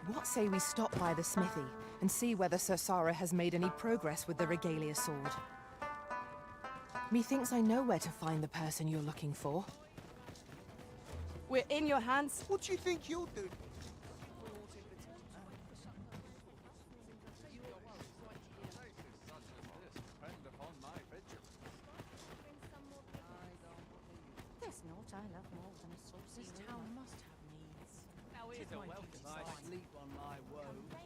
What say we stop by the smithy and see whether Sir Sara has made any progress with the regalia sword? Methinks I know where to find the person you're looking for. We're in your hands. What do you think you'll do? There's naught I love more than a saucy This town must have needs. Now here's a welcome sign. Sleep on my woes,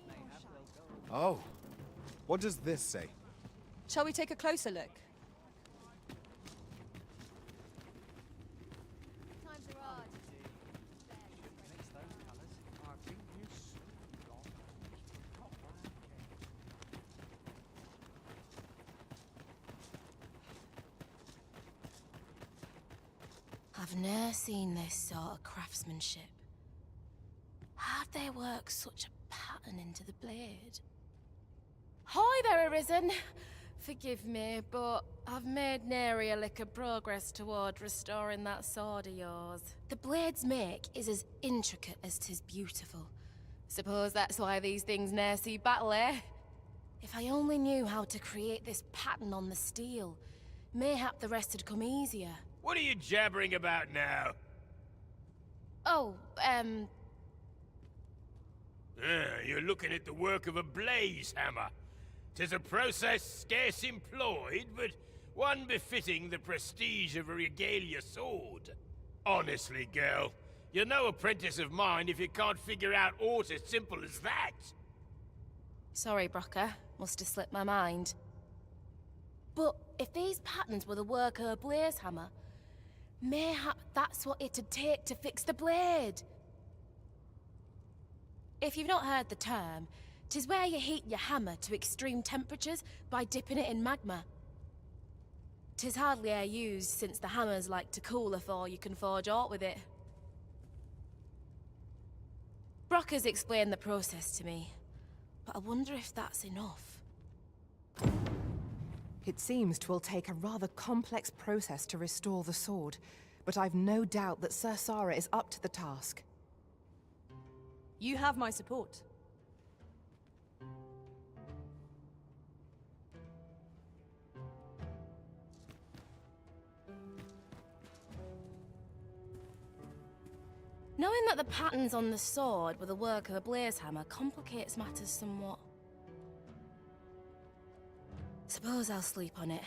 mayhap they'll go. Oh. What does this say? Shall we take a closer look? Times are hard. I've ne'er seen this sort of craftsmanship. How'd they work such a pattern into the blade? Hi there, Arisen. Forgive me, but I've made nary a lick of progress toward restoring that sword of yours. The blade's make is as intricate as 'tis beautiful. Suppose that's why these things ne'er see battle, eh? If I only knew how to create this pattern on the steel, mayhap the rest had come easier. What are you jabbering about now? Oh, You're looking at the work of a blaze hammer. 'Tis a process scarce employed, but one befitting the prestige of a regalia sword. Honestly, girl, you're no apprentice of mine if you can't figure out aught as simple as that. Sorry, Brocker. Must have slipped my mind. But if these patterns were the work of a blaze hammer, mayhap that's what it'd take to fix the blade. If you've not heard the term, 'tis where you heat your hammer to extreme temperatures by dipping it in magma. 'Tis hardly e'er used since the hammers like to cool afore you can forge aught with it. Brocker's explained the process to me, but I wonder if that's enough. It seems 'twill take a rather complex process to restore the sword, but I've no doubt that Sir Sara is up to the task. You have my support. Knowing that the patterns on the sword were the work of a blaze hammer complicates matters somewhat. Suppose I'll sleep on it.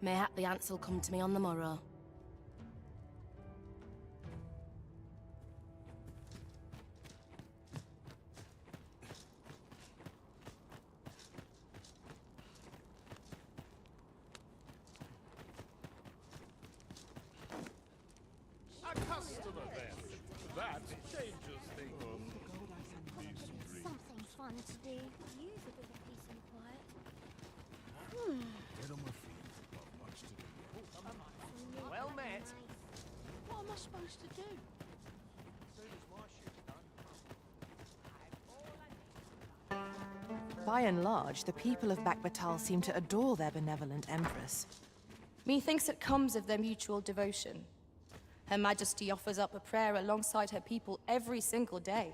Mayhap the answer'll come to me on the morrow. A customer then. That changes things. Something fun to do. Use a bit of peace and quiet. Get on my feet. Got much to do. Well met. What am I supposed to do? By and large, the people of Bakbatal seem to adore their benevolent empress. Methinks it comes of their mutual devotion. Her Majesty offers up a prayer alongside her people every single day.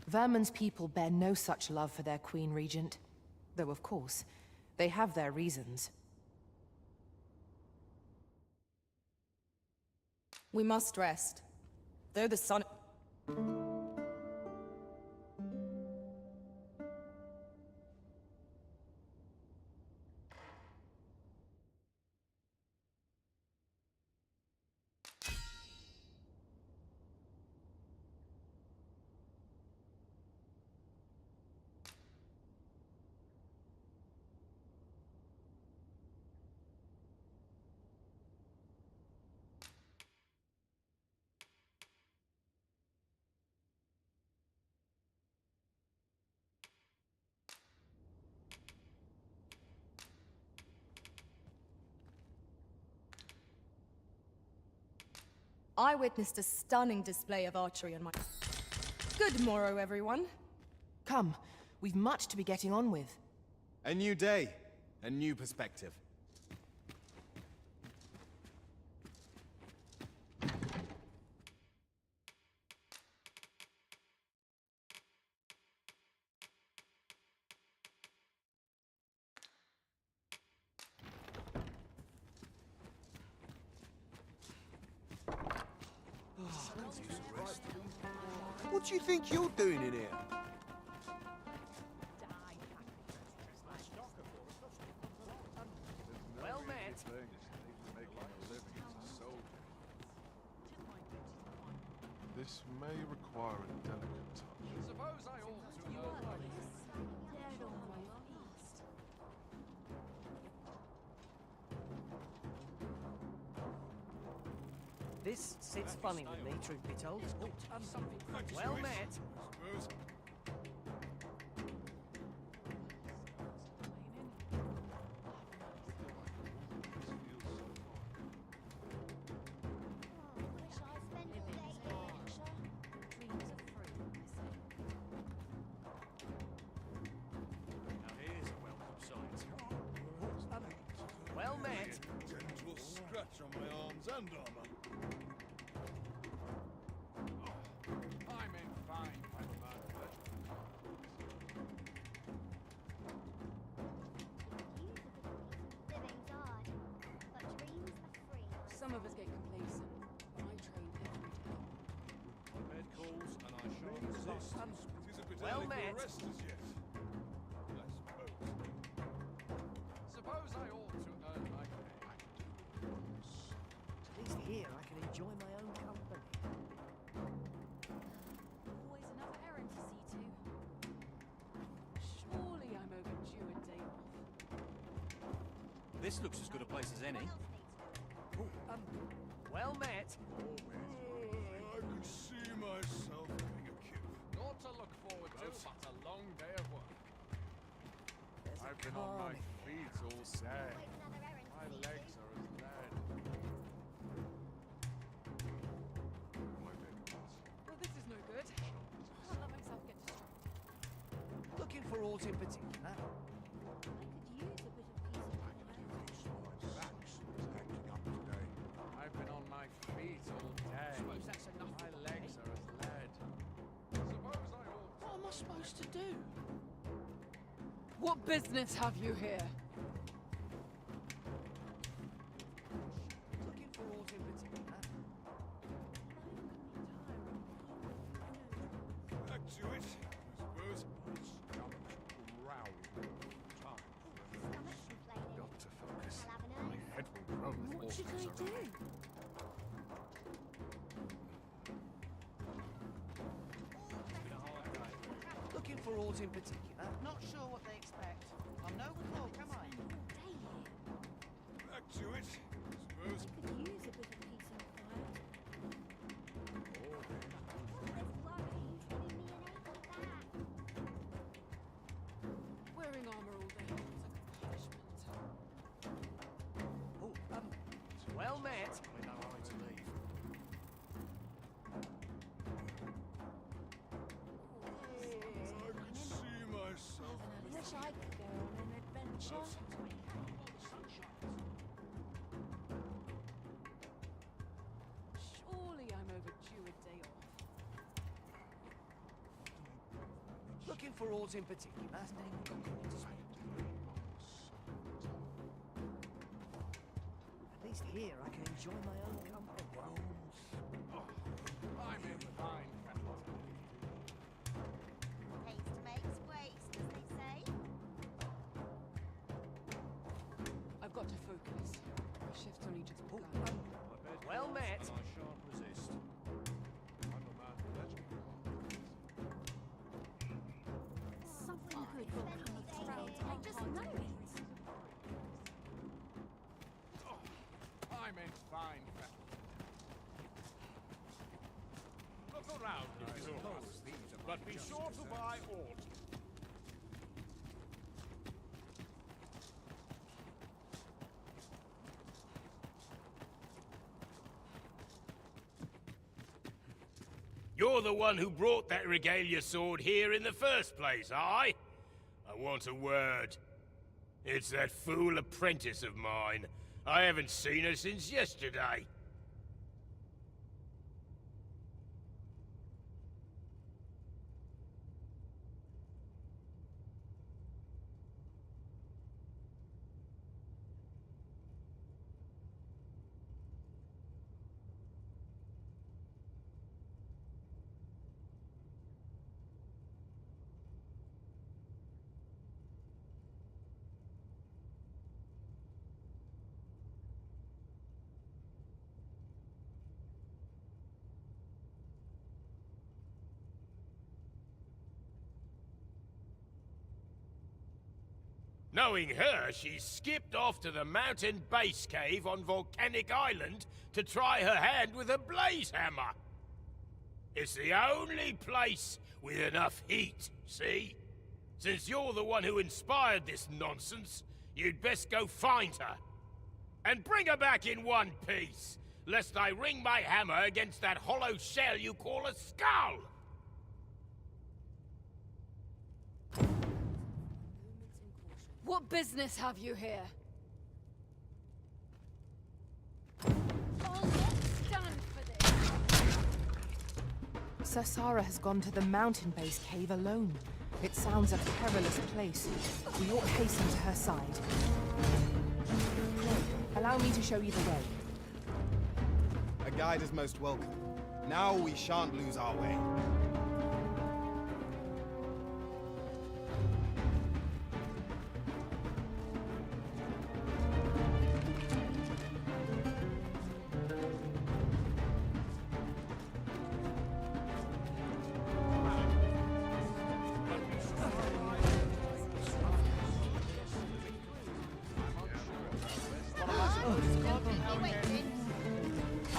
Vermin's people bear no such love for their Queen Regent. Though, of course, they have their reasons. We must rest. Though the sun... I witnessed a stunning display of archery on my... Good morrow, everyone. Come, we've much to be getting on with. A new day. A new perspective. What do you think you're doing in here? Well met. This may require a delicate touch. Suppose I ought to. This sits funny with me, truth be told. Well met. Wish I spent all day here. Now here's a welcome sight. Well met. Gentle scratch on my arms and armor. I'm in fine, Living's hard, but dreams are free. Some of us get complacent, but I train every day. My bed calls and I shan't resist. It is a bit Well early met. for rest as yet. I suppose. Suppose I ought to earn my pay. At least here I can enjoy my own company. Always another errand to see to. Surely I'm overdue a day off. This looks as good a place as any. Well met. I could see myself having a kip. Naught to look forward to, but a long day of work. There's I've a been on my calm feet all day. Always another errand My to see legs to. are as lead. My bed calls. Well, this is no good. Can't let myself get distracted. Looking for aught in particular? I could use a bit of peace and quiet. My back is acting up today. I've been on my feet all day. Suppose that's enough. My legs are as lead. Suppose I ought. What am I supposed to do? What business have you here? Looking for aught in particular? Back to it, I suppose. Growl. Time. Stomach's complaining. Got to focus. I'll have an My eye. head will grow with What should orphans I do? around. Looking for aught in particular? Not sure what they expect. I'm no crook, am I? Day here. Back to it, I suppose. Could use a bit of peace and quiet. Always worrying, giving me an achy back. Wearing armor all day feels like a punishment. Well met. I know how to leave. I could see myself. Wish I could go on an adventure. Surely I'm overdue a day off. Looking for aught in particular? At least here I can enjoy my own company. I'm in fine fettle. Haste makes waste, as they say. I've got to focus. My shift's only just begun. My bed Well calls met. and I shan't resist. I'm a man of legend. Something good will come of crowds. I just know it. I'm in fine fettle. Look around if you will, but be sure to buy aught. You're the one who brought that regalia sword here in the first place, aye? I want a word. It's that fool apprentice of mine. I haven't seen her since yesterday. Knowing her, she skipped off to the mountain base cave on Volcanic Island to try her hand with a blaze hammer. It's the only place with enough heat, see? Since you're the one who inspired this nonsense, you'd best go find her. And bring her back in one piece, lest I ring my hammer against that hollow shell you call a skull! What business have you here? I'll not stand for this! Sir Sarah has gone to the mountain base cave alone. It sounds a perilous place. We ought hasten to her side. Allow me to show you the way. A guide is most welcome. Now we shan't lose our way.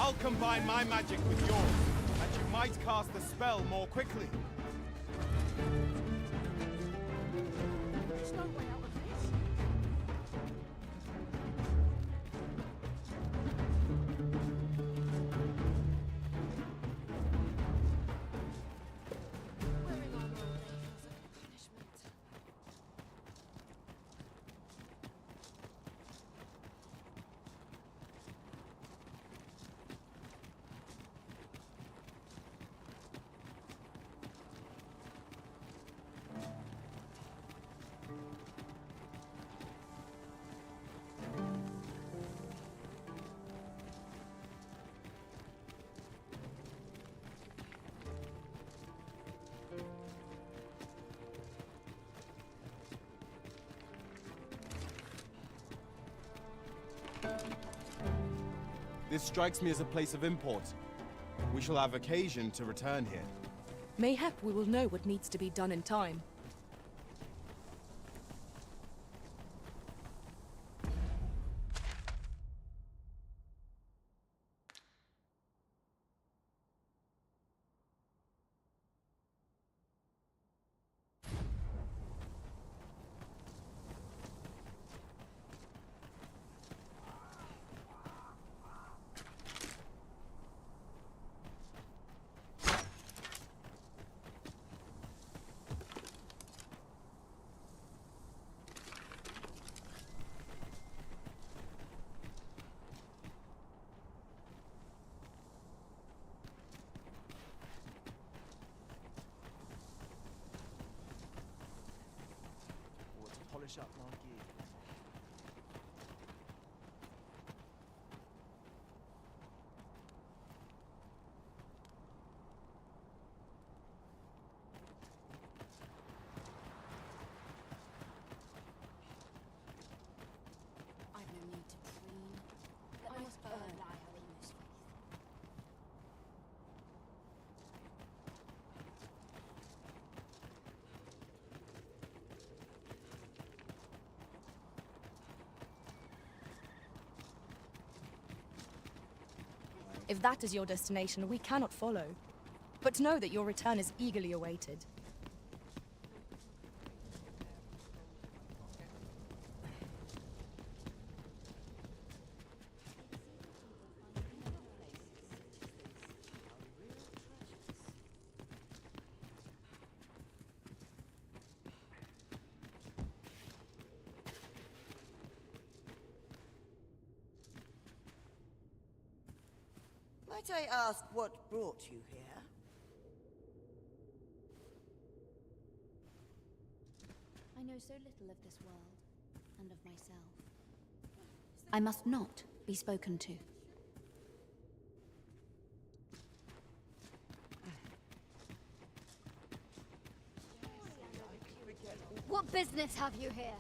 I'll combine my magic with yours, and you might cast the spell more quickly. There's no way out of this. Wearing armor all day feels like a punishment. This strikes me as a place of import. We shall have occasion to return here. Mayhap we will know what needs to be done in time. Or to polish up my gear. I've no need to preen. Let my spur lie her in this faith. If that is your destination, we cannot follow. But know that your return is eagerly awaited. Might I ask what brought you here? I know so little of this world, and of myself. I must not be spoken to. What business have you here?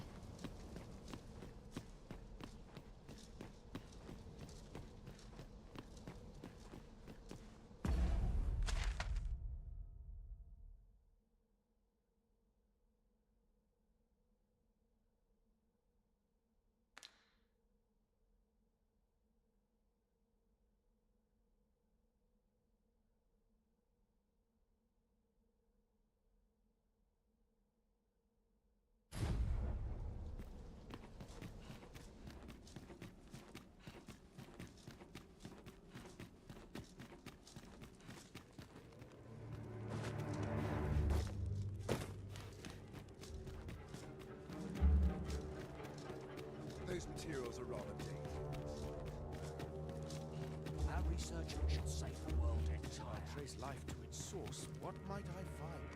those are rather dated. Our research should save the world If I trace life to its source, what might I find?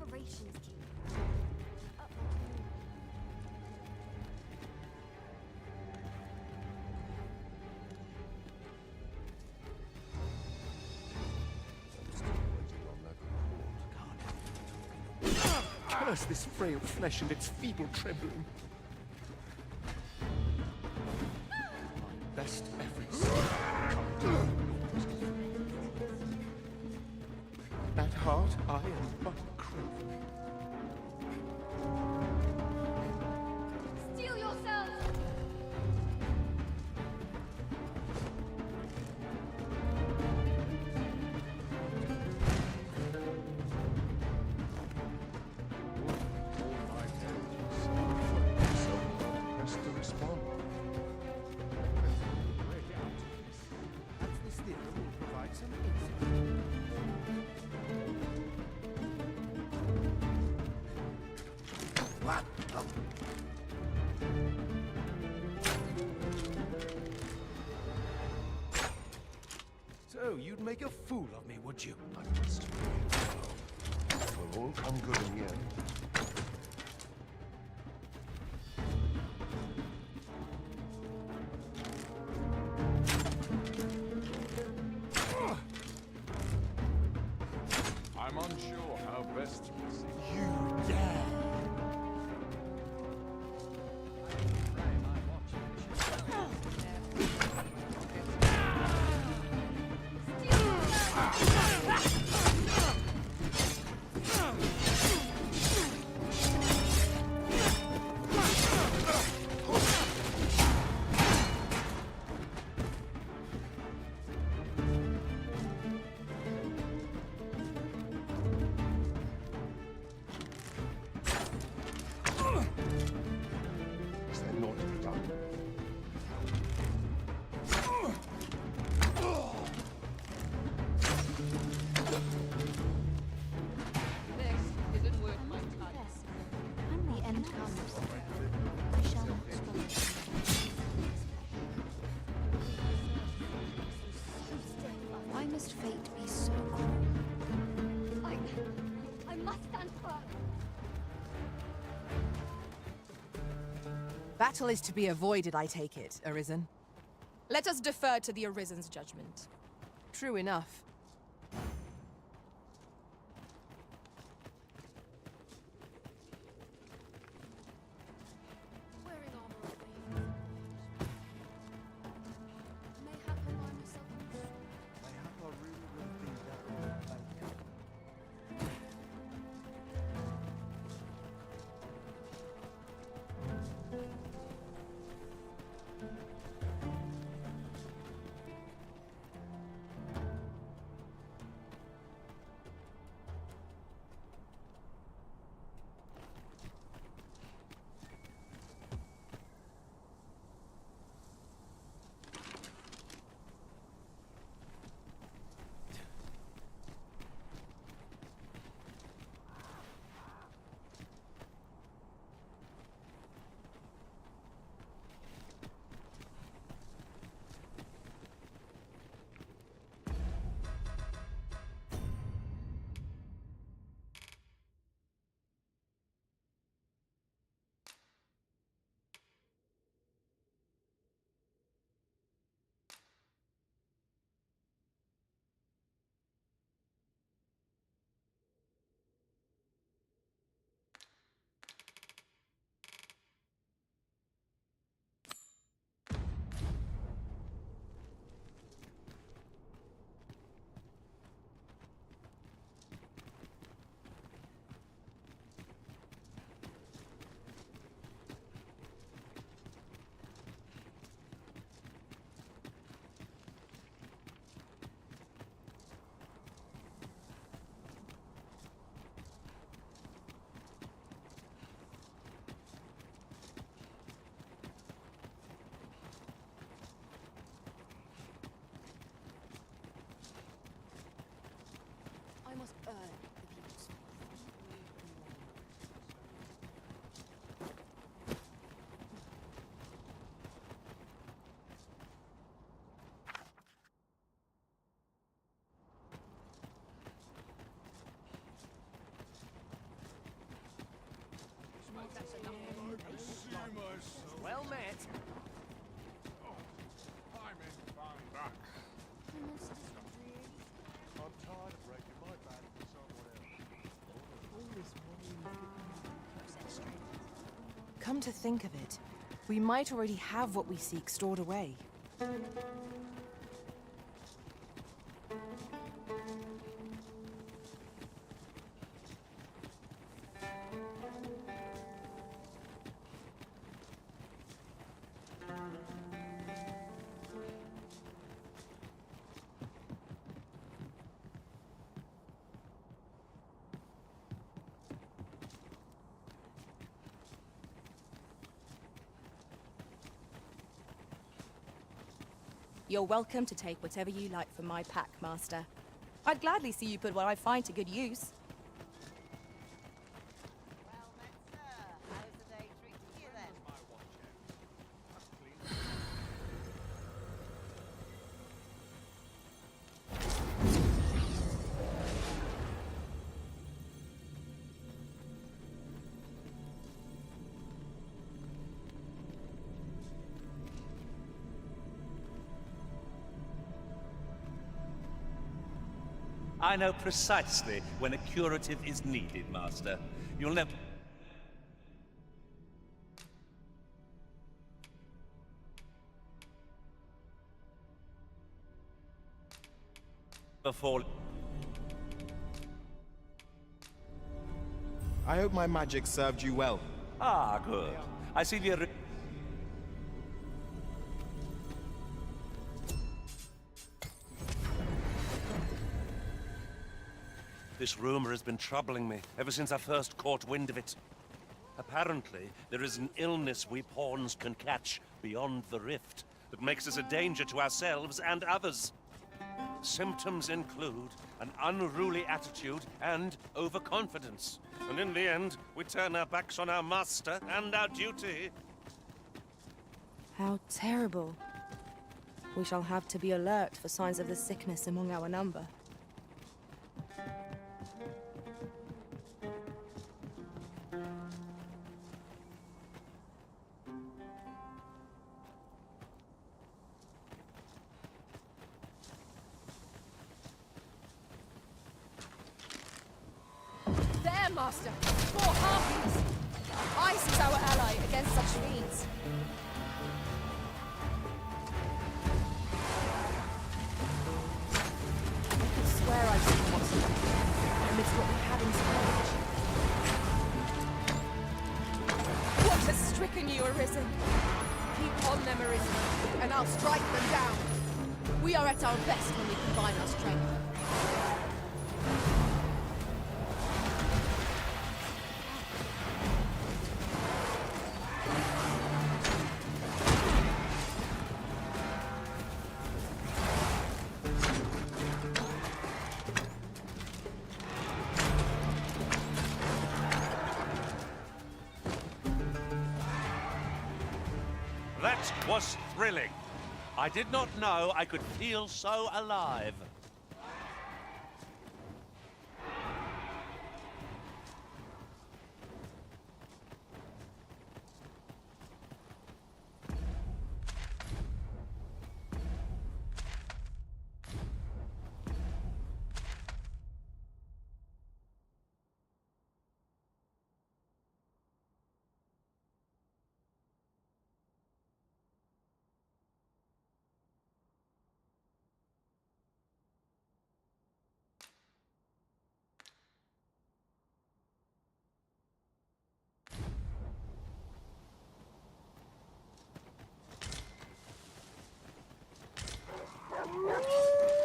Operations key. Curse this frail flesh and its feeble trembling. My best efforts. At heart, I am but a crow. Steel yourselves! So, you'd make a fool of me, would you? I must wait. It will all come good in the end. I'm unsure how best to proceed. You dare! Is there naught to be done? This isn't worth my time. Yes. When the end comes, I shall not swallow. Why must fate be so cruel? I must stand firm. Battle is to be avoided, I take it, Arisen. Let us defer to the Arisen's judgment. True enough. Wearing armor of me. Mayhap I find myself Mayhap I really will be that outcome. Well met. I'm in fine back. I'm tired of breaking my back for someone else. Come to think of it, we might already have what we seek stored away. You're welcome to take whatever you like from my pack, Master. I'd gladly see you put what I find to good use. Well met, sir. How's the day treating you then? My watch out. That's clean. I know precisely when a curative is needed, Master. You'll never... Before... I hope my magic served you well. Ah, good. I see the... This rumor has been troubling me ever since I first caught wind of it. Apparently, there is an illness we pawns can catch beyond the rift that makes us a danger to ourselves and others. Symptoms include an unruly attitude and overconfidence. And in the end, we turn our backs on our master and our duty. How terrible. We shall have to be alert for signs of the sickness among our number. There, Master! More harpies! Ice is our ally against such fiends. I swear I've seen what's amidst what we have in storage. What has stricken you, Arisen? Keep on them, Arisen, and I'll strike them down. We are at our best when we combine our strength. That was thrilling. I did not know I could feel so alive.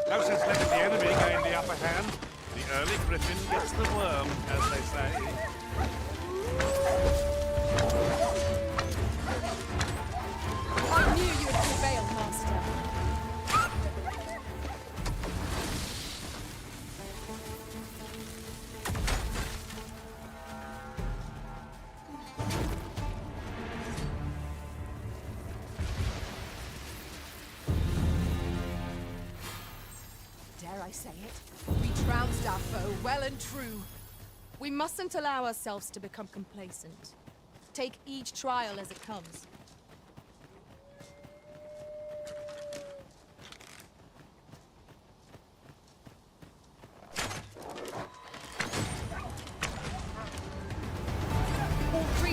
Closest let the enemy gain the upper hand. The early griffin gets the worm, as they say. I knew you would prevail, Master. Dare I say it? We trounced our foe well and true. We mustn't allow ourselves to become complacent. Take each trial as it comes.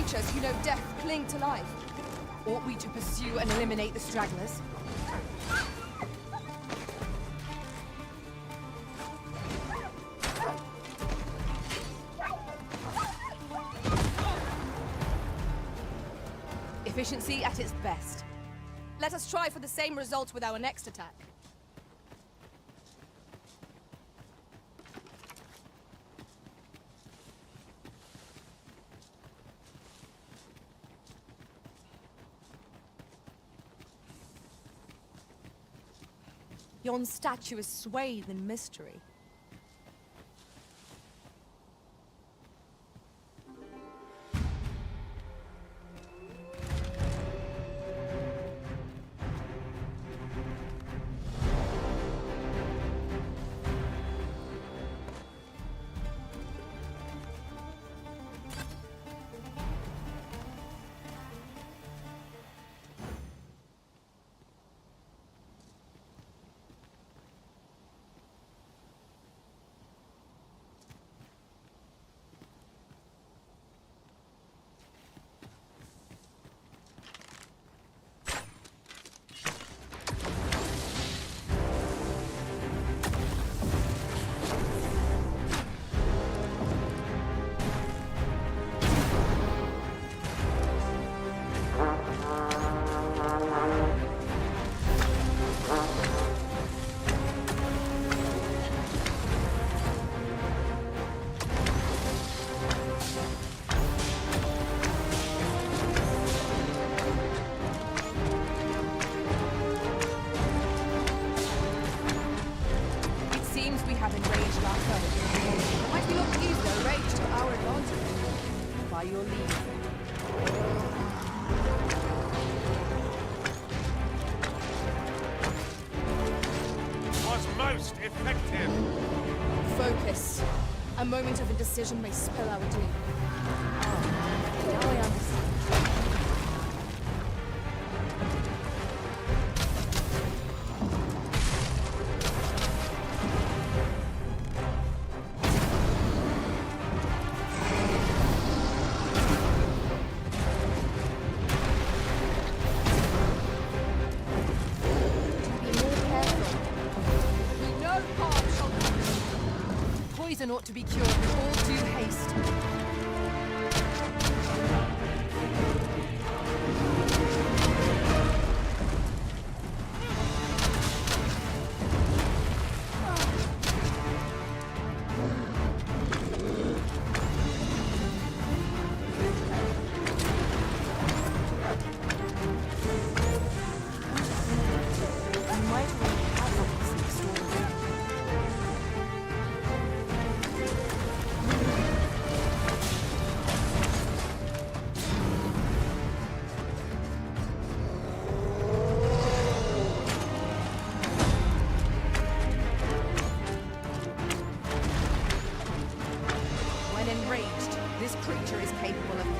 creatures who know death cling to life. Ought we to pursue and eliminate the stragglers? Efficiency at its best. Let us try for the same result with our next attack. Yon statue is swathed in mystery. Your leave. Was most effective. Focus. A moment of indecision may spell our doom. Now I understand. Poison ought to be cured with all due haste.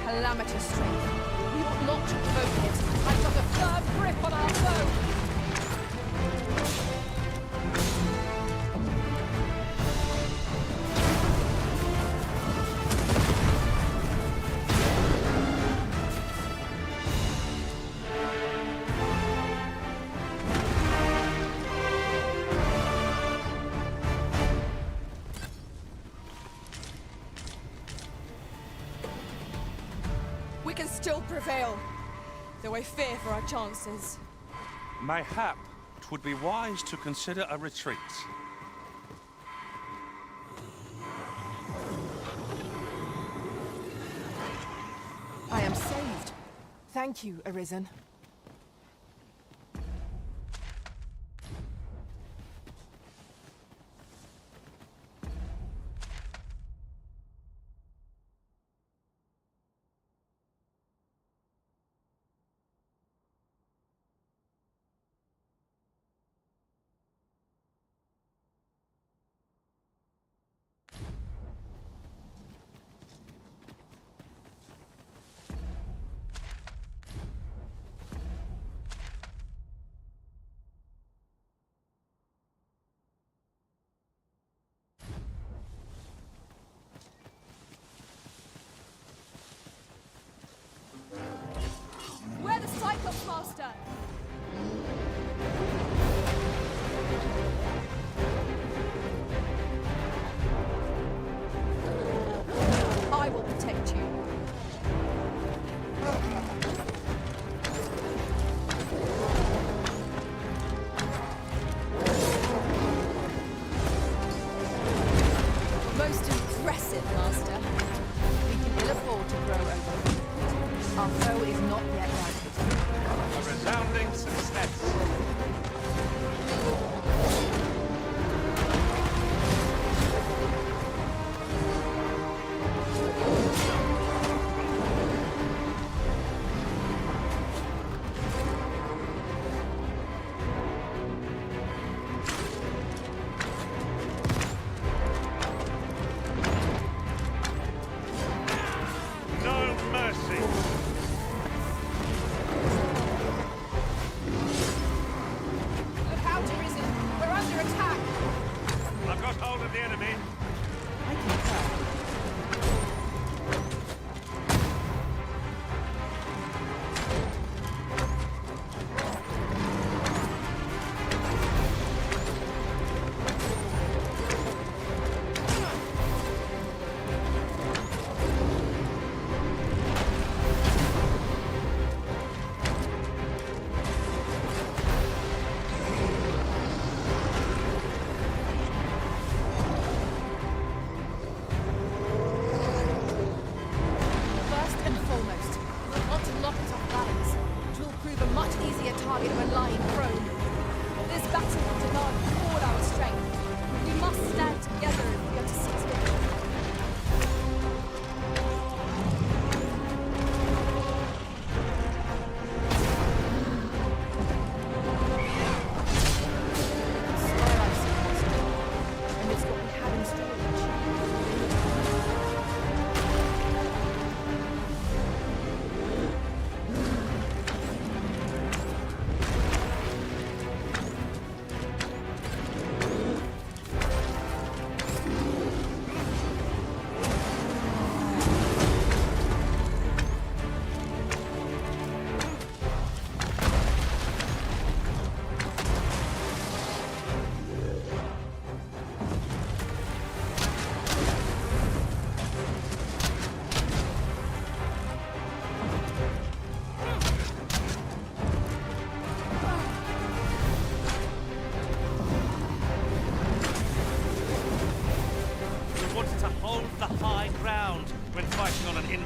calamitous strength. We ought not to provoke it. I've got a firm grip on our foe. We can still prevail, though I fear for our chances. Mayhap 'twould be wise to consider a retreat. I am saved. Thank you, Arisen.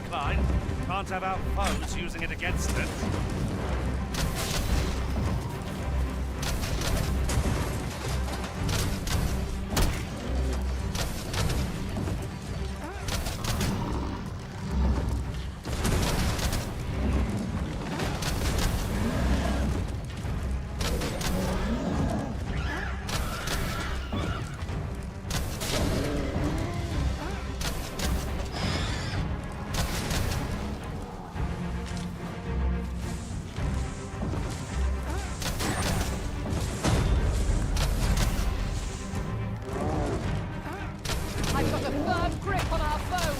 inclined. Can't have our foes using it against us. I've got a firm grip on our foe!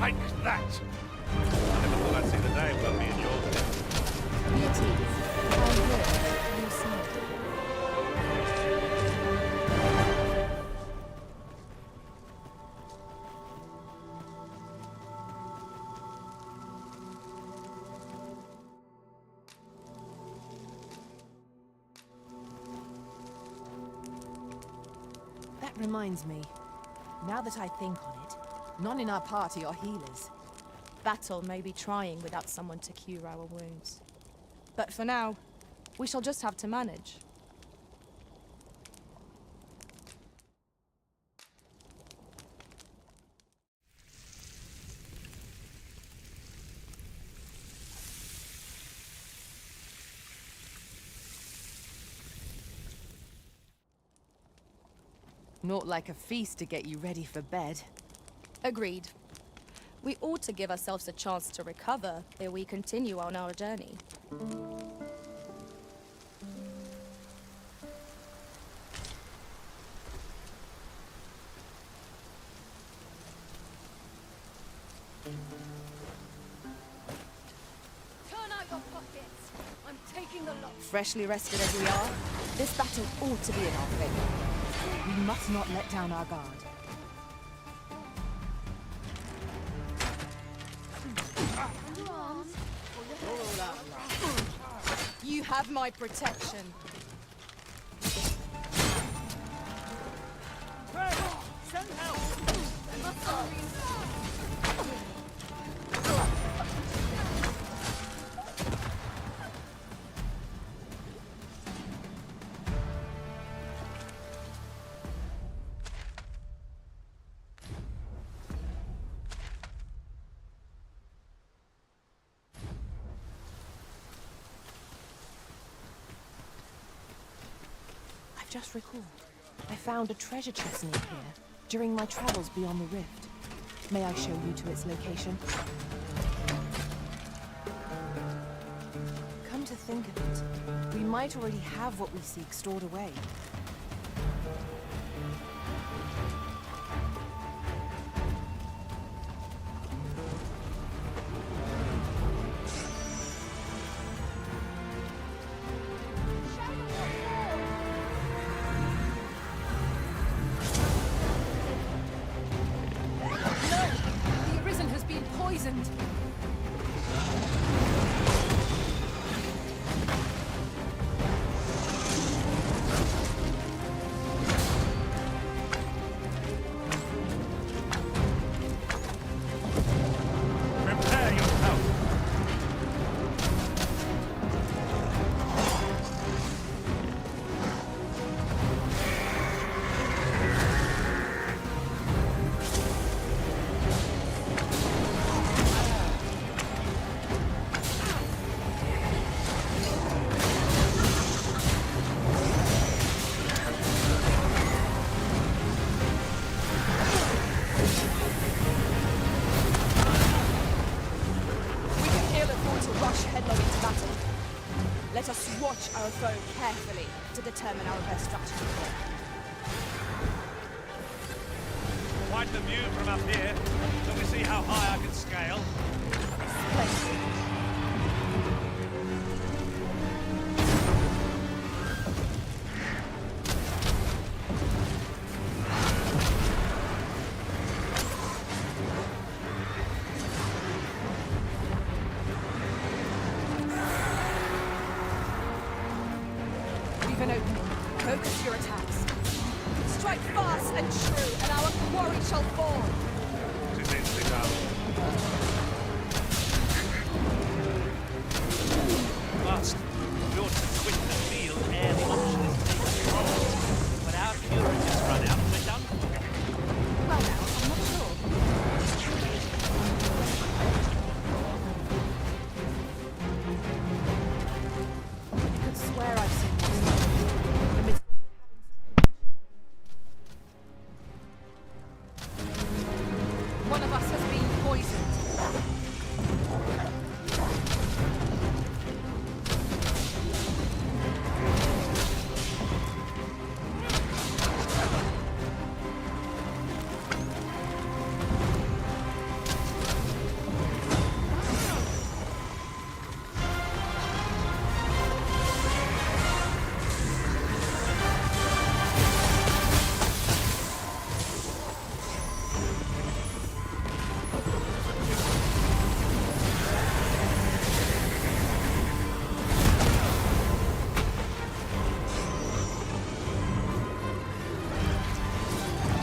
Take that! I never thought I'd see the day without me in your debt. Beauties, I'm here. You see. That reminds me. Now that I think on it, none in our party are healers. Battle may be trying without someone to cure our wounds. But for now, we shall just have to manage. Not like a feast to get you ready for bed. Agreed. We ought to give ourselves a chance to recover ere we continue on our journey. Turn out your pockets! I'm taking the lot. Freshly rested as we are, this battle ought to be in our favor. We must not let down our guard. You have my protection. Send help! Just recalled. I found a treasure chest near here during my travels beyond the rift. May I show you to its location? Come to think of it, we might already have what we seek stored away. Poisoned. Prepare yourself! Let us watch our foe carefully to determine our best strategy. Quite the view from up here. Shall we see how high I can scale? Splendid. leave an opening. Focus your attacks. Strike fast and true, and our quarry shall fall. Tis inscreva. Must. We ought to quit the field ere the option is taken. But our curator's run out, we're done for. Well now, I'm not sure. I could swear I've seen this. Amidst one of us has been poisoned.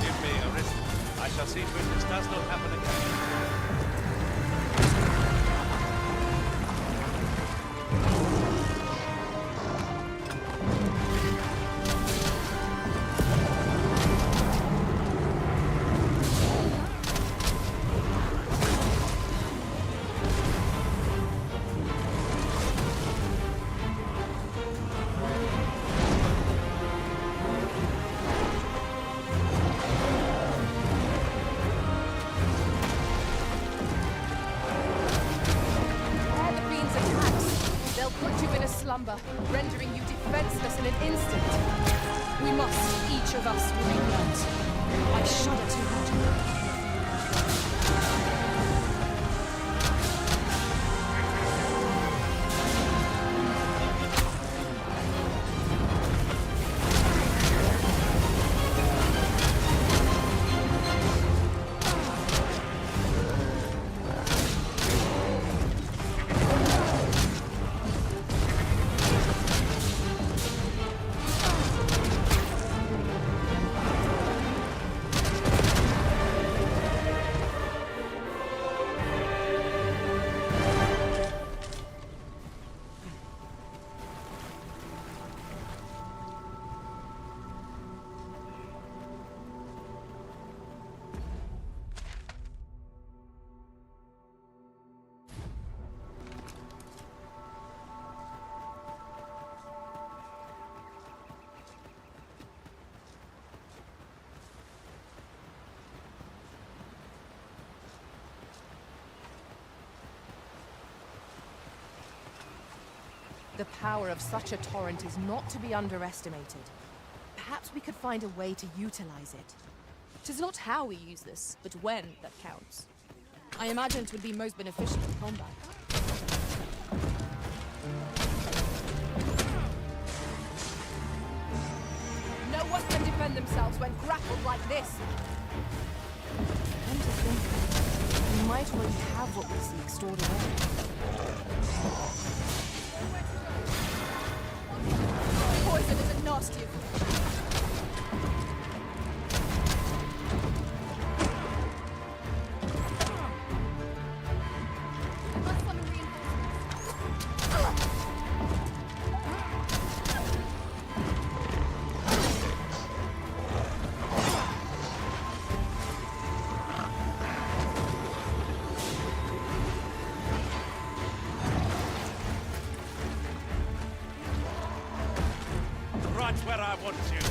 Give me a wrist. I shall see to it this does not happen again. Prepare the fiend's attacks. They'll put you in a slumber, rendering you defenseless in an instant. We must, each of us, reunite. I shudder to imagine. The power of such a torrent is not to be underestimated. Perhaps we could find a way to utilize it. 'Tis not how we use this, but when that counts. I imagine it would be most beneficial in combat. No one can defend themselves when grappled like this. Come to think of it, we might already have what we seek stored away. Poison is a nasty affair. Right where I want you.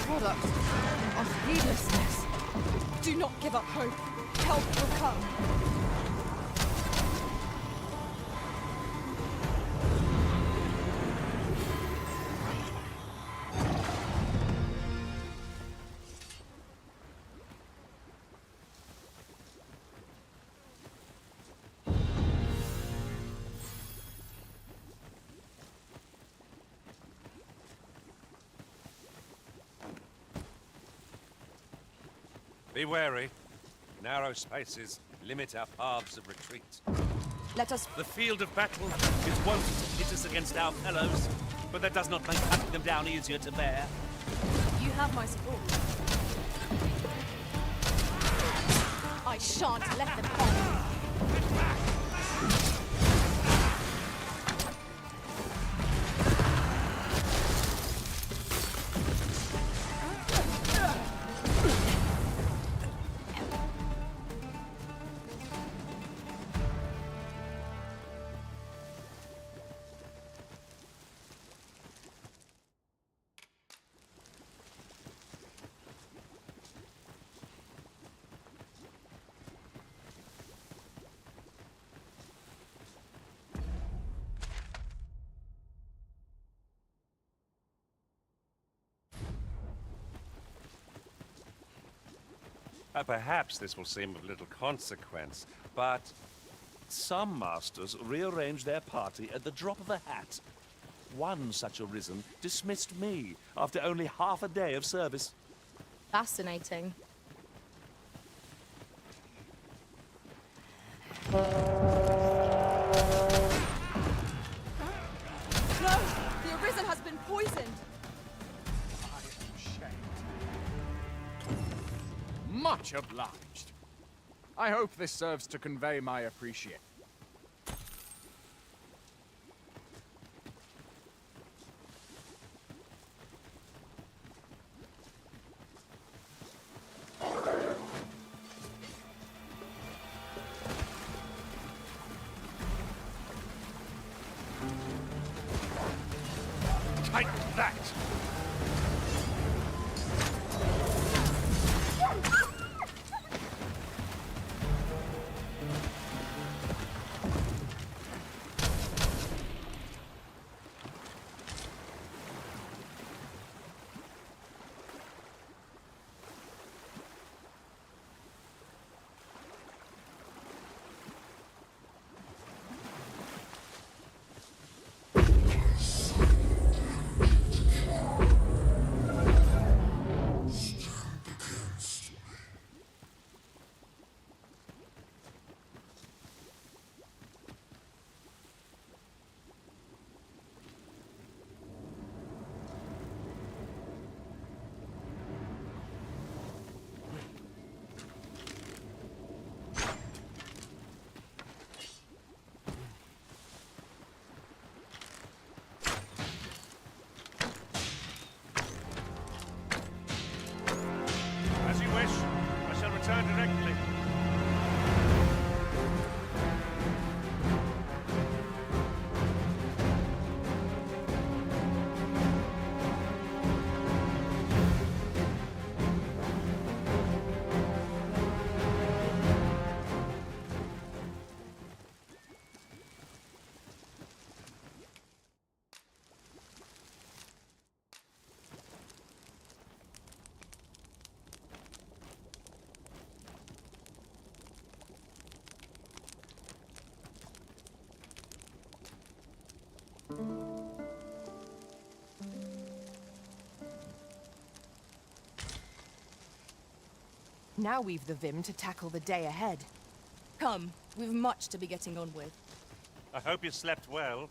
Product of heedlessness. Do not give up hope. Help will come. Be wary. Narrow spaces limit our paths of retreat. Let us... The field of battle is wont to pit us against our fellows, but that does not make cutting them down easier to bear. You have my support. I shan't let them on. Perhaps this will seem of little consequence, but some masters rearrange their party at the drop of a hat. One such arisen dismissed me after only half a day of service. Fascinating. No! The Arisen has been poisoned! Much obliged. I hope this serves to convey my appreciation. Take that! Return directly. Now we've the vim to tackle the day ahead. Come, we've much to be getting on with. I hope you slept well.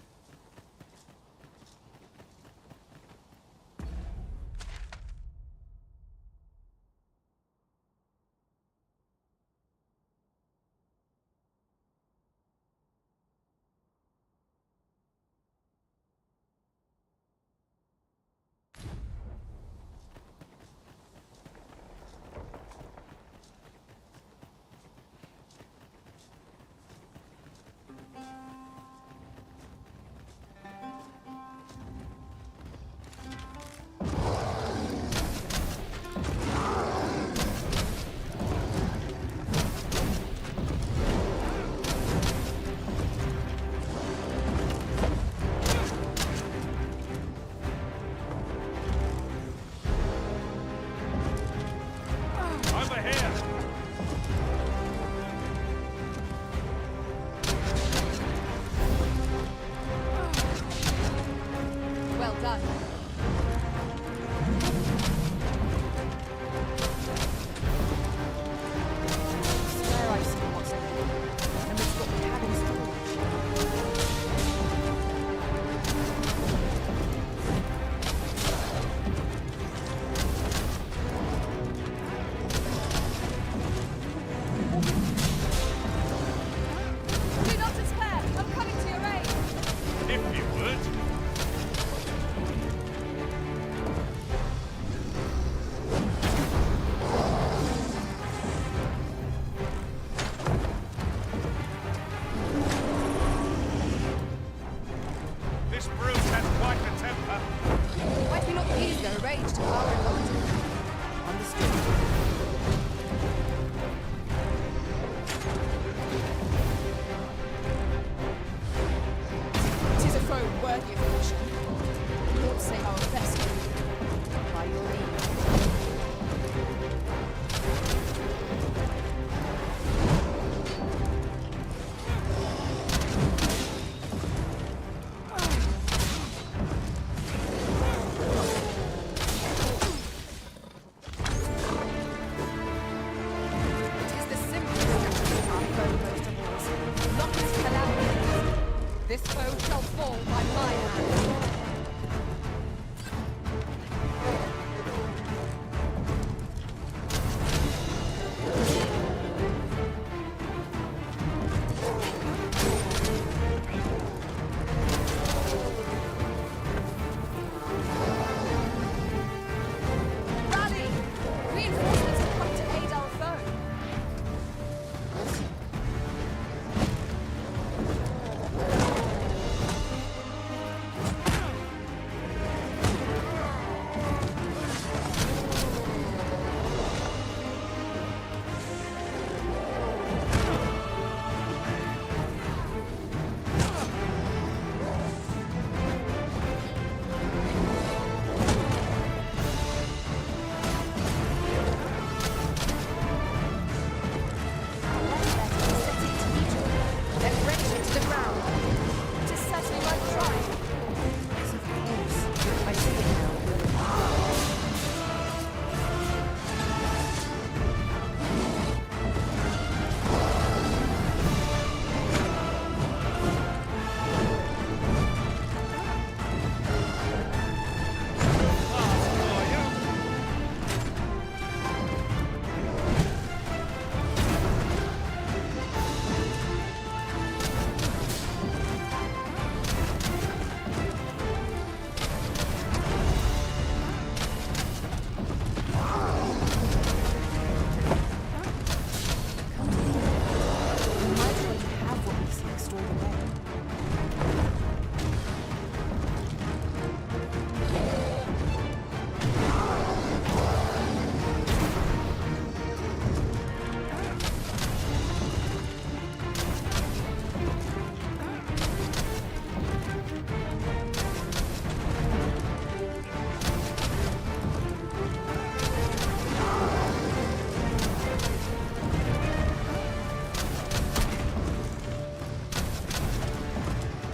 fall by my hand. Rally! Reinforcements have come to aid our foe.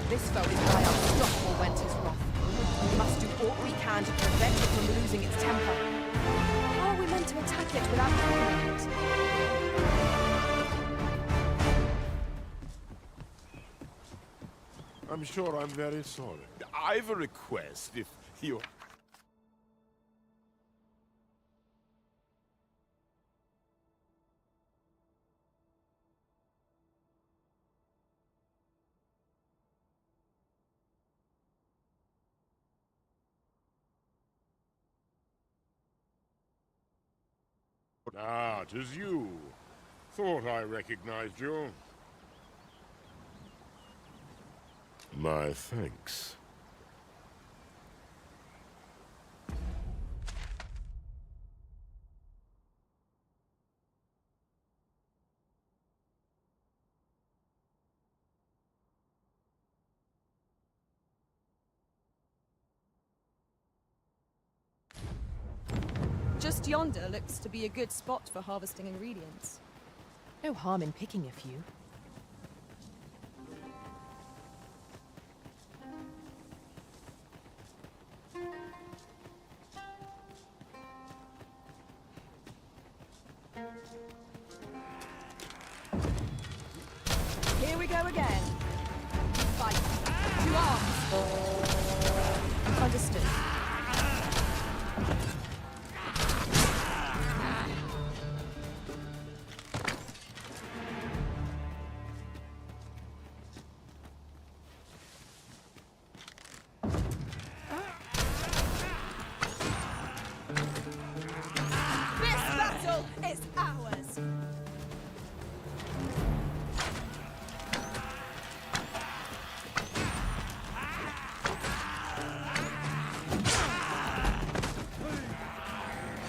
This foe is nigh unstoppable, Winter's wrath. We must do all we can to prevent it from losing its temper. How are we meant to attack it without killing it? I'm sure I'm very sorry. I've a request if you... Ah, 'tis you. Thought I recognized you. My thanks. Just yonder looks to be a good spot for harvesting ingredients. No harm in picking a few. Here we go again. Fight. To arms. Understood. It's ours!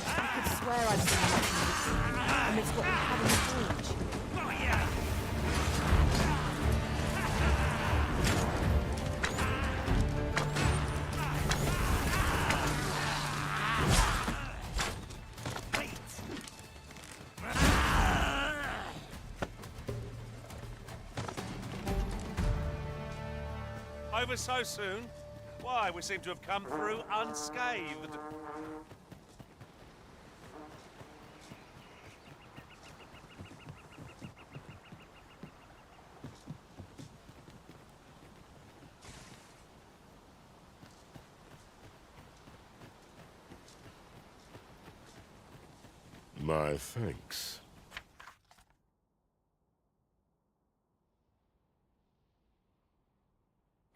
I could swear I've seen that amidst what we have in the forge. Over so soon? Why, we seem to have come through unscathed. My thanks.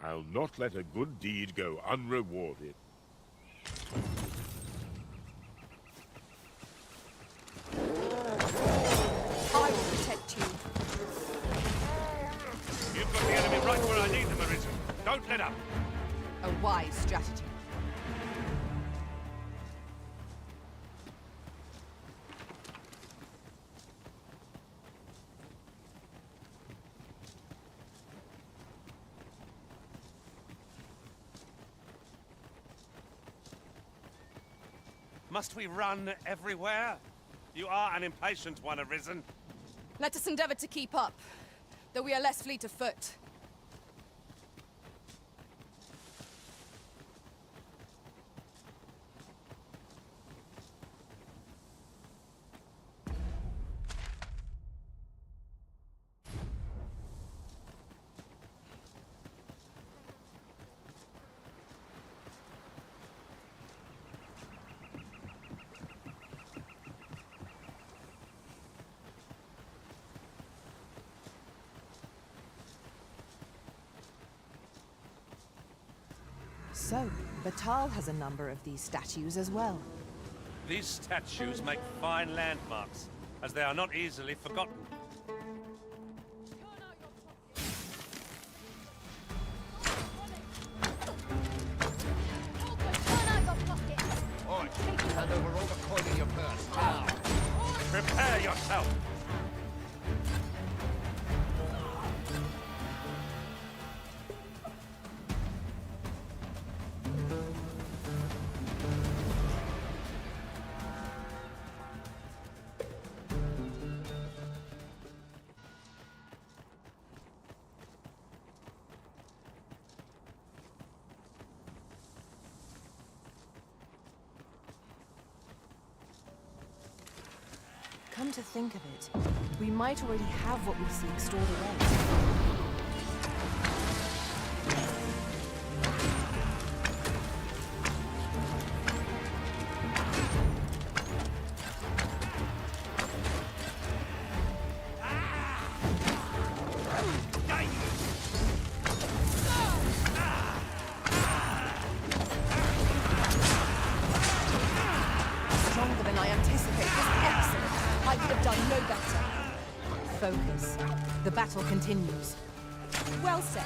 I'll not let a good deed go unrewarded. I will protect you. You've got the enemy right where I need them, Arisen. Don't let up. A wise strategy. Must we run everywhere? You are an impatient one, Arisen. Let us endeavor to keep up, though we are less fleet of foot. So, Batal has a number of these statues as well. These statues make fine landmarks, as they are not easily forgotten. Oi, hand over all the coin in your purse, now. Prepare yourself! Come to think of it, we might already have what we seek stored away. Stronger than I anticipated. Excellent. I could have done no better. Focus. The battle continues. Well said.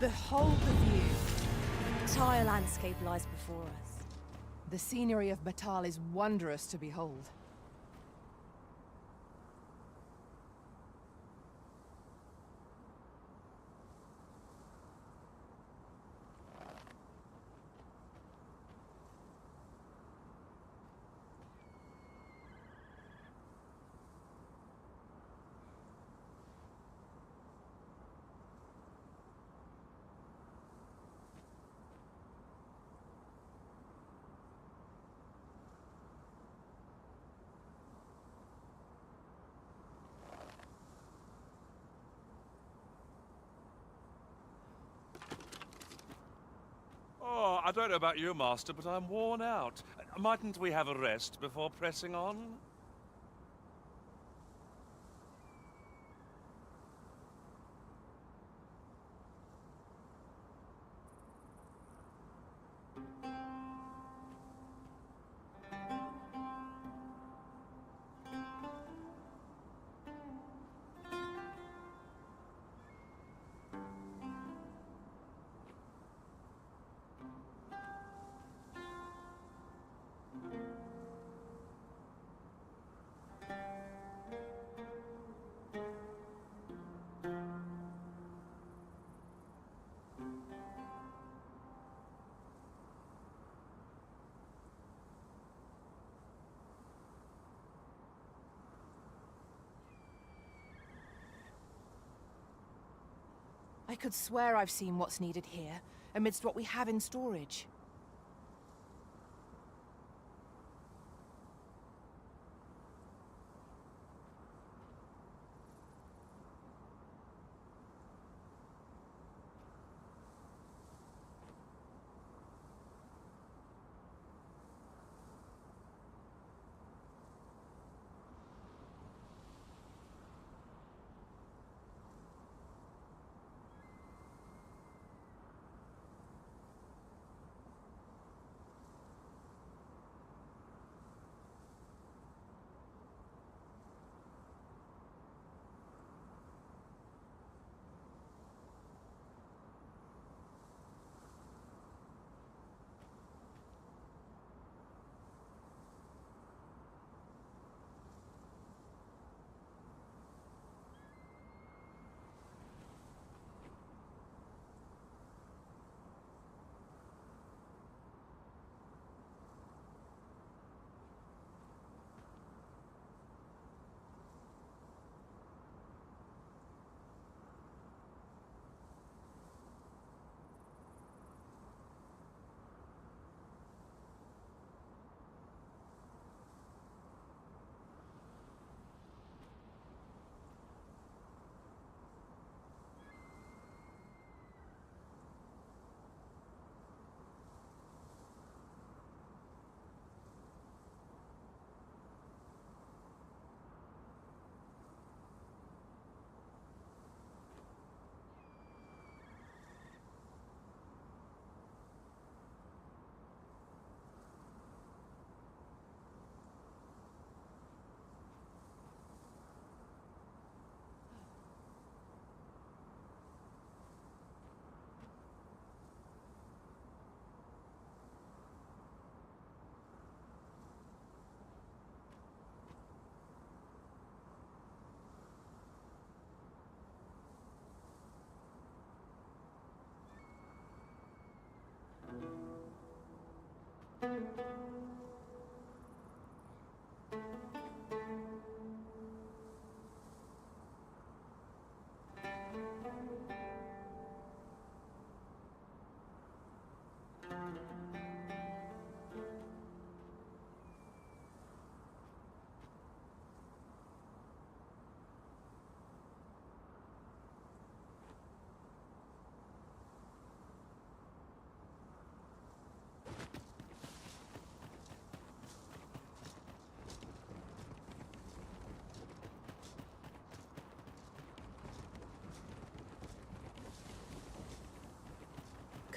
Behold the view. Entire landscape lies before us. The scenery of Batal is wondrous to behold. Oh, I don't know about you, Master, but I'm worn out. Mightn't we have a rest before pressing on? I could swear I've seen what's needed here, amidst what we have in storage.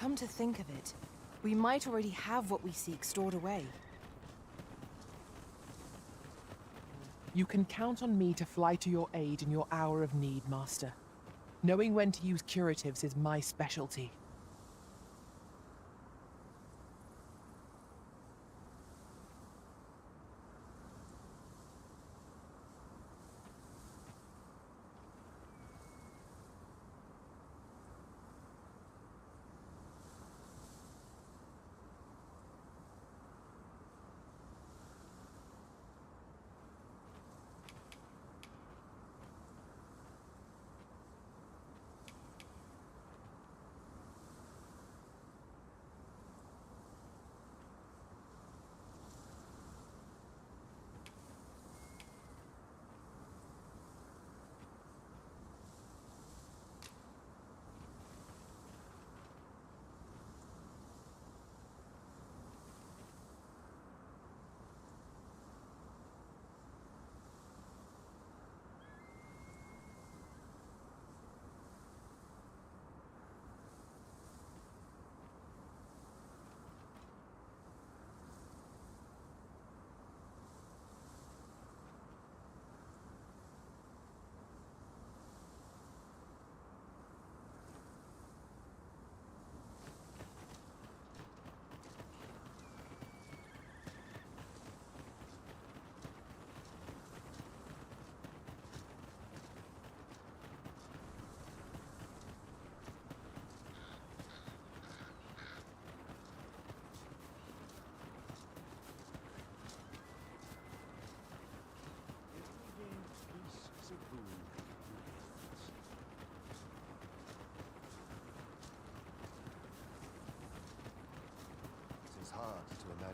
Come to think of it, we might already have what we seek stored away. You can count on me to fly to your aid in your hour of need, Master. Knowing when to use curatives is my specialty.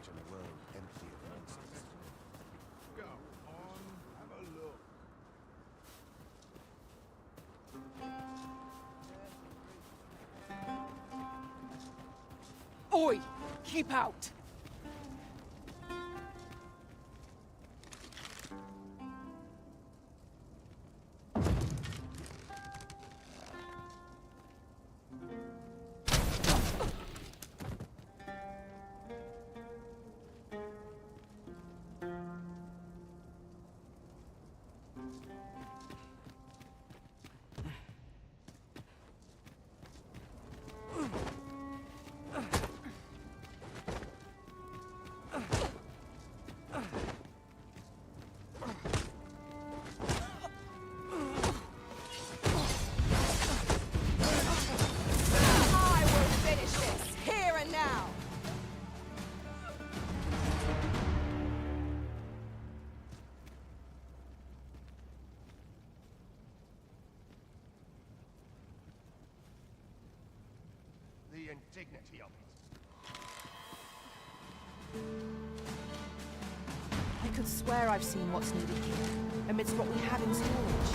imagine a world empty of monsters. Go on, have a look. Oi! Keep out! The indignity of it. I could swear I've seen what's needed here, amidst what we have in storage.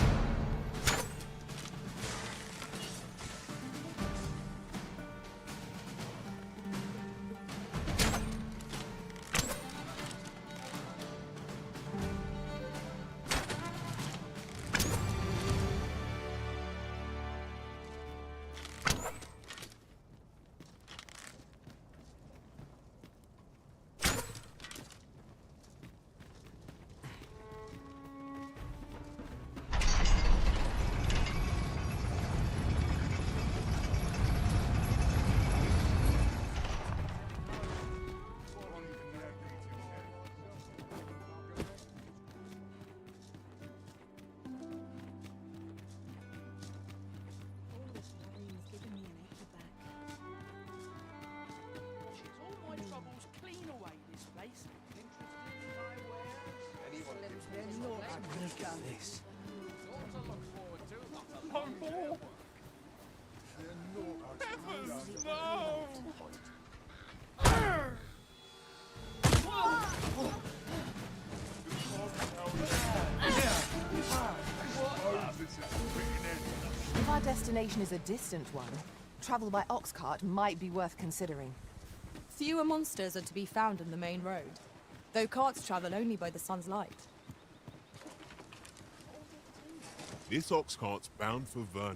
This. Heavens, no! If our destination is a distant one, travel by ox cart might be worth considering. Fewer monsters are to be found on the main road, though carts travel only by the sun's light. This ox cart's bound for Vernworth.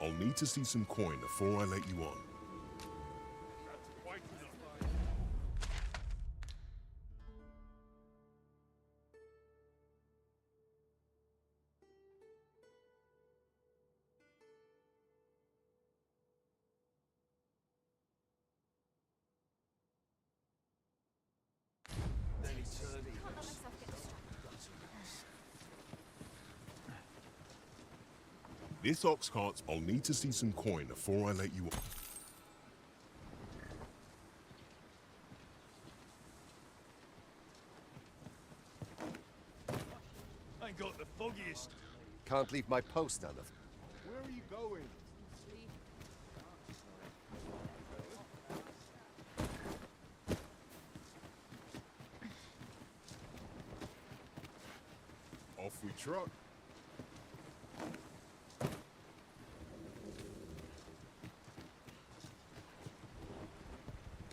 I'll need to see some coin before I let you on. This ox cart's... I'll need to see some coin before I let you on. I ain't got the foggiest. Can't leave my post on it. Where are you going? Off we trot.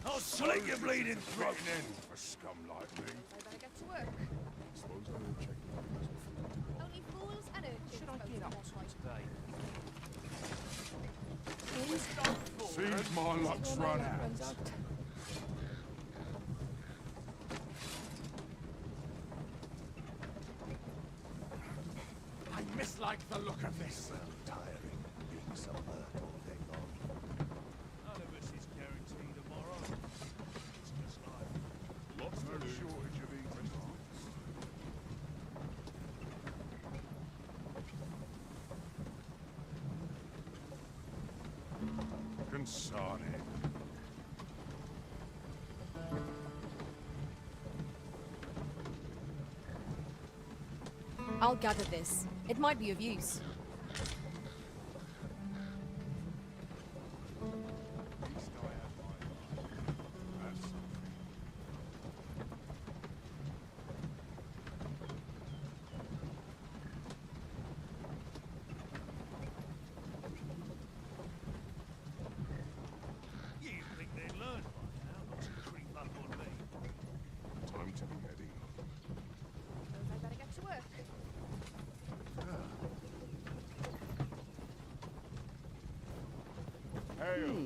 I'll slit your bleeding throat. For scum like me. I better get to work. Suppose I will check the numbers before. Only fools and urchins. Should I get up today? Seems my luck's run out. I mislike the look of this. Tiring, being so hurt all day long. None of us is guaranteed tomorrow. It's just life. Lots No to do. shortage of eating Consarne. I'll gather this. It might be of use. Time to be ready. I better get to work. Hail!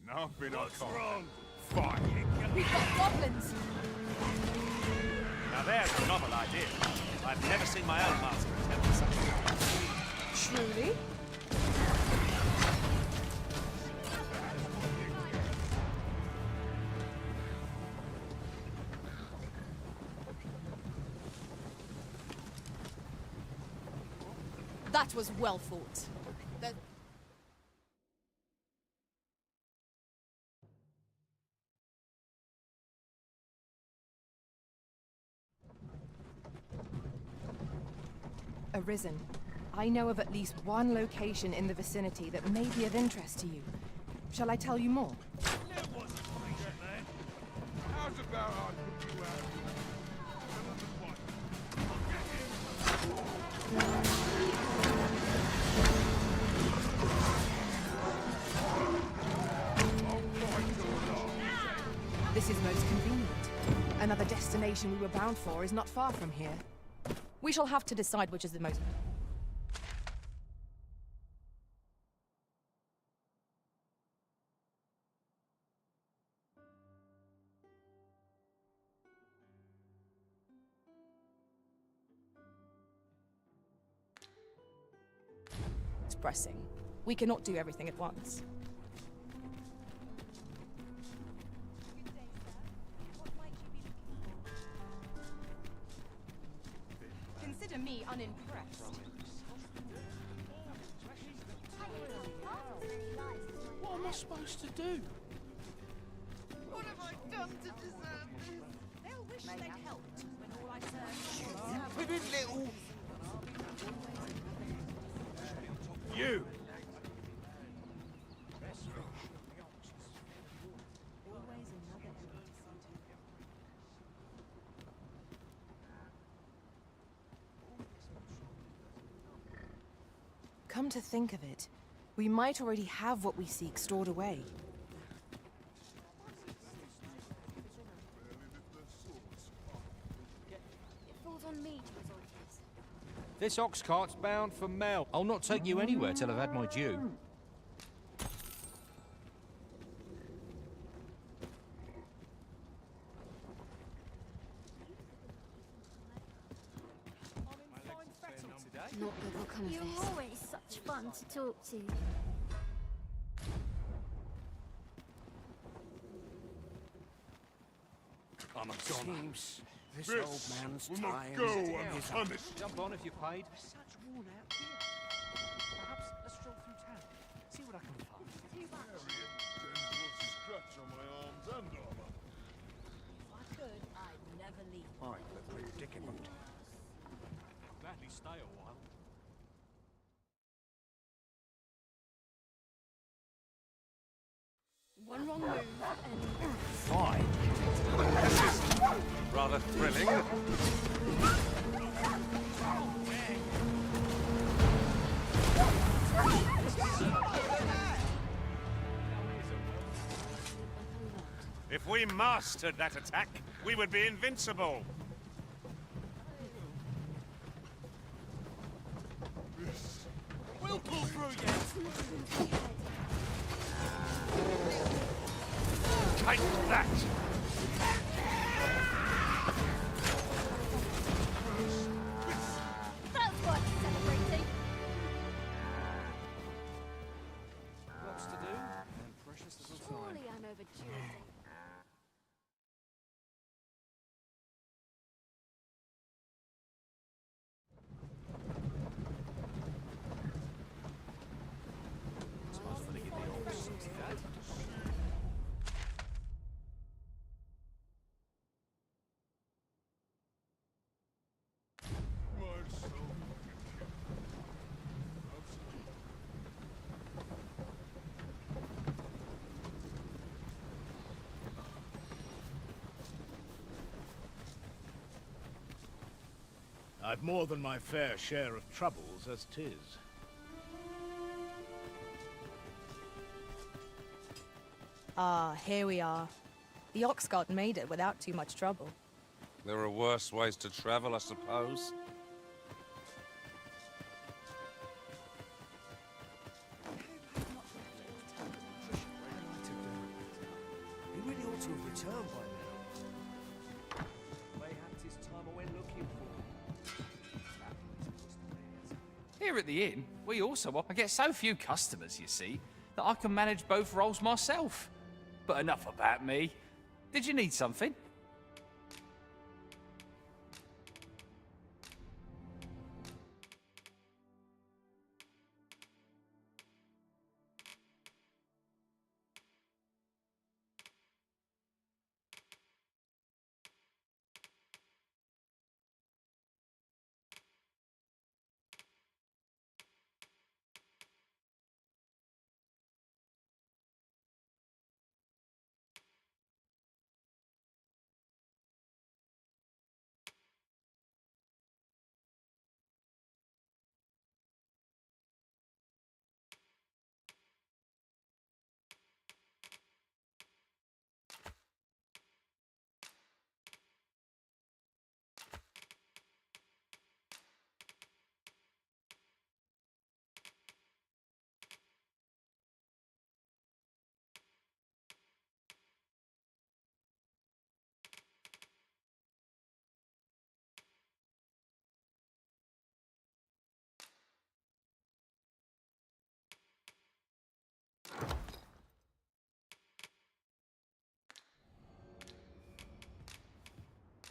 Nothing What's I can't. wrong? Fire! We've got goblins! Now there's a novel idea. I've never seen my own master attempt something. Truly? That was well fought. Arisen, I know of at least one location in the vicinity that may be of interest to you. Shall I tell you more? How's about I put you out? This is most convenient. Another destination we were bound for is not far from here. We shall have to decide which is the most... It's pressing. We cannot do everything at once. Consider me unimpressed. What am I supposed to do? What have I done to deserve this? They'll wish they'd helped when all I served. Stupid little... You! Come to think of it, we might already have what we seek stored away. It falls on me to resolve this. This ox cart's bound for Mel. I'll not take you anywhere till I've had my due. Not good will come of You're this. always such fun to talk to. I'm a goner. This This old man's will not time go is up. unpunished. Jump on if you're paid. Such worn out gear. Perhaps a stroll through town. See what I can find. Gentle scratch on my arms and armor. If I could, I'd never leave. Right, the predicament. Gladly stay a while. One wrong move and... Fine. This is rather thrilling. If we mastered that attack, we would be invincible. We'll pull through yet. Take that! That's worth celebrating. Lots to do, and precious little time. Surely I'm overdue. I've more than my fair share of troubles as 'tis. Ah, here we are. The Oxguard made it without too much trouble. There are worse ways to travel, I suppose. He really ought to have returned by now. Mayhaps his time I went looking for. Here at the inn, we also I get so few customers, you see, that I can manage both roles myself. But enough about me. Did you need something?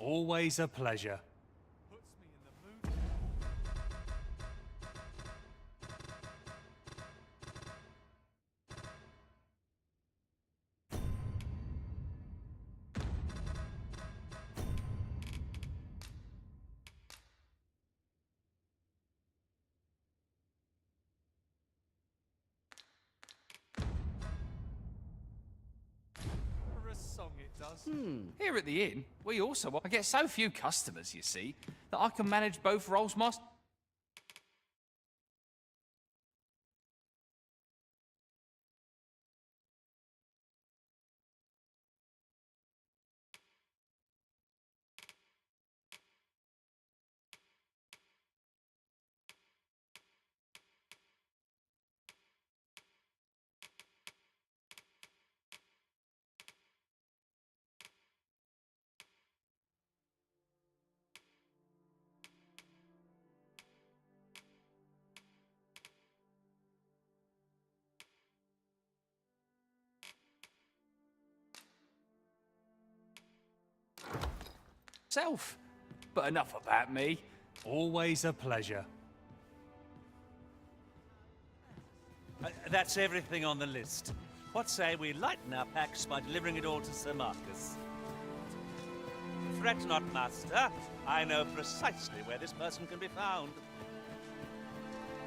Always a pleasure. Here at the inn, we also I get so few customers, you see, that I can manage both roles myself. But enough about me. Always a pleasure. That's everything on the list. What say we lighten our packs by delivering it all to Sir Marcus? Fret not, Master. I know precisely where this person can be found.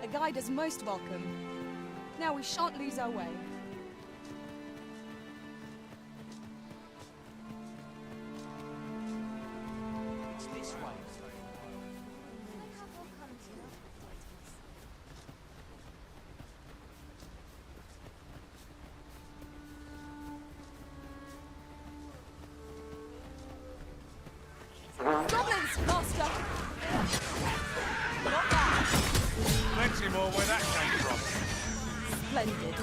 A guide is most welcome. Now we shan't lose our way. This way. Goblins, Master! Not bad. Plenty more where that came from. Splendid.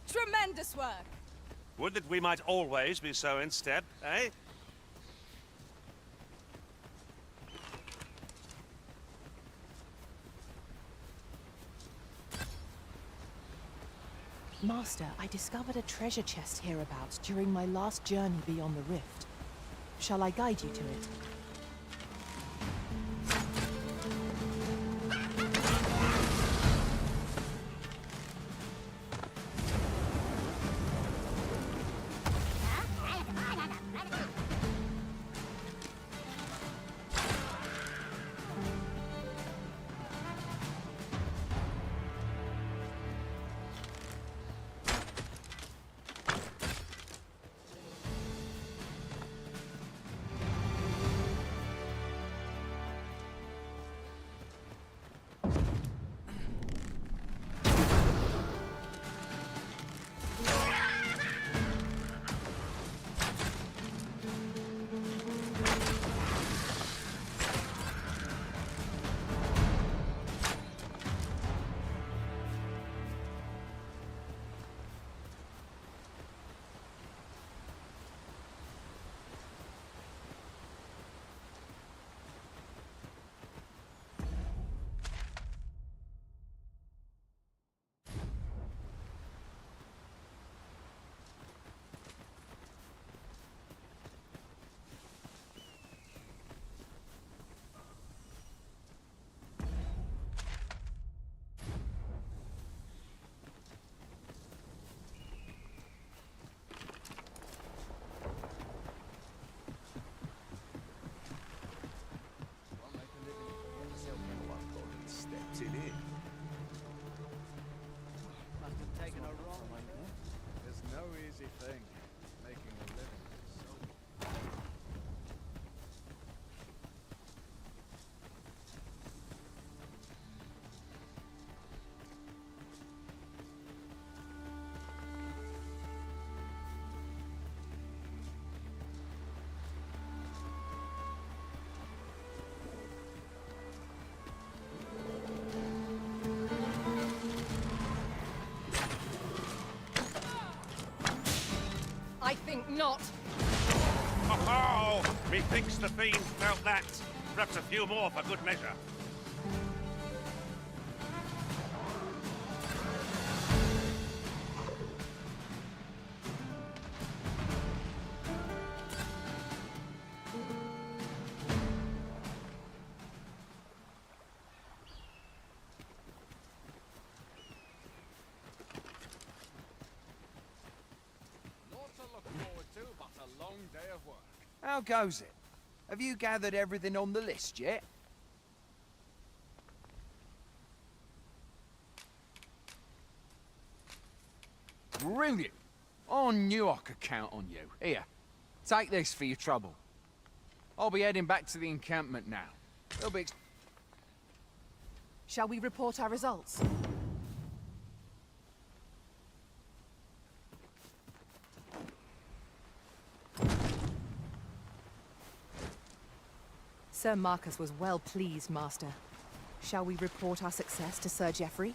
Tremendous work! Would that we might always be so in step, eh? Master, I discovered a treasure chest hereabouts during my last journey beyond the rift. Shall I guide you to it? think not. Oh, methinks the fiend felt that. Perhaps a few more for good measure. Lot to look forward to, but a long day of work. How goes it? Have you gathered everything on the list yet? Brilliant! I knew I could count on you. Here, take this for your trouble. I'll be heading back to the encampment now. It'll be... Shall we report our results? Sir Marcus was well pleased, Master. Shall we report our success to Sir Geoffrey?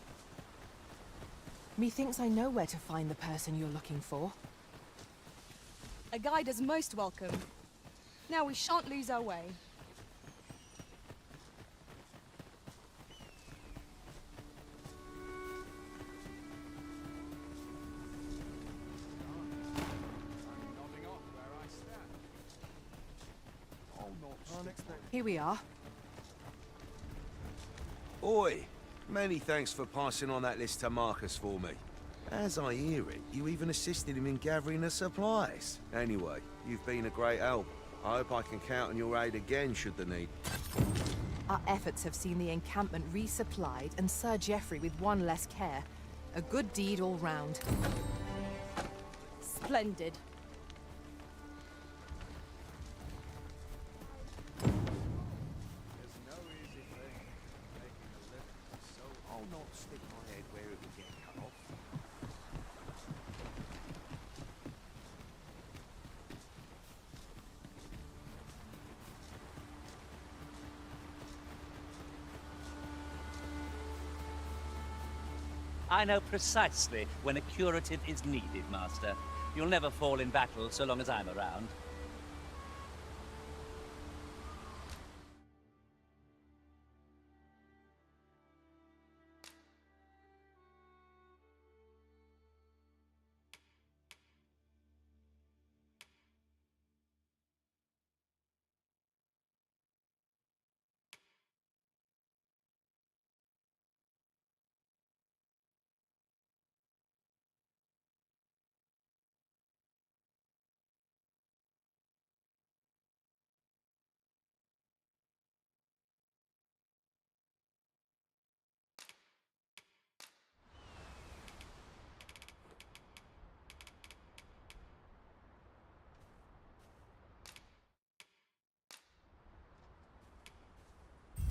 Methinks I know where to find the person you're looking for. A guide is most welcome. Now we shan't lose our way. Here we are. Oi! Many thanks for passing on that list to Marcus for me. As I hear it, you even assisted him in gathering the supplies. Anyway, you've been a great help. I hope I can count on your aid again should the need. Our efforts have seen the encampment resupplied and Sir Geoffrey with one less care. A good deed all round. Splendid. I'll not stick my head where it would get cut off. I know precisely when a curative is needed, Master. You'll never fall in battle so long as I'm around.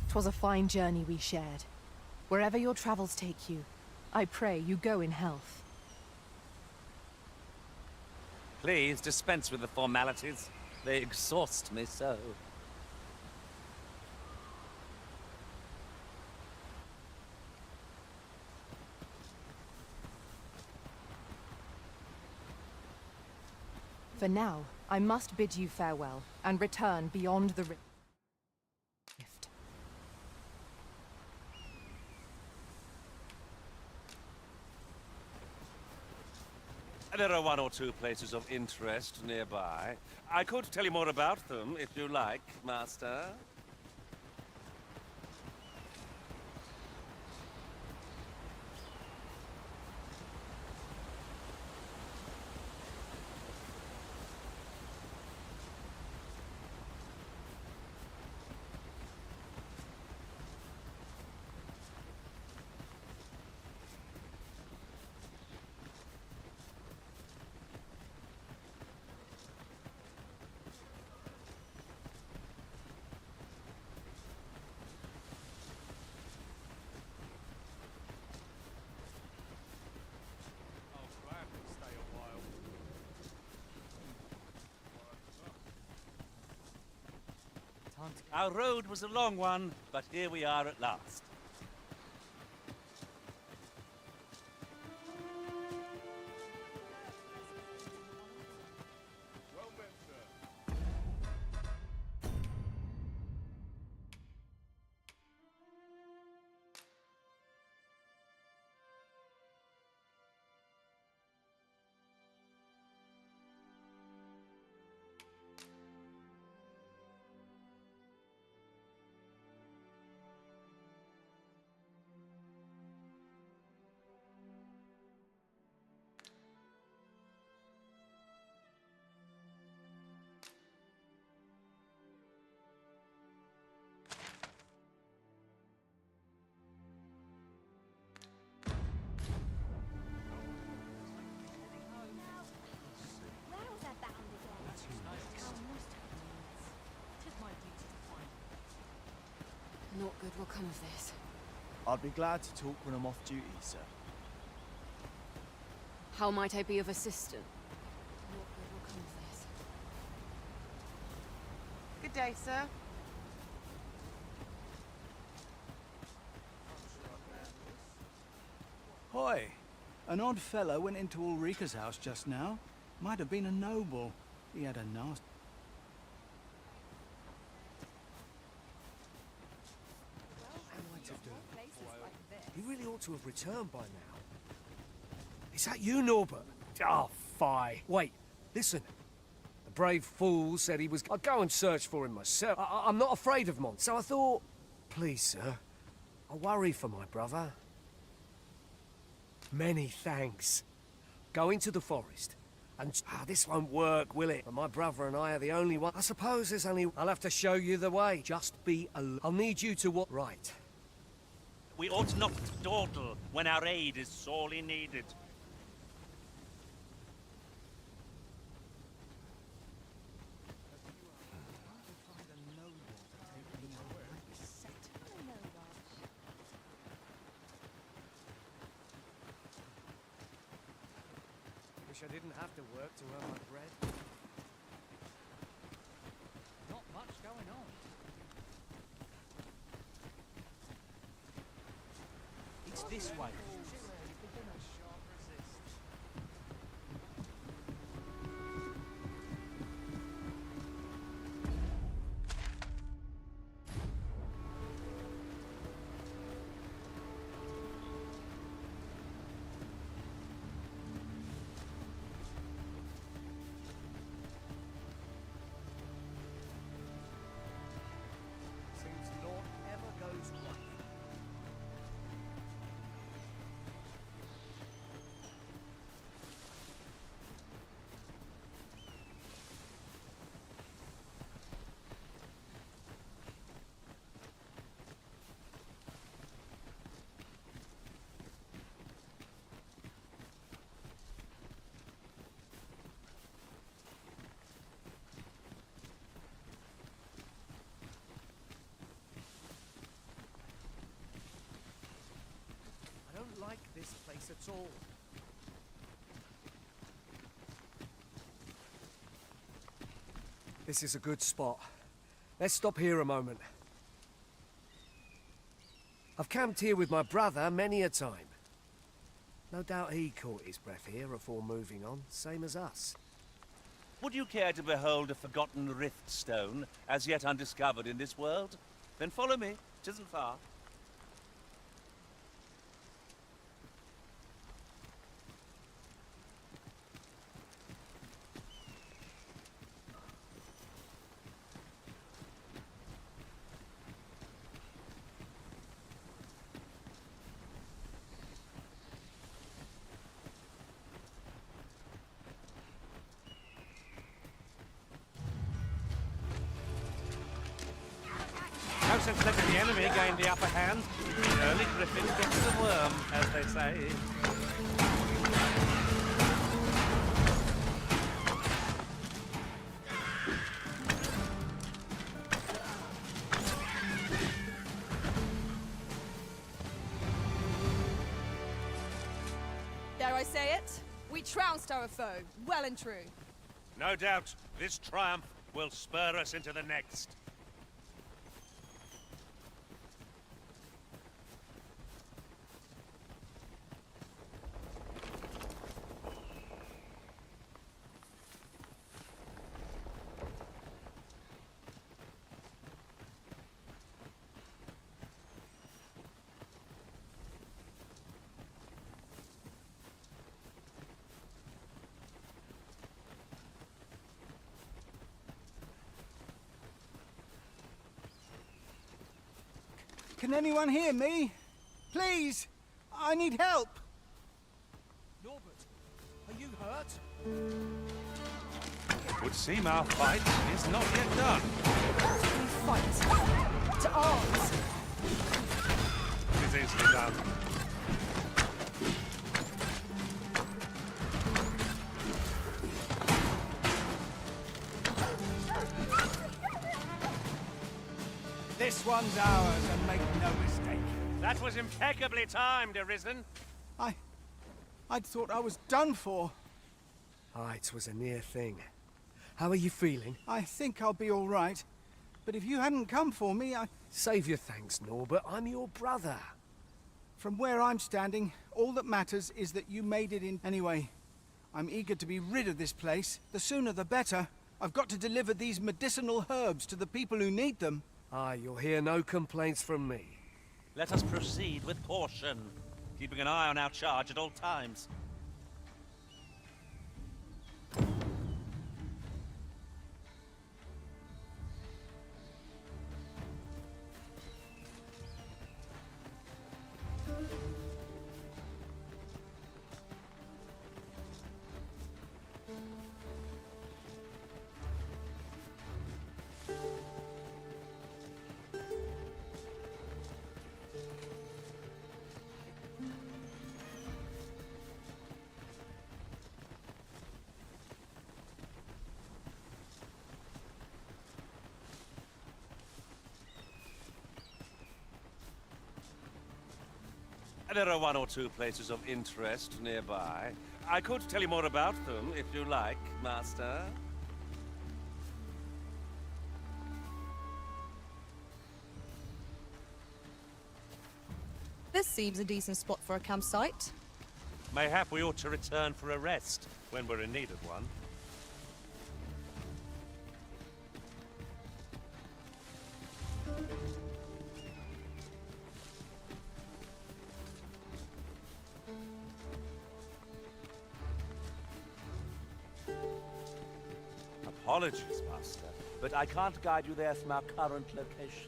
"'Twas a fine journey we shared. Wherever your travels take you, I pray you go in health." Please dispense with the formalities. They exhaust me so. For now, I must bid you farewell and return beyond the rift. There are one or two places of interest nearby. I could tell you more about them, if you like, Master. Our road was a long one, but here we are at last. good will come of this? I'd be glad to talk when I'm off duty, sir. How might I be of assistance? What good will come of this? Good day, sir. Hoy! An odd fellow went into Ulrika's house just now. Might have been a noble. He had a nasty... He really ought to have returned by now. Is that you, Norbert? Oh, fie. Wait, listen. The brave fool said he was... I'd go and search for him myself. I'm not afraid of Mont, so I thought... Please, sir. I worry for my brother. Many thanks. Go into the forest. And this won't work, will it? But my brother and I are the only one. I suppose there's only... I'll have to show you the way. Just be alert. I'll need you to what? Right. We ought not dawdle when our aid is sorely needed. Wish I didn't have to work to earn my bread. Not much going on. It's this way. Seems naught ever goes right. I don't like this place at all. This is a good spot. Let's stop here a moment. I've camped here with my brother many a time. No doubt he caught his breath here afore moving on, same as us. Would you care to behold a forgotten rift stone, as yet undiscovered in this world? Then follow me. 'Tisn't far. No sense letting the enemy gain the upper hand. Early griffin gets the worm, as they say. Dare I say it? We trounced our foe, well and true. No doubt, this triumph will spur us into the next. Can anyone hear me? Please! I need help! Norbert, are you hurt? It would seem our fight is not yet done. We fight. To arms. It is easily done. This one's ours, and make no mistake. That was impeccably timed, Arisen. I'd thought I was done for. Aye, it was a near thing. How are you feeling? I think I'll be all right. But if you hadn't come for me, Save your thanks, Norbert. I'm your brother. From where I'm standing, all that matters is that you made it in. Anyway, I'm eager to be rid of this place. The sooner the better. I've got to deliver these medicinal herbs to the people who need them. Aye, you'll hear no complaints from me. Let us proceed with caution, keeping an eye on our charge at all times. There are one or two places of interest nearby. I could tell you more about them, if you like, Master. This seems a decent spot for a campsite. Mayhap we ought to return for a rest, when we're in need of one. Apologies, Master, but I can't guide you there from our current location.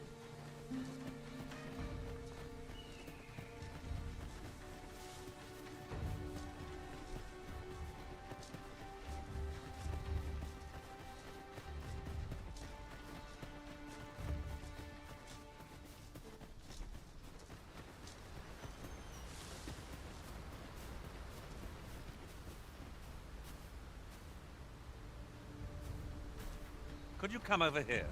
Could you come over here?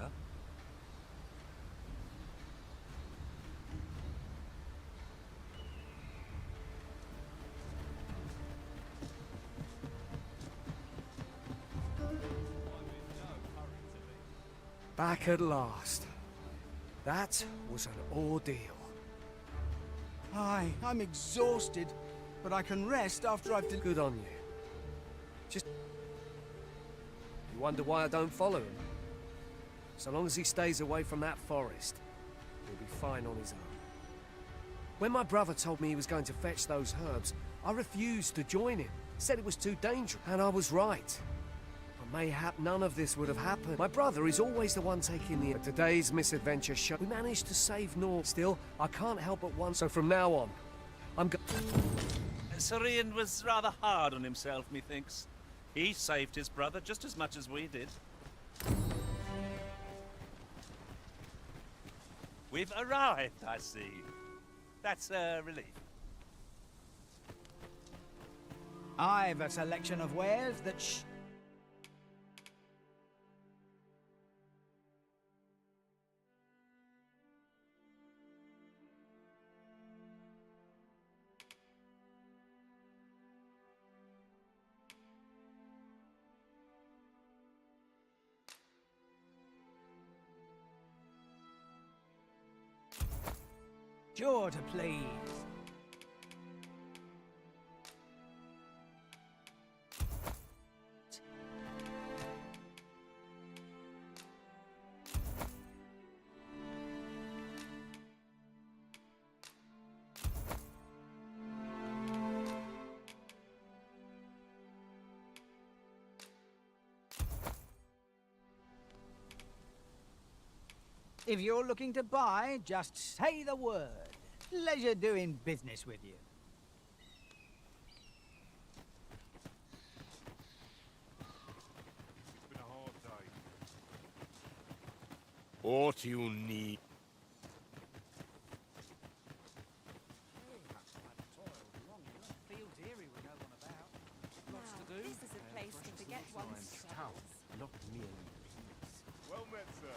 Back at last. That was an ordeal. Aye, I'm exhausted, but I can rest after I've Good on you. Just... You wonder why I don't follow him? So long as he stays away from that forest, he'll be fine on his own. When my brother told me he was going to fetch those herbs, I refused to join him. Said it was too dangerous, and I was right. But mayhap none of this would have happened. My brother is always the one taking the... But today's misadventure show... We managed to save Nor. Still, I can't help but one. So from now on, I'm Sirian was rather hard on himself, methinks. He saved his brother just as much as we did. We've arrived, I see. That's a relief. I've a selection of wares that sure to please. If you're looking to buy, just say the word. Pleasure doing business with you. It's been a hard day. What you need? This is a place to forget one's troubles. Not nearly. Well met, sir.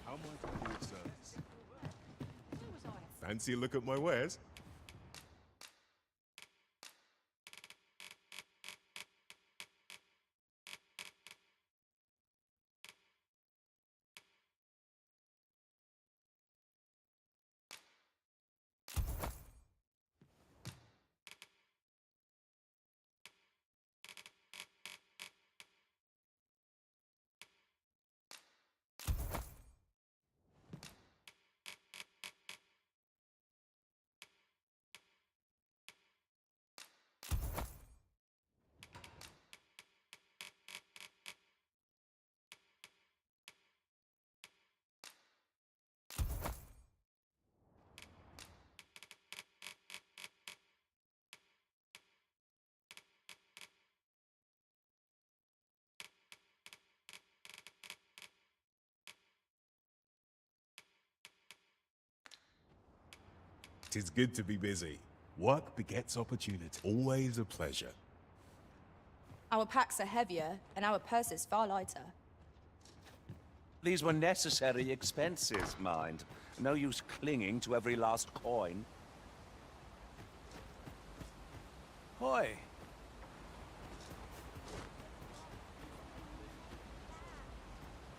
How might I be of service? Fancy a look at my wares? Tis good to be busy. Work begets opportunity. Always a pleasure. Our packs are heavier, and our purses far lighter. These were necessary expenses, mind. No use clinging to every last coin. Hoi.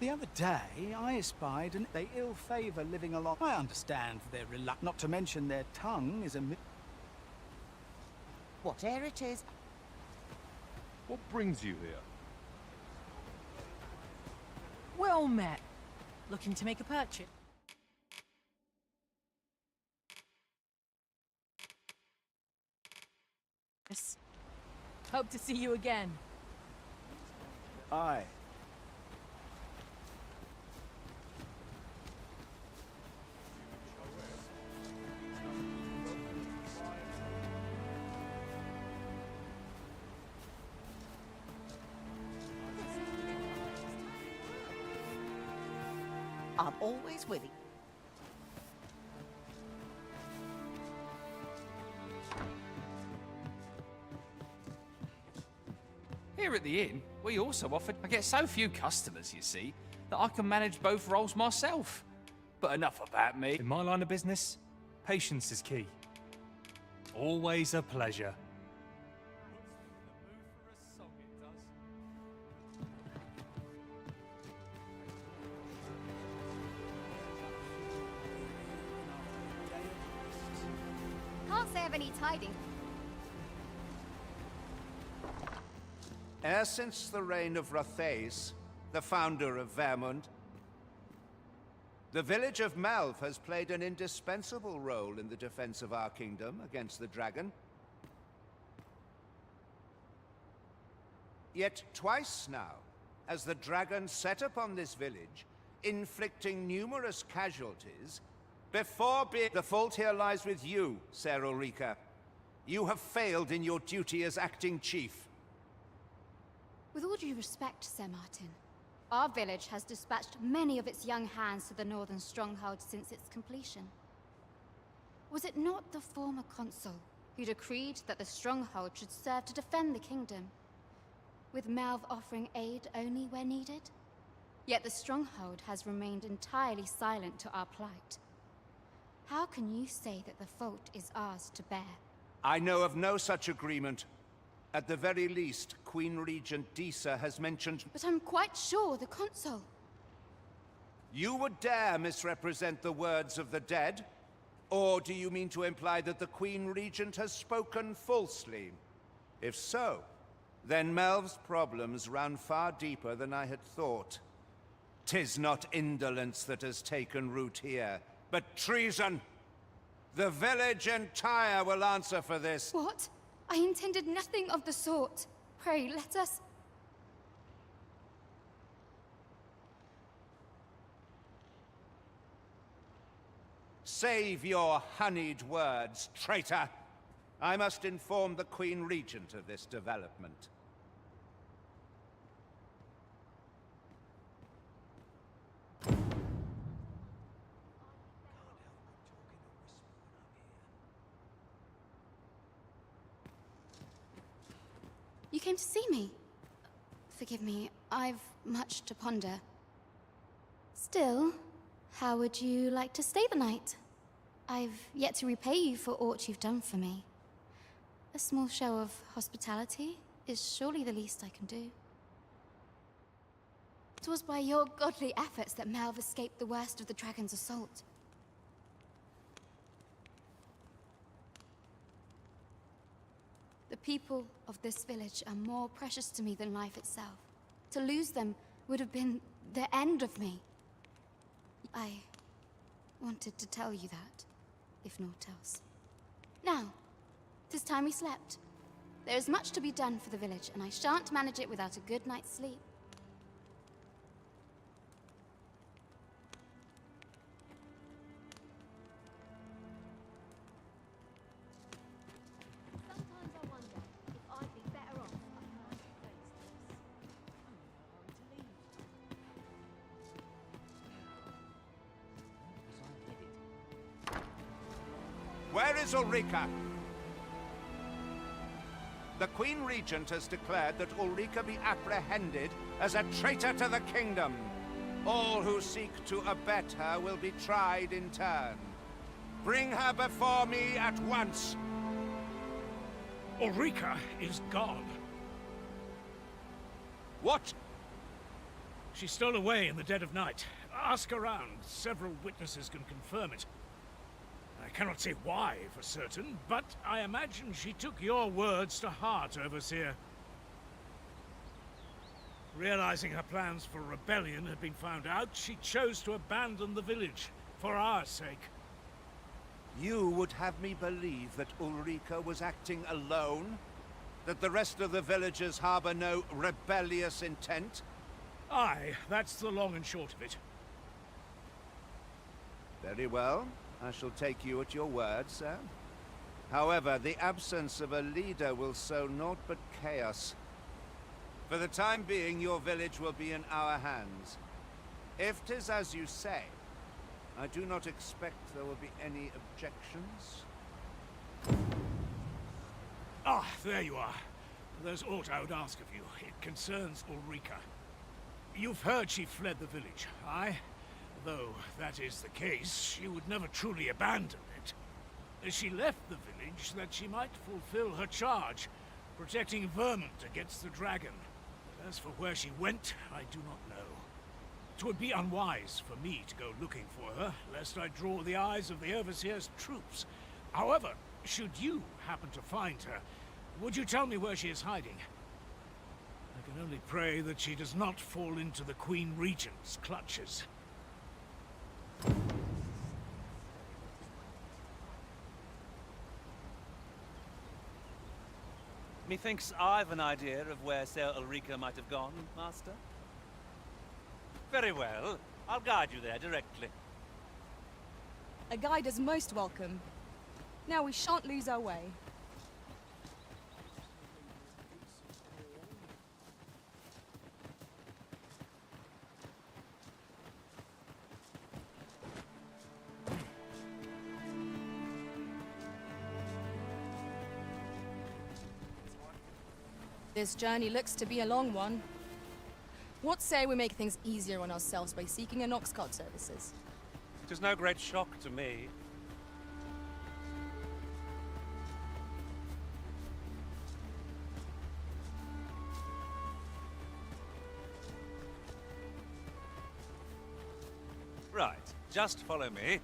The other day, I espied and they ill favour living along. I understand their reluctance, not to mention their tongue is a Whatever it is, What brings you here? Well met. Looking to make a purchase? Yes. Hope to see you again. Aye. I'm always with you. Here at the inn, we also offered... I get so few customers, you see, that I can manage both roles myself. But enough about me. In my line of business, patience is key. Always a pleasure. Can't say I've any tidings. E'er since the reign of Rothace, the founder of Vermund, the village of Malv has played an indispensable role in the defense of our kingdom against the dragon. Yet twice now has the dragon set upon this village, inflicting numerous casualties. Before being... The fault here lies with you, Ser Ulrika. You have failed in your duty as acting chief. With all due respect, Sir Martin, our village has dispatched many of its young hands to the northern stronghold since its completion. Was it not the former consul who decreed that the stronghold should serve to defend the kingdom, with Malv offering aid only where needed? Yet the stronghold has remained entirely silent to our plight. How can you say that the fault is ours to bear? I know of no such agreement. At the very least, Queen Regent Desha has mentioned... But I'm quite sure the consul... You would dare misrepresent the words of the dead? Or do you mean to imply that the Queen Regent has spoken falsely? If so, then Melv's problems run far deeper than I had thought. 'Tis not indolence that has taken root here, but treason. The village entire will answer for this. What? I intended nothing of the sort. Pray, let us... Save your honeyed words, traitor! I must inform the Queen Regent of this development. You came to see me? Forgive me, I've much to ponder. Still, how would you like to stay the night? I've yet to repay you for aught you've done for me. A small show of hospitality is surely the least I can do. 'Twas by your godly efforts that Malv escaped the worst of the dragon's assault. The people of this village are more precious to me than life itself. To lose them would have been the end of me. I wanted to tell you that, if naught else. Now, 'tis time we slept. There is much to be done for the village, and I shan't manage it without a good night's sleep. Sometimes I wonder if I'd be better off a Where is Ulrika? The Queen Regent has declared that Ulrika be apprehended as a traitor to the kingdom. All who seek to abet her will be tried in turn. Bring her before me at once. Ulrika is gone. What? She stole away in the dead of night. Ask around. Several witnesses can confirm it. I cannot say why for certain, but I imagine she took your words to heart, Overseer. Realizing her plans for rebellion had been found out, she chose to abandon the village, for our sake. You would have me believe that Ulrika was acting alone? That the rest of the villagers harbor no rebellious intent? Aye, that's the long and short of it. Very well. I shall take you at your word, sir. However, the absence of a leader will sow naught but chaos. For the time being, your village will be in our hands. If 'tis as you say, I do not expect there will be any objections. Ah, there you are. There's aught I would ask of you. It concerns Ulrika. You've heard she fled the village, aye? Though that is the case, she would never truly abandon it. She left the village that she might fulfill her charge, protecting Vermont against the dragon. As for where she went, I do not know. 'Twould be unwise for me to go looking for her, lest I draw the eyes of the Overseer's troops. However, should you happen to find her, would you tell me where she is hiding? I can only pray that she does not fall into the Queen Regent's clutches. Methinks I've an idea of where Sir Ulrika might have gone, Master. Very well. I'll guide you there directly. A guide is most welcome. Now we shan't lose our way. This journey looks to be a long one. What say we make things easier on ourselves by seeking an ox cart services? 'Tis no great shock to me. Right, just follow me.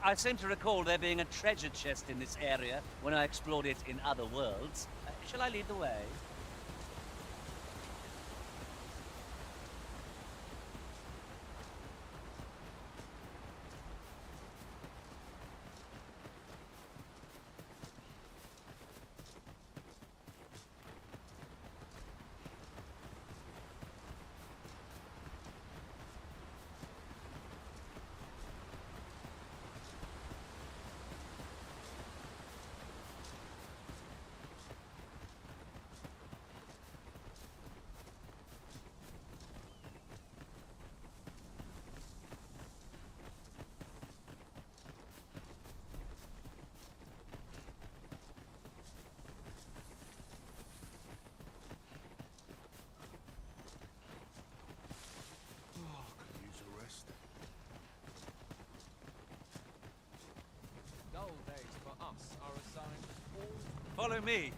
I seem to recall there being a treasure chest in this area when I explored it in other worlds. Shall I lead the way? us are assigned all... Follow me.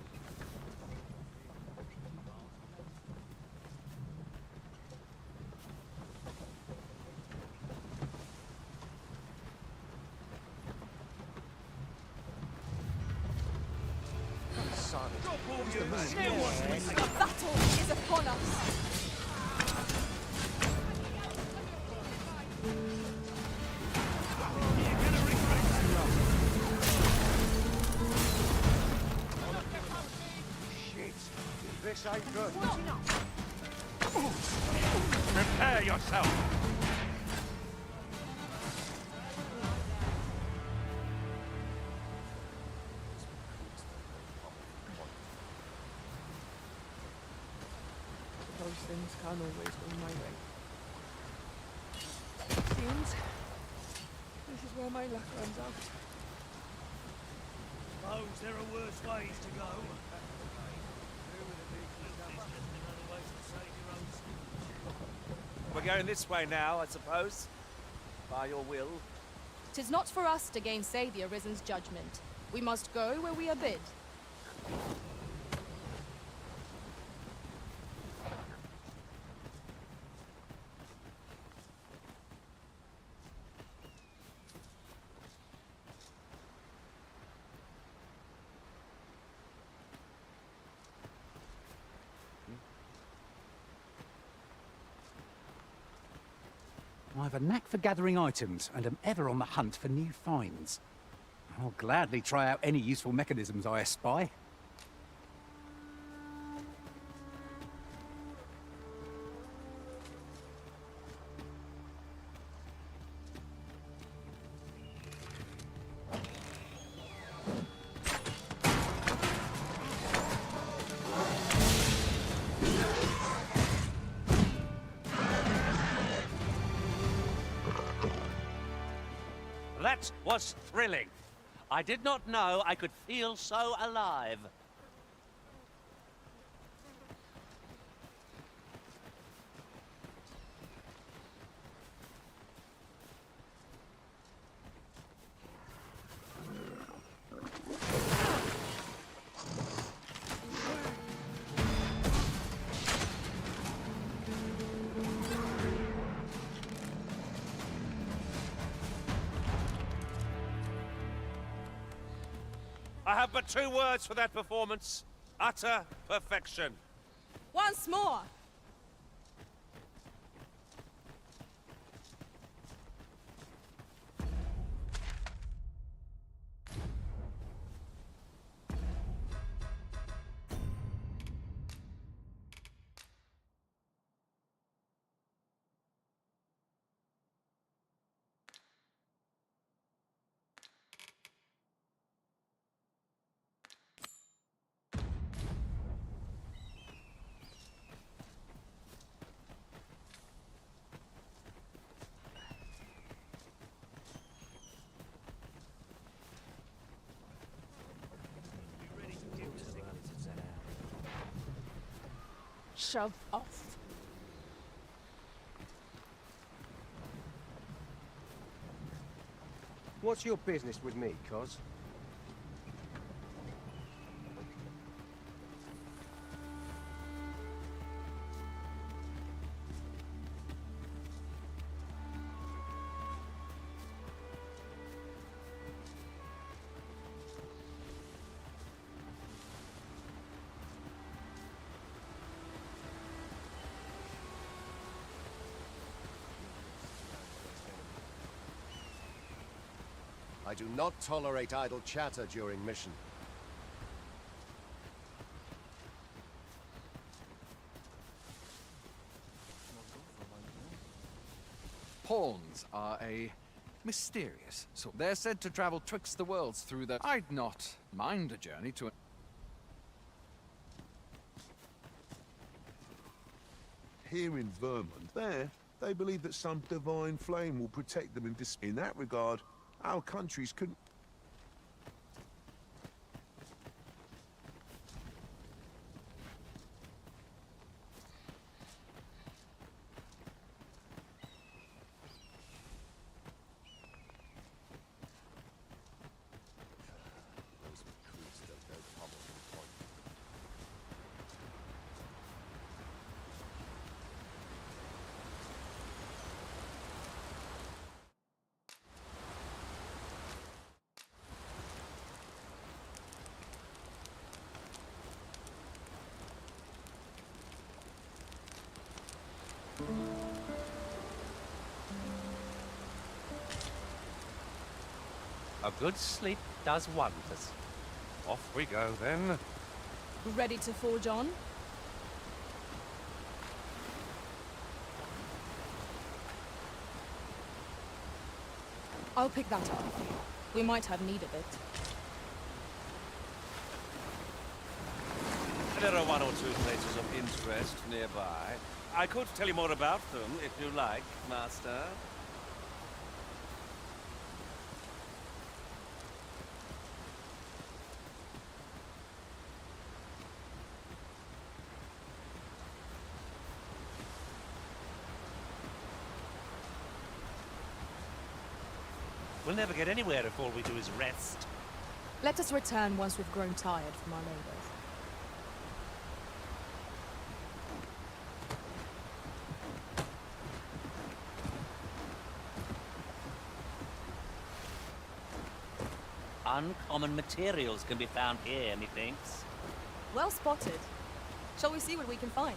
The battle is upon us. This ain't good. Prepare yourself! Those things can't always go my way. Seems this is where my luck runs out. Suppose there are worse ways to go. We're going this way now, I suppose. By your will. 'Tis not for us to gainsay the Arisen's judgment. We must go where we are bid. I have a knack for gathering items, and am ever on the hunt for new finds. I'll gladly try out any useful mechanisms I espy. That was thrilling. I did not know I could feel so alive. I have but two words for that performance. Utter perfection. Once more. Shove off. What's your business with me, Cos? I do not tolerate idle chatter during mission. Pawns are a mysterious sort. They're said to travel twixt the worlds through the... I'd not mind a journey to... Here in Vermont, they believe that some divine flame will protect them in that regard. Our countries couldn't... A good sleep does wonders. Off we go, then. Ready to forge on? I'll pick that up. We might have need of it. There are one or two places of interest nearby. I could tell you more about them, if you like, Master. We'll never get anywhere if all we do is rest. Let us return once we've grown tired from our labors. Uncommon materials can be found here, methinks. Well spotted. Shall we see what we can find?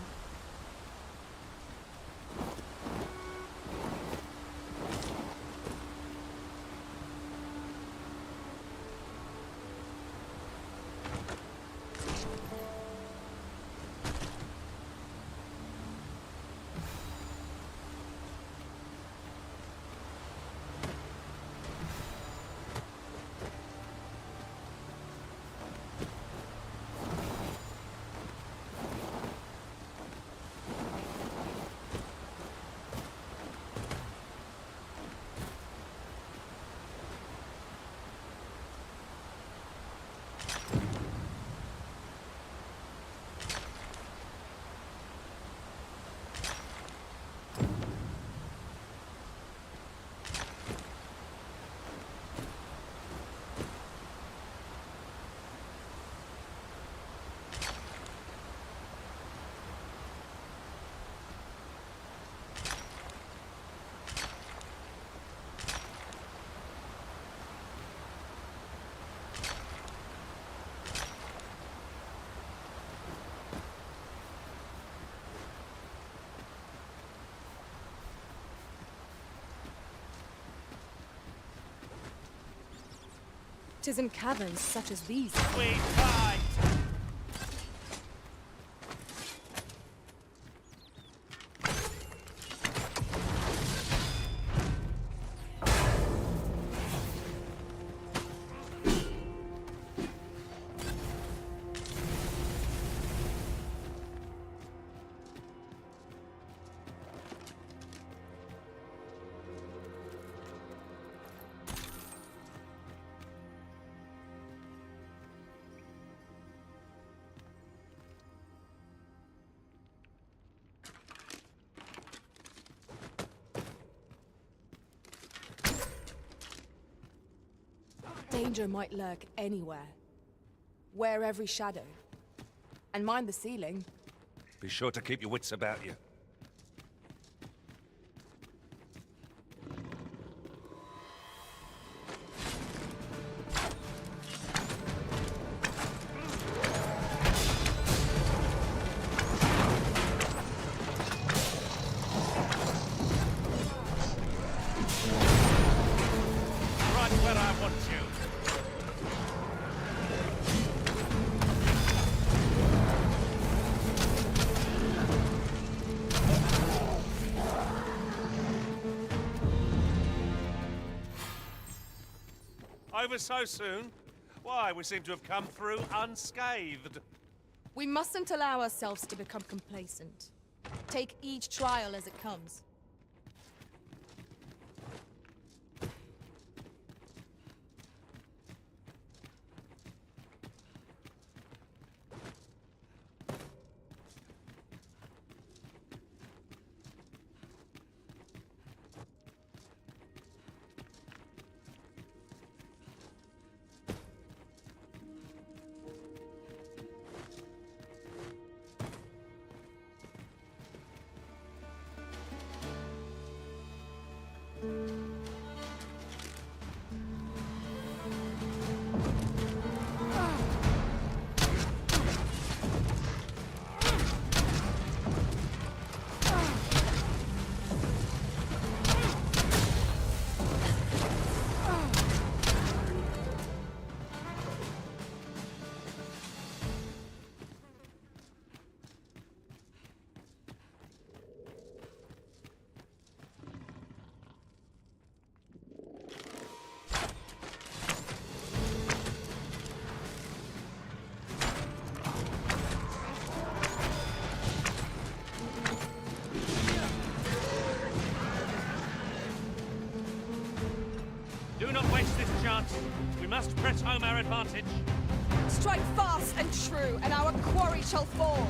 Tis in caverns such as these. We fight! Danger might lurk anywhere. Wear every shadow. And mind the ceiling. Be sure to keep your wits about you. Right where I want you. Over so soon? Why, we seem to have come through unscathed. We mustn't allow ourselves to become complacent. Take each trial as it comes. not. We must press home our advantage. Strike fast and true, and our quarry shall fall.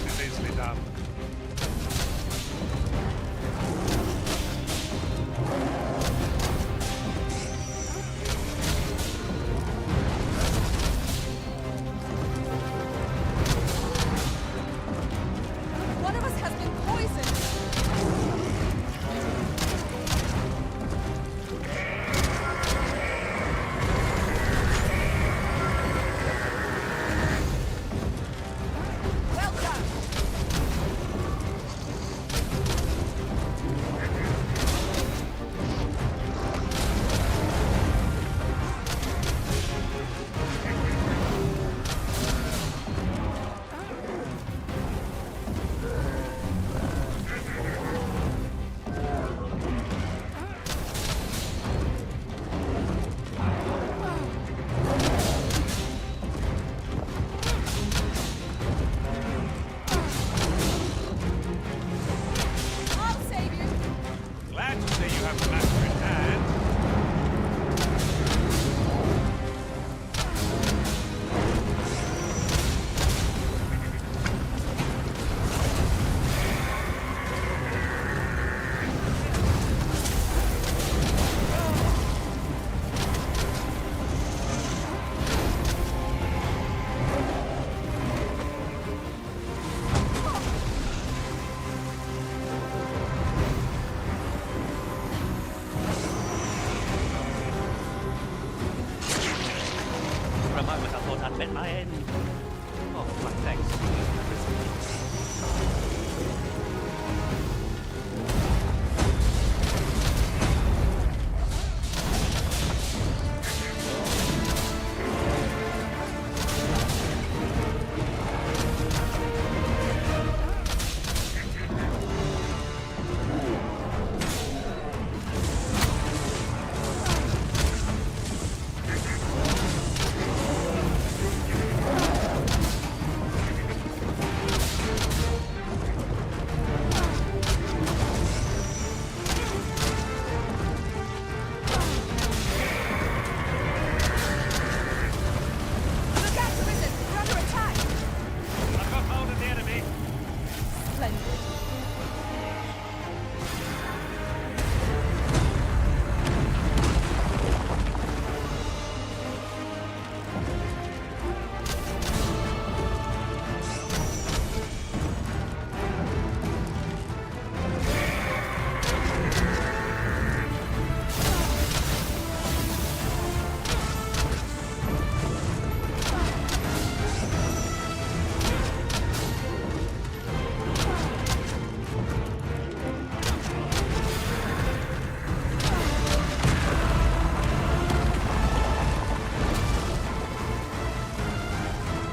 It is easily done. One of us has been poisoned. Well done. I'll save you. Glad to see you have the master in hand. For a moment I thought I'd met my end. Oh, my thanks. Look out, Arisen. We're under attack. I've got hold of the enemy. Splendid.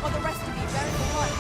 While the rest of you bear in mind.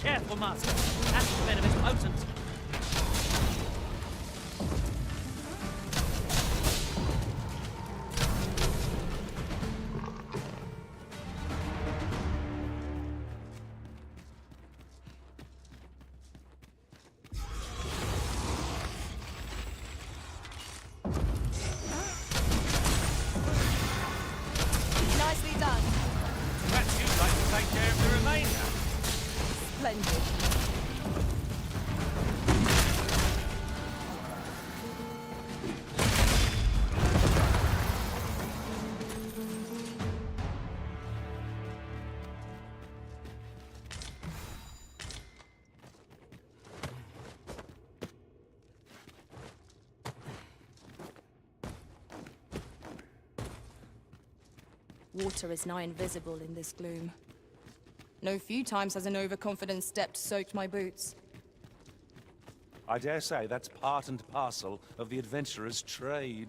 Careful, Master. That venom is potent. the remainder? Splendid. Water is nigh invisible in this gloom. No few times has an overconfident step soaked my boots. I dare say that's part and parcel of the adventurer's trade.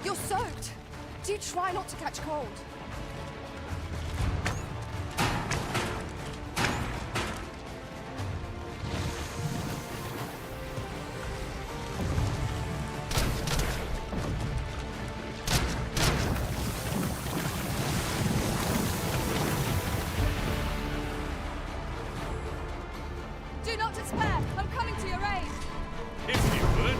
You're soaked! Do try not to catch cold. Do not despair! I'm coming to your aid! If you would.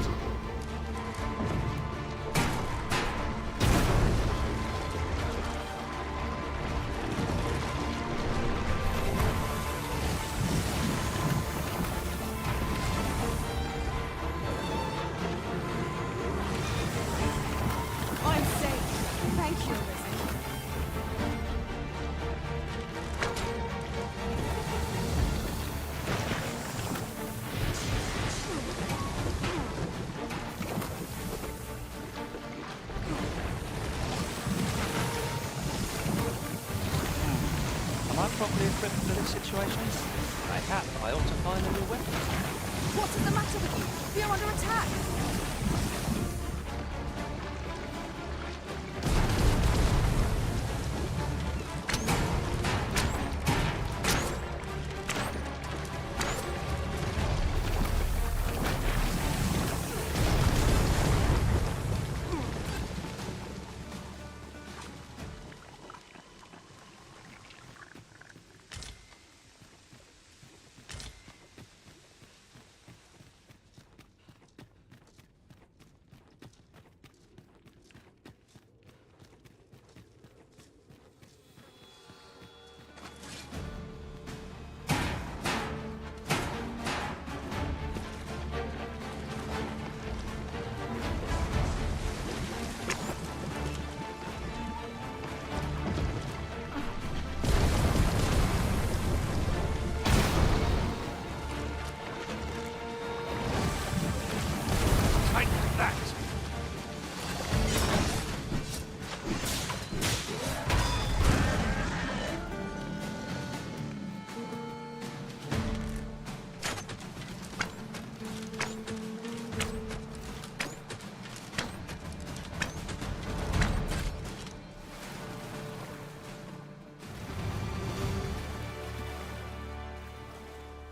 I'm safe. Thank you, Arisen. Am I properly equipped for these situations? Mayhap I ought to find a new weapon. What is the matter with you? We are under attack.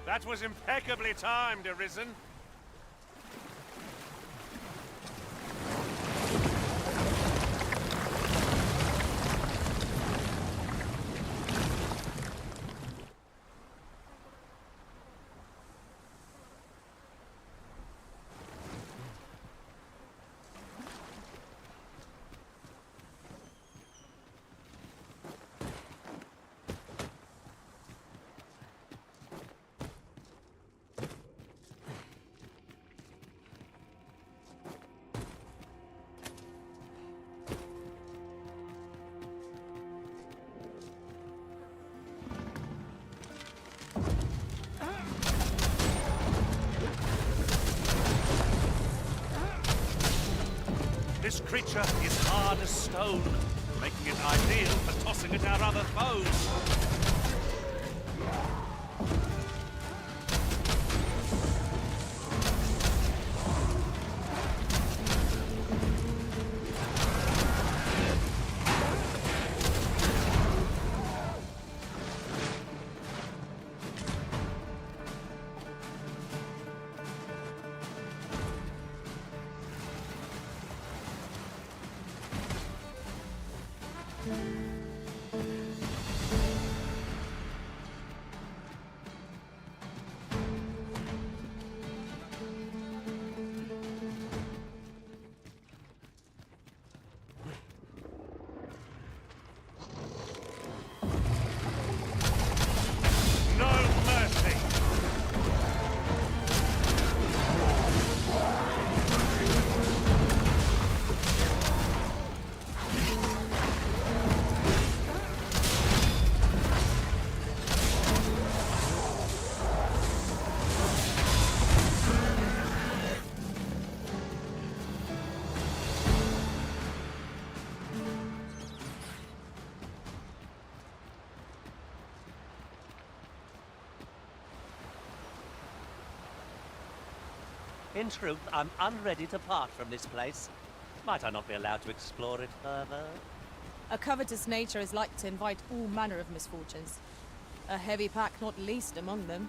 That was impeccably timed, Arisen. This creature is hard as stone, making it ideal for tossing at our other foes. In truth, I'm unready to part from this place. Might I not be allowed to explore it further? A covetous nature is like to invite all manner of misfortunes. A heavy pack not least among them.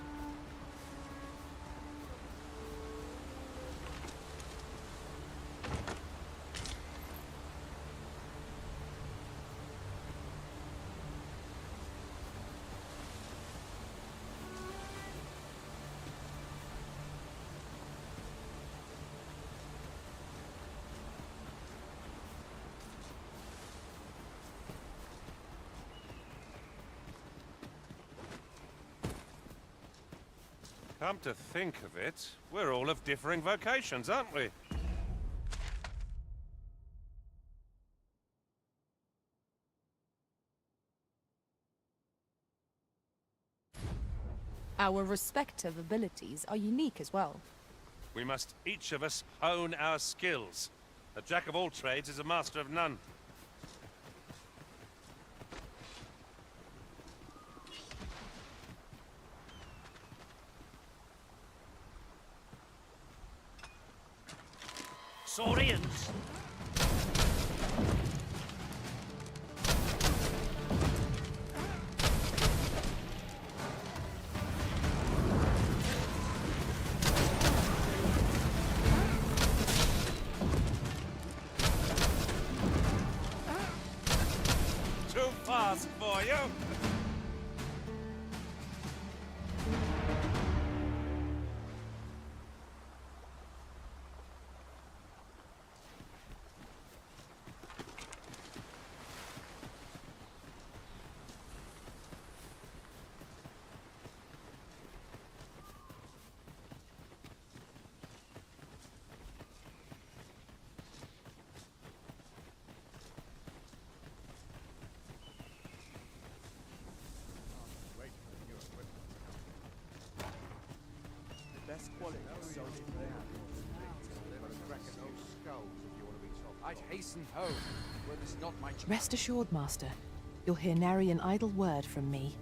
Come to think of it, we're all of differing vocations, aren't we? Our respective abilities are unique as well. We must each of us hone our skills. A jack of all trades is a master of none. Saurians! Too fast for you! I'd hasten home, were this not my choice. Rest assured, Master. You'll hear nary an idle word from me.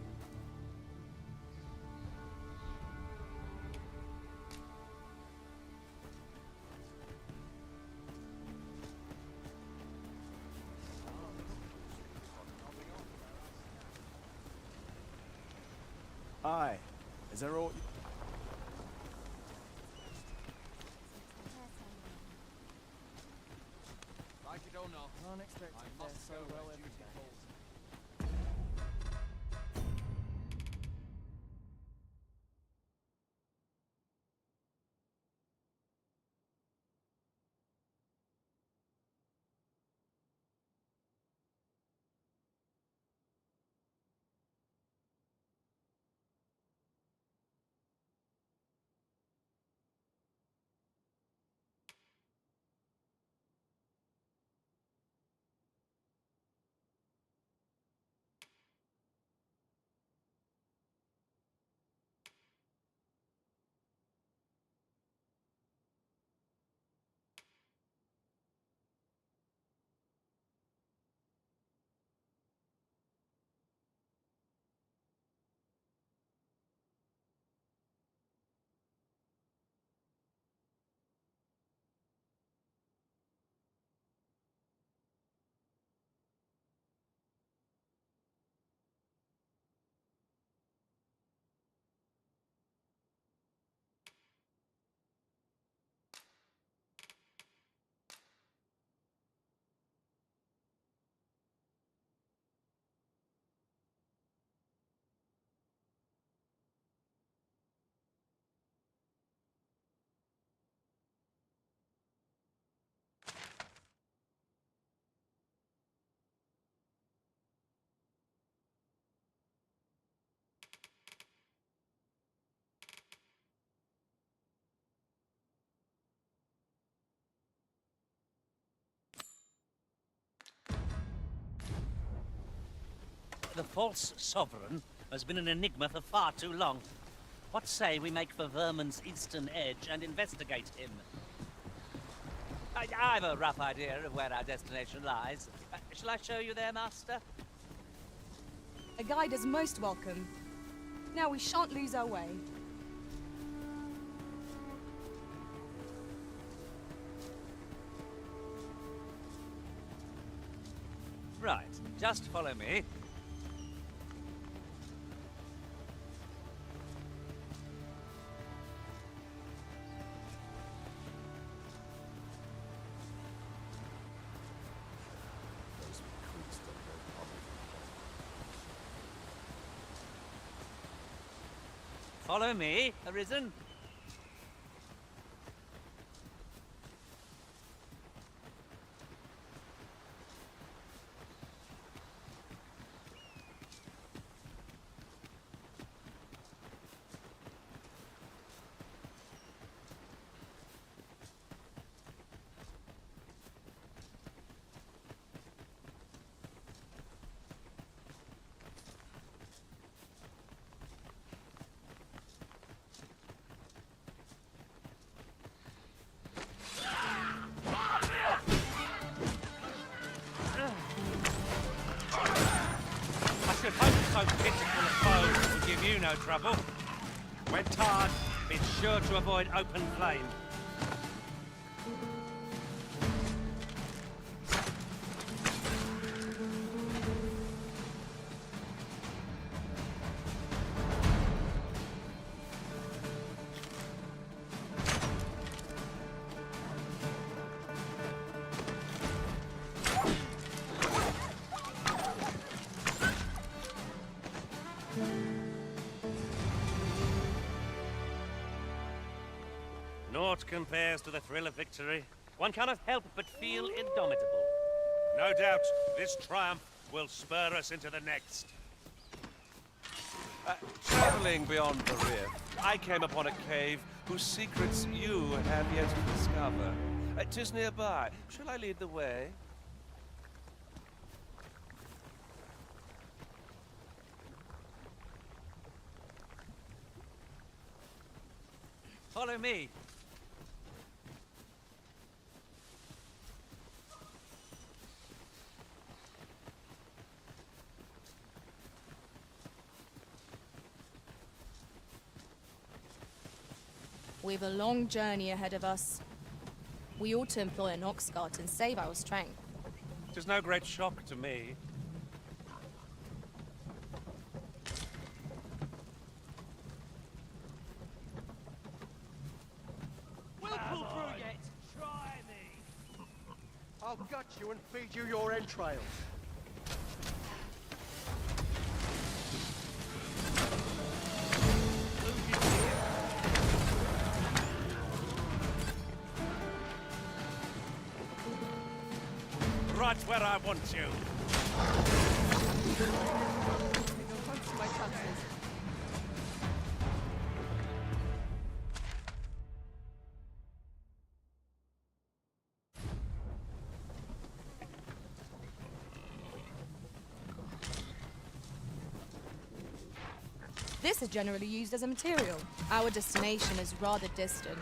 Aye. Is there all... Like it or not, I must go where duty calls. The false sovereign has been an enigma for far too long. What say we make for Vermin's eastern edge and investigate him? I have a rough idea of where our destination lies. Shall I show you there, Master? A guide is most welcome. Now we shan't lose our way. Right, just follow me. Follow me, Arisen. I hope so pitiful a foe will give you no trouble. When tarred, be sure to avoid open flame. Naught compares to the thrill of victory. One cannot help but feel indomitable. No doubt, this triumph will spur us into the next. Traveling beyond the rift, I came upon a cave whose secrets you have yet to discover. 'Tis nearby. Shall I lead the way? Follow me. We've a long journey ahead of us. We ought to employ an ox cart and save our strength. 'Tis no great shock to me. We'll pull through yet. Try me. I'll gut you and feed you your entrails. Right where I want you. This is generally used as a material. Our destination is rather distant.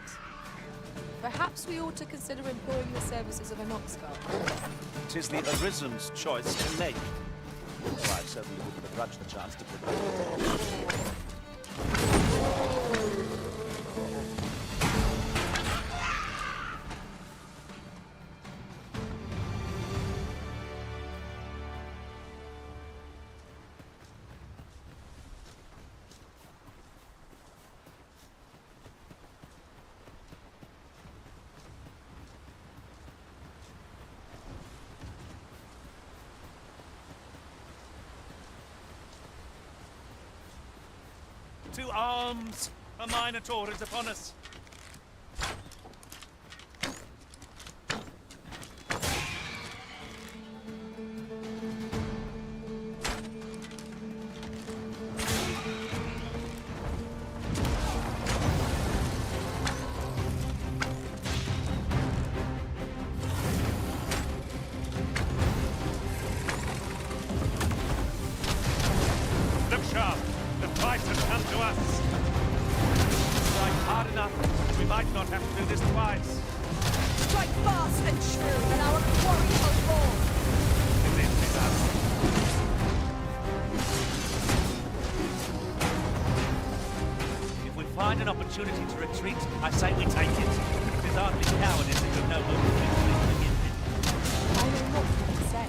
Perhaps we ought to consider employing the services of an ox cart. 'Tis the Arisen's choice to make. Though I certainly wouldn't begrudge the chance to put it. To arms! A Minotaur is upon us! Look sharp! The fight has come to us! Strike hard enough, we might not have to do this twice. Strike fast and true, and our quarry shall fall. This is us. If we find an opportunity to retreat, I say we take it. It is hardly cowardice if you know what to do. I know not what to say.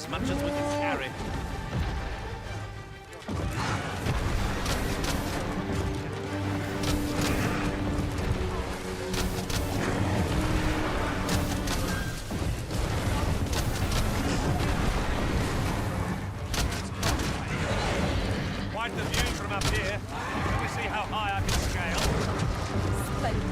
as much as we can carry. Quite the view from up here. Let me see how high I can scale. Splendid.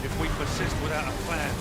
If we persist without a plan.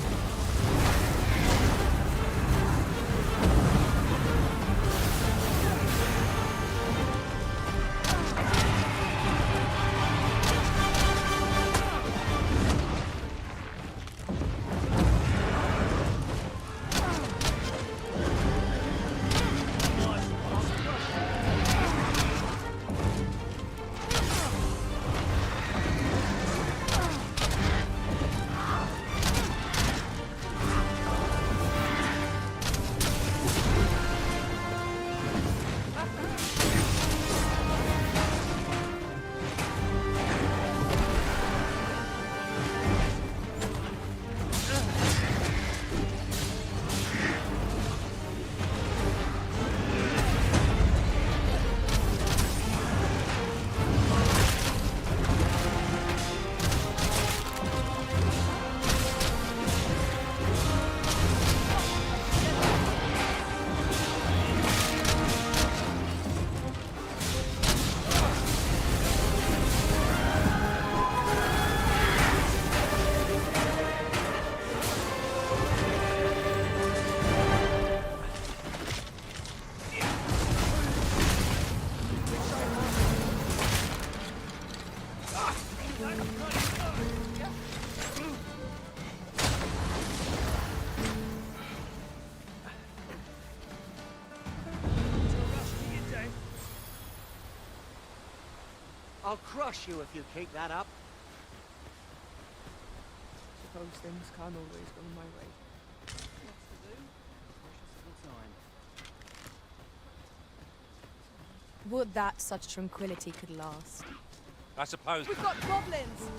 I'll crush you if you keep that up. Suppose things can't always go my way. Would that such tranquility could last. I suppose. We've got goblins!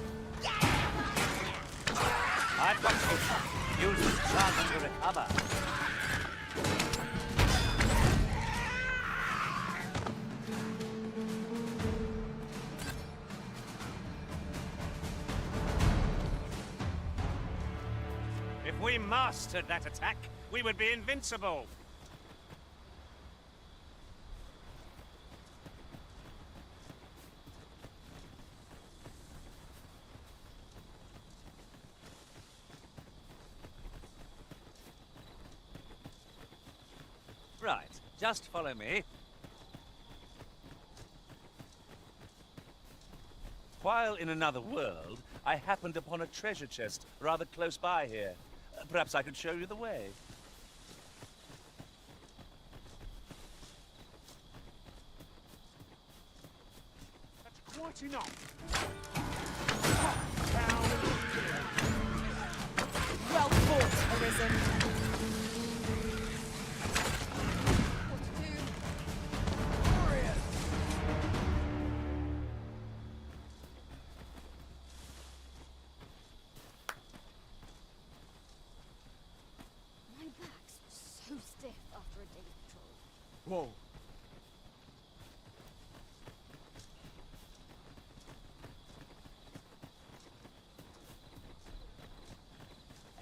I've got to use this chance to recover. If we mastered that attack, we would be invincible. Right, just follow me. While in another world, I happened upon a treasure chest rather close by here. Perhaps I could show you the way. That's quite enough. Risen. My back's so stiff after a day of patrol. Whoa.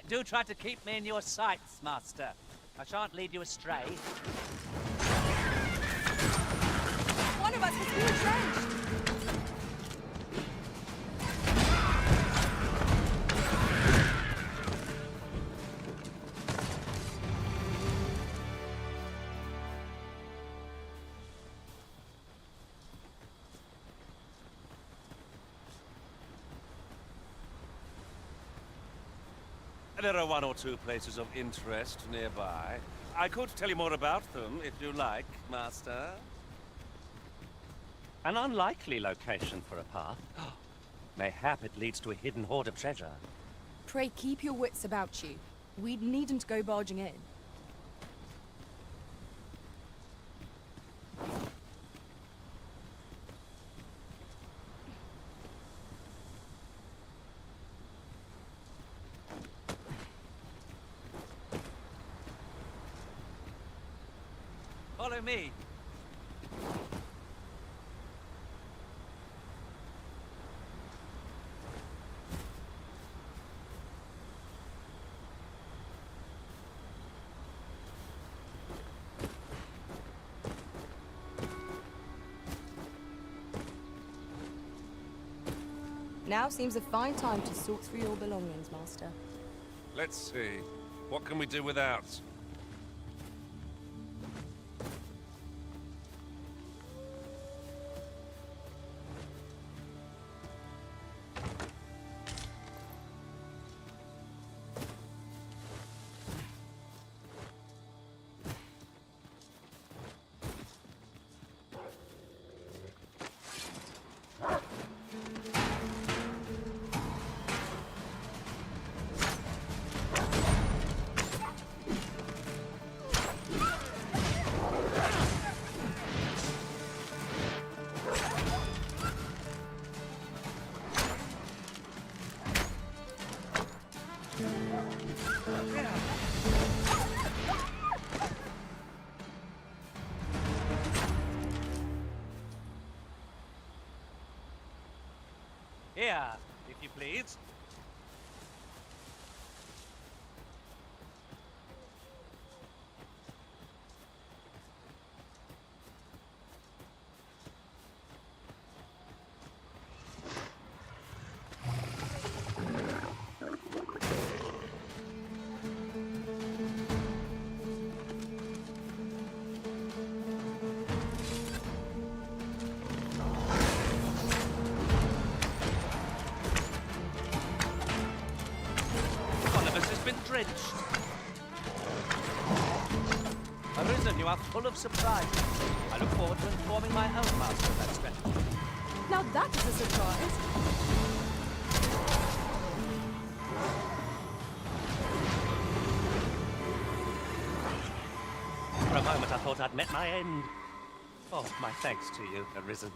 Do try to keep me in your sights, Master. I shan't lead you astray. One of us has been drenched. There are one or two places of interest nearby. I could tell you more about them, if you like, Master. An unlikely location for a path. Mayhap it leads to a hidden hoard of treasure. Pray keep your wits about you. We needn't go barging in. Follow me. Now seems a fine time to sort through your belongings, Master. Let's see. What can we do without? Here, if you please. Arisen, you are full of surprises. I look forward to informing my own master of that strategy. Now that is a surprise. For a moment I thought I'd met my end. Oh, my thanks to you, Arisen.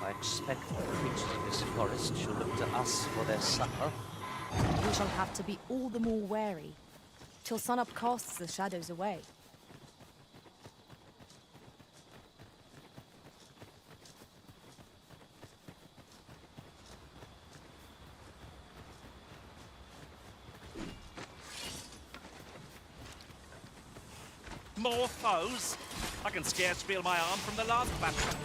I expect the creatures of this forest shall look to us for their supper. We shall have to be all the more wary, till sunup casts the shadows away. More foes? I can scarce feel my arm from the last battle.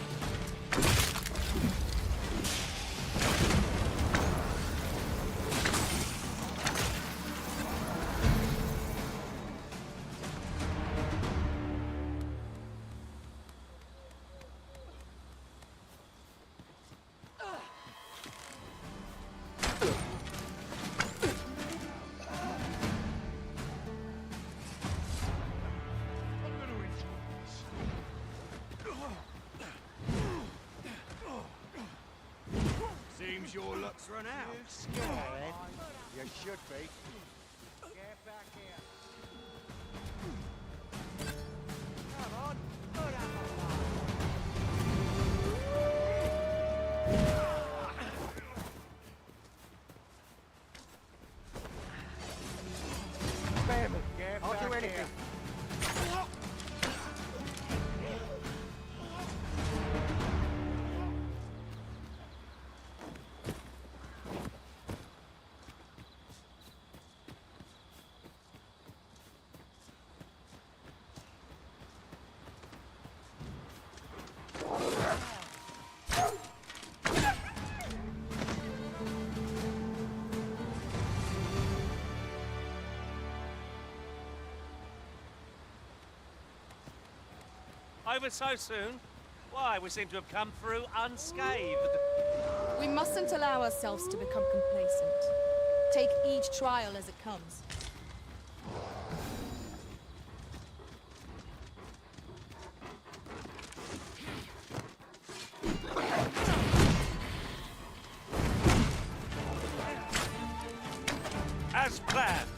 Suppose your luck's run out. You scared? You should be. Get back here. Come on, put up a Spare me. I'll do anything. Over so soon? Why, we seem to have come through unscathed. We mustn't allow ourselves to become complacent. Take each trial as it comes. As planned.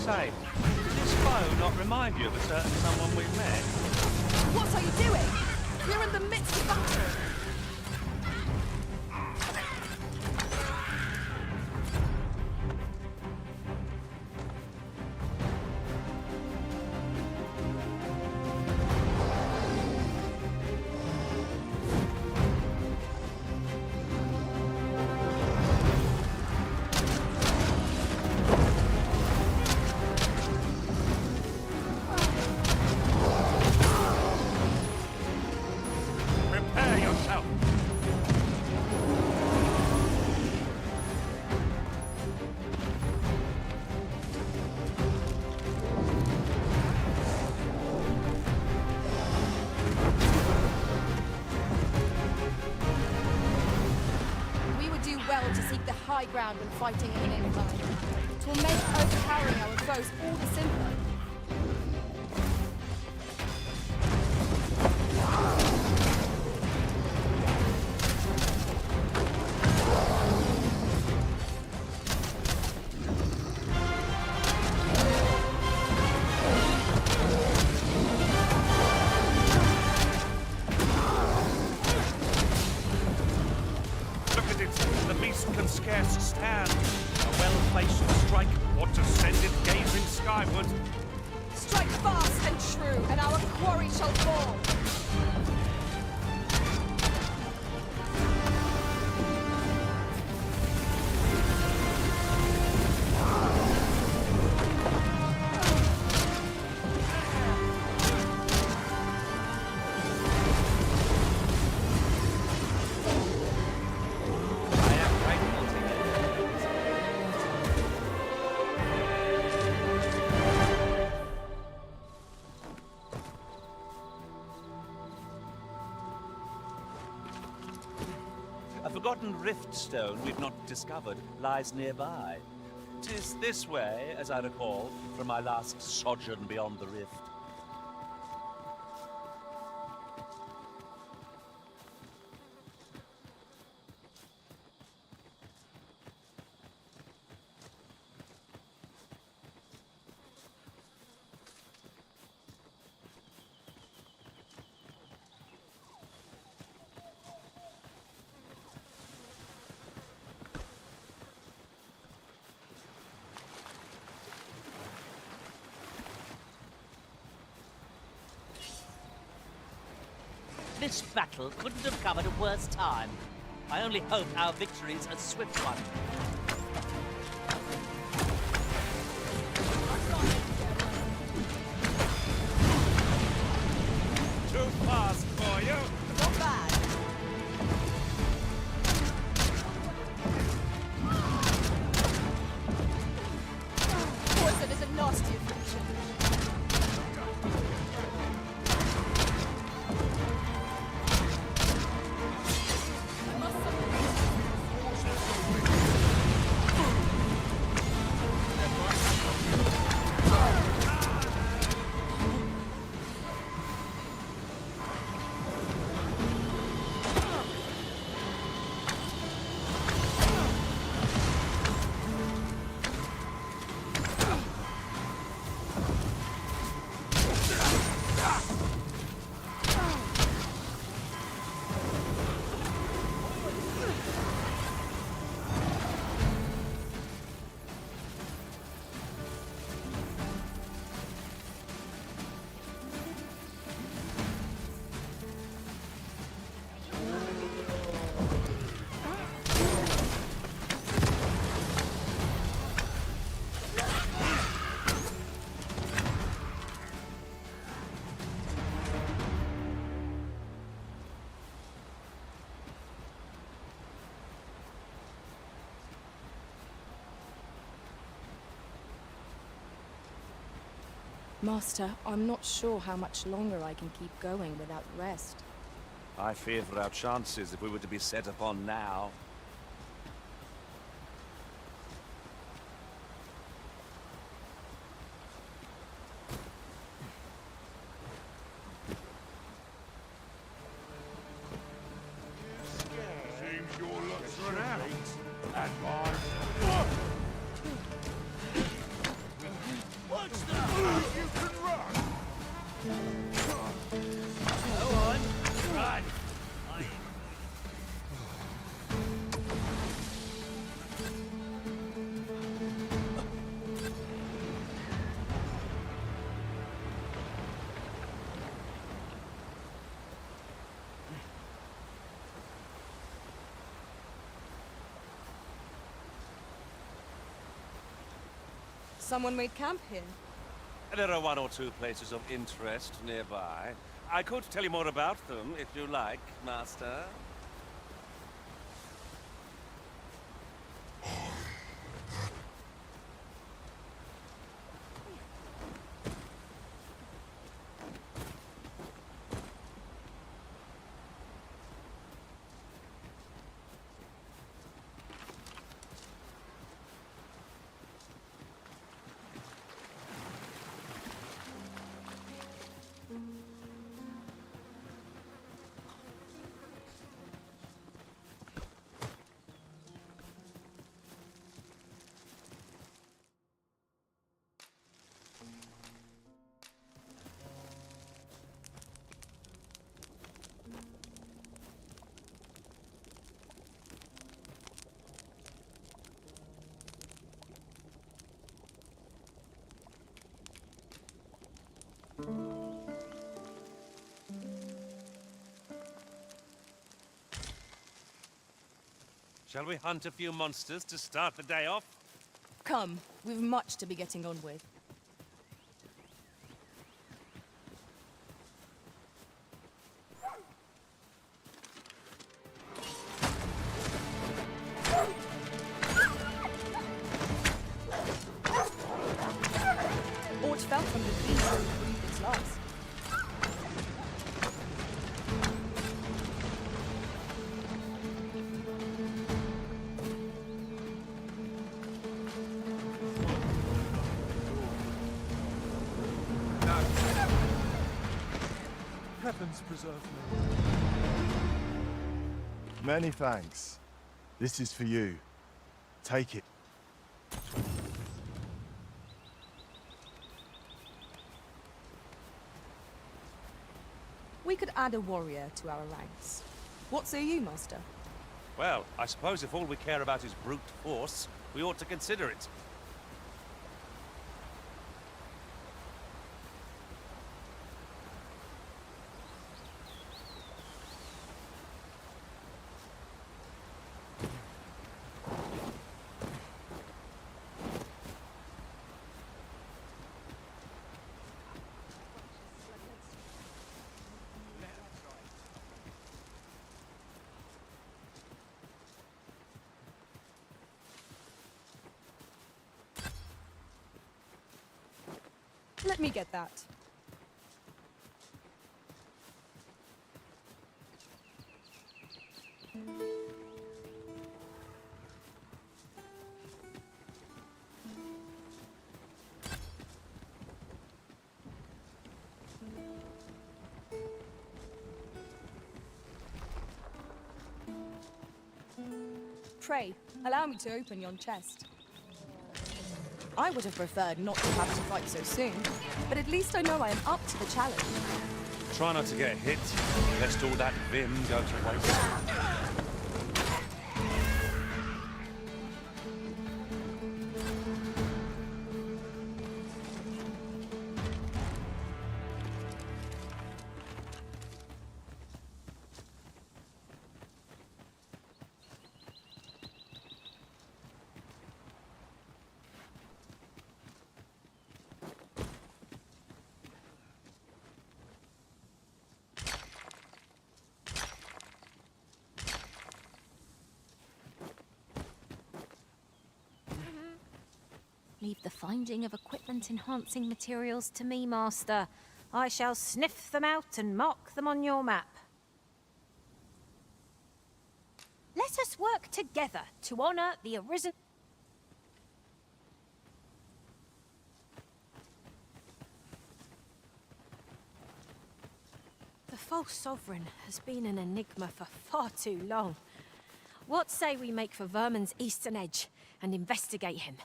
Say, does this foe not remind you of a certain someone we've met? What are you doing? We're in the midst of battle. To seek the high ground when fighting in an incline. It will make overpowering our foes all the simpler. Can scarce stand. A well-placed strike ought to send it gazing skyward. Strike fast and true, and our quarry shall fall. certain rift stone we've not discovered lies nearby. 'Tis this way, as I recall, from my last sojourn beyond the rift. This battle couldn't have come at a worse time. I only hope our victory's a swift one. Too fast for you! Not bad. Poison is a nasty affliction. Master, I'm not sure how much longer I can keep going without rest. I fear for our chances if we were to be set upon now. Seems your luck's run out. And mine. What's that? You can run. Go on, run. Someone made camp here. There are one or two places of interest nearby. I could tell you more about them, if you like, Master. Shall we hunt a few monsters to start the day off? Come, we've much to be getting on with. Ort fell from the beast and breathed its last. Heavens preserve me. Many thanks. This is for you. Take it. We could add a warrior to our ranks. What say you, Master? Well, I suppose if all we care about is brute force, we ought to consider it. Let me get that. Pray, allow me to open yon chest. I would have preferred not to have to fight so soon, but at least I know I am up to the challenge. Try not to get hit, lest all that vim go to waste. Leave the finding of equipment-enhancing materials to me, Master. I shall sniff them out and mark them on your map. Let us work together to honor the arisen... The false sovereign has been an enigma for far too long. What say we make for Vermin's eastern edge and investigate him?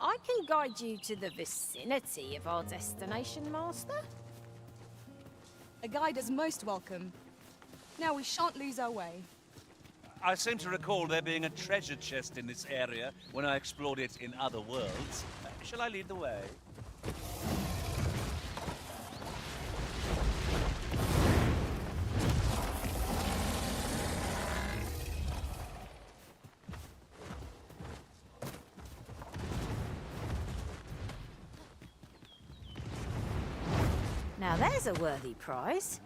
I can guide you to the vicinity of our destination, Master. A guide is most welcome. Now we shan't lose our way. I seem to recall there being a treasure chest in this area when I explored it in other worlds. Shall I lead the way? Now there's a worthy prize,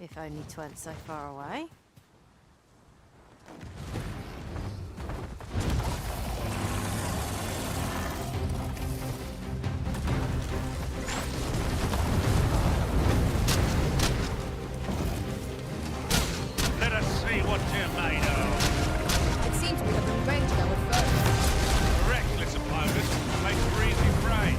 if only 'tweren't so far away. Let us see what you're made of. It seems we have been arranged our first. Reckless opponent makes for easy prey.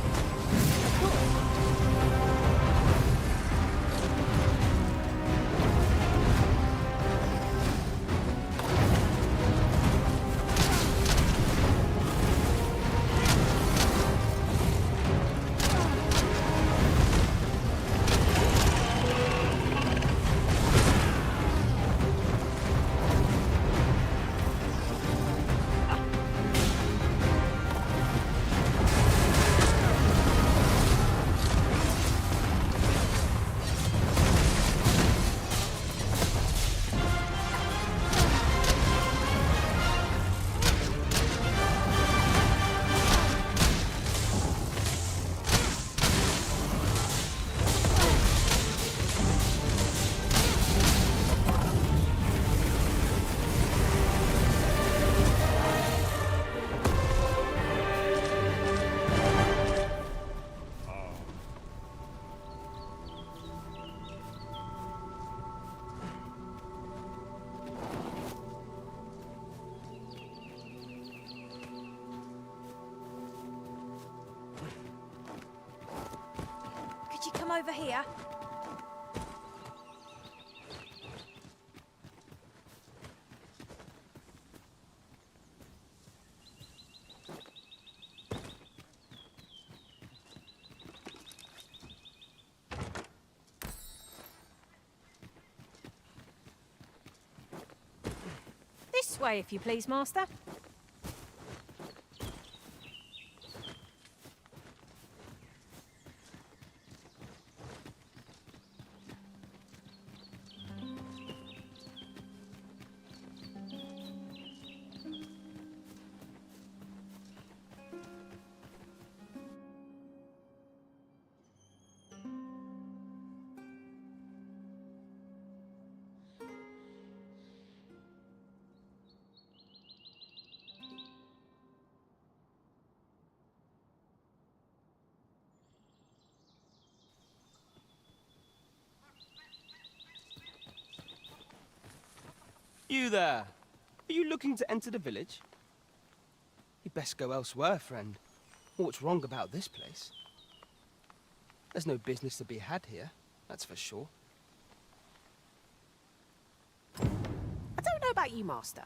Come over here. This way, if you please, Master. You there! Are you looking to enter the village? You'd best go elsewhere, friend. What's wrong about this place? There's no business to be had here, that's for sure. I don't know about you, Master,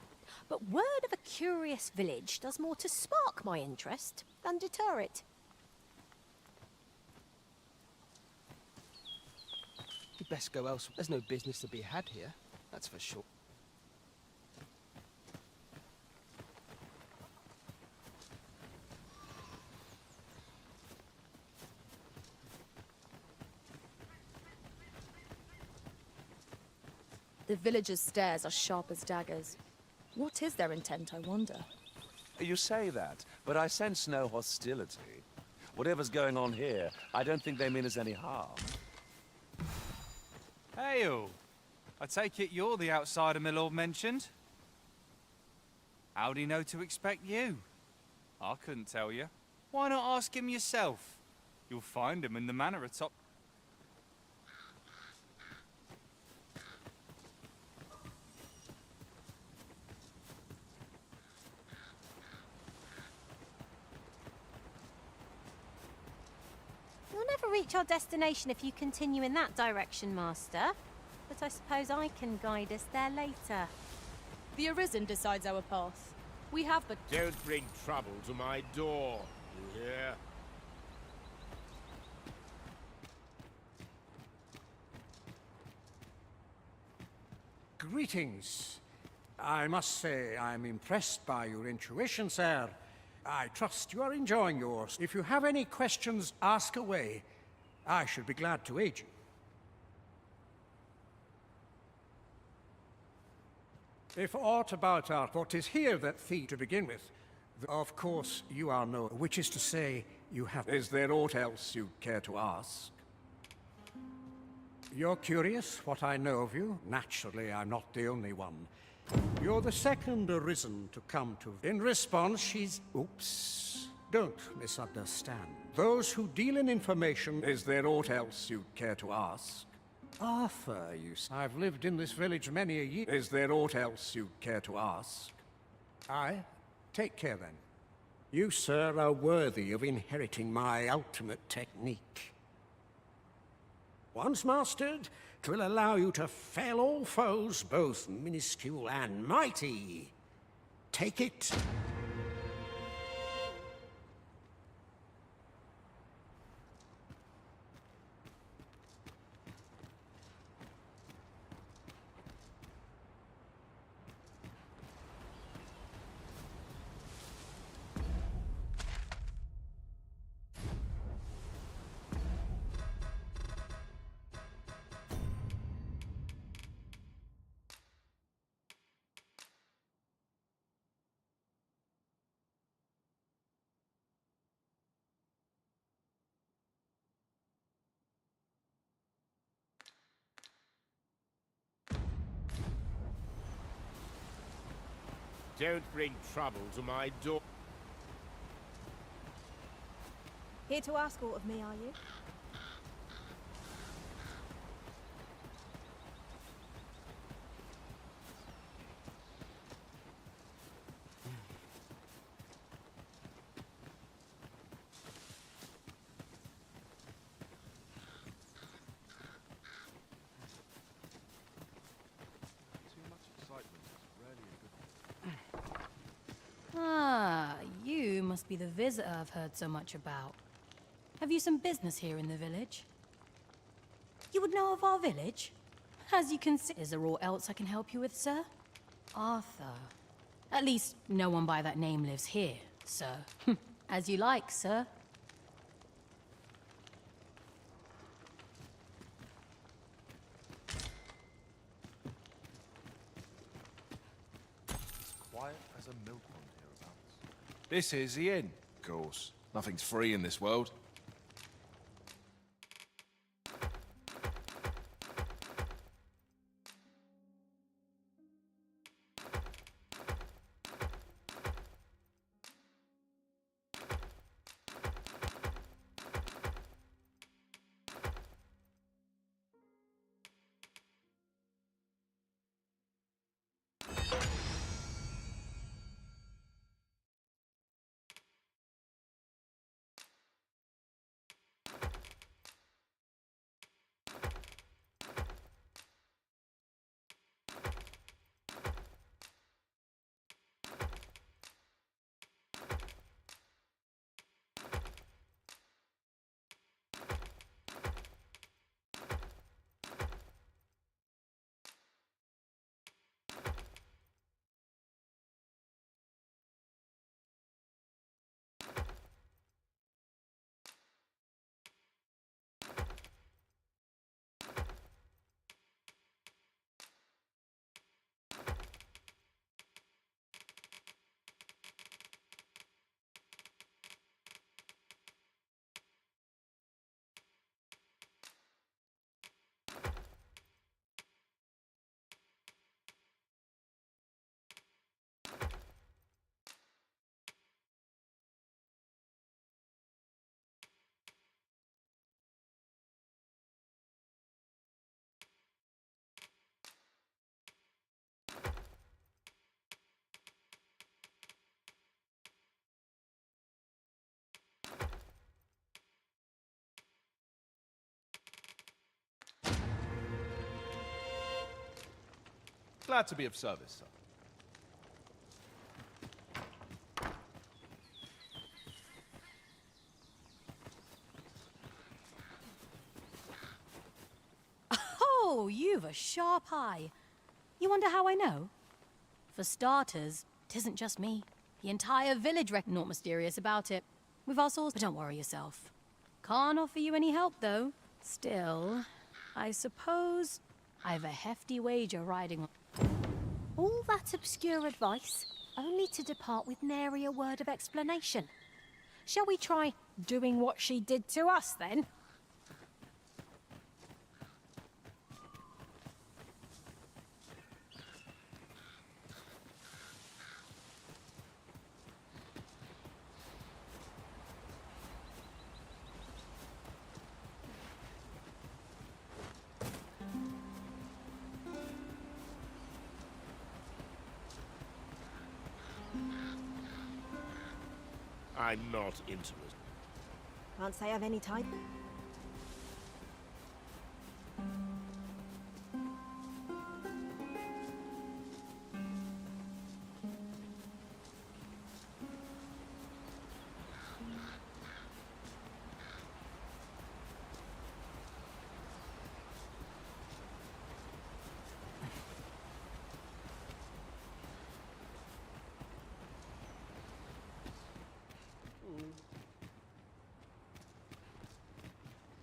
but word of a curious village does more to spark my interest than deter it. You'd best go elsewhere. There's no business to be had here, that's for sure. The villagers' stares are sharp as daggers. What is their intent, I wonder? You say that, but I sense no hostility. Whatever's going on here, I don't think they mean us any harm. Hail! I take it you're the outsider my lord mentioned? How'd he know to expect you? I couldn't tell you. Why not ask him yourself? You'll find him in the manor atop... We'll never reach our destination if you continue in that direction, Master. But I suppose I can guide us there later. The Arisen decides our path. We have but... Don't bring trouble to my door, you hear? Greetings. I must say I'm impressed by your intuition, sir. I trust you are enjoying yours. If you have any questions, ask away. I should be glad to aid you. If aught about our what is here that fee to begin with, of course you are no, which is to say, you have... Is there aught else you care to ask? You're curious what I know of you? Naturally, I'm not the only one. You're the second Arisen to come to... In response, she's... Oops. Don't misunderstand. Those who deal in information... Is there aught else you care to ask? Arthur, I've lived in this village many a year. Is there aught else you care to ask? Aye. Take care, then. You, sir, are worthy of inheriting my ultimate technique. Once mastered, 'twill allow you to fell all foes, both minuscule and mighty. Take it. Don't bring trouble to my door. Here to ask aught of me, are you? must be the visitor I've heard so much about. Have you some business here in the village? You would know of our village? As you can see, is there aught else I can help you with, sir? Arthur. At least, no one by that name lives here, sir. As you like, sir. Quiet as a milk pond hereabouts. This is the inn. Of course. Nothing's free in this world. Glad to be of service, sir. Oh, you've a sharp eye. You wonder how I know? For starters, it isn't just me. The entire village reckon naught mysterious about it. We've our source, but don't worry yourself. Can't offer you any help, though. Still, I suppose I've a hefty wager riding on... All that obscure advice, only to depart with nary a word of explanation. Shall we try doing what she did to us, then? I'm not interested. Can't say I've any time.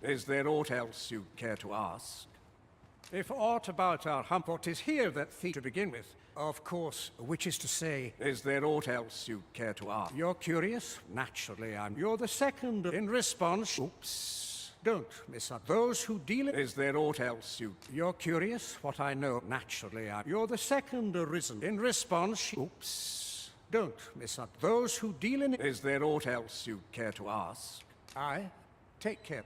Is there aught else you care to ask? If aught about our Humport is here that thief to begin with, of course, which is to say, is there aught else you care to ask? You're curious? Naturally, You're the second in response. Oops. Don't miss out. Those who deal in... Is there aught else you... You're curious? What I know, naturally, You're the second arisen in response. Oops. Don't miss out. Those who deal in... Is there aught else you care to ask? Aye. Take care.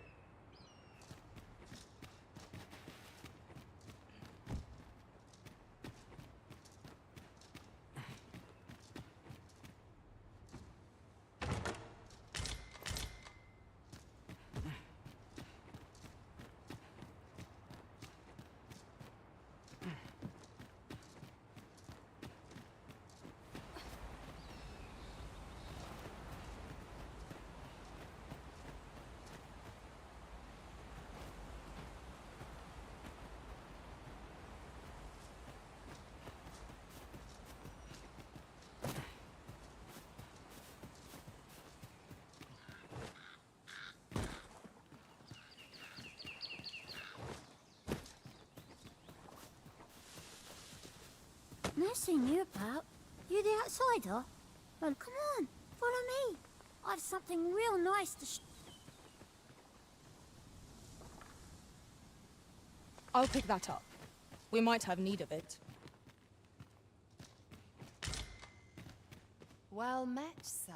never seen you about. You the outsider? Well, come on, follow me. I've something real nice to I'll pick that up. We might have need of it. Well met, sir.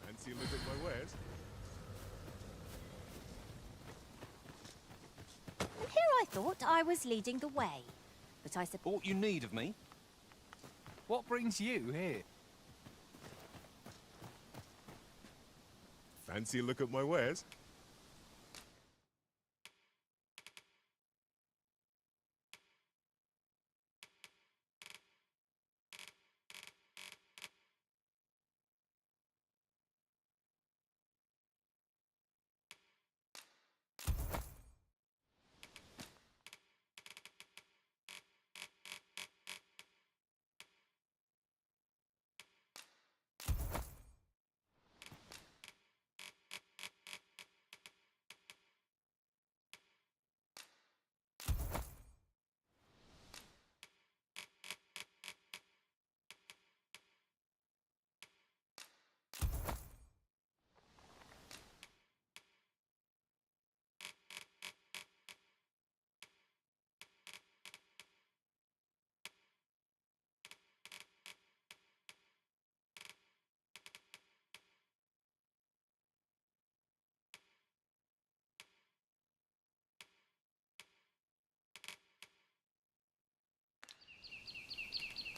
Fancy a look at my wares? And here I thought I was leading the way. But I suppose... Aught you need of me? What brings you here? Fancy a look at my wares?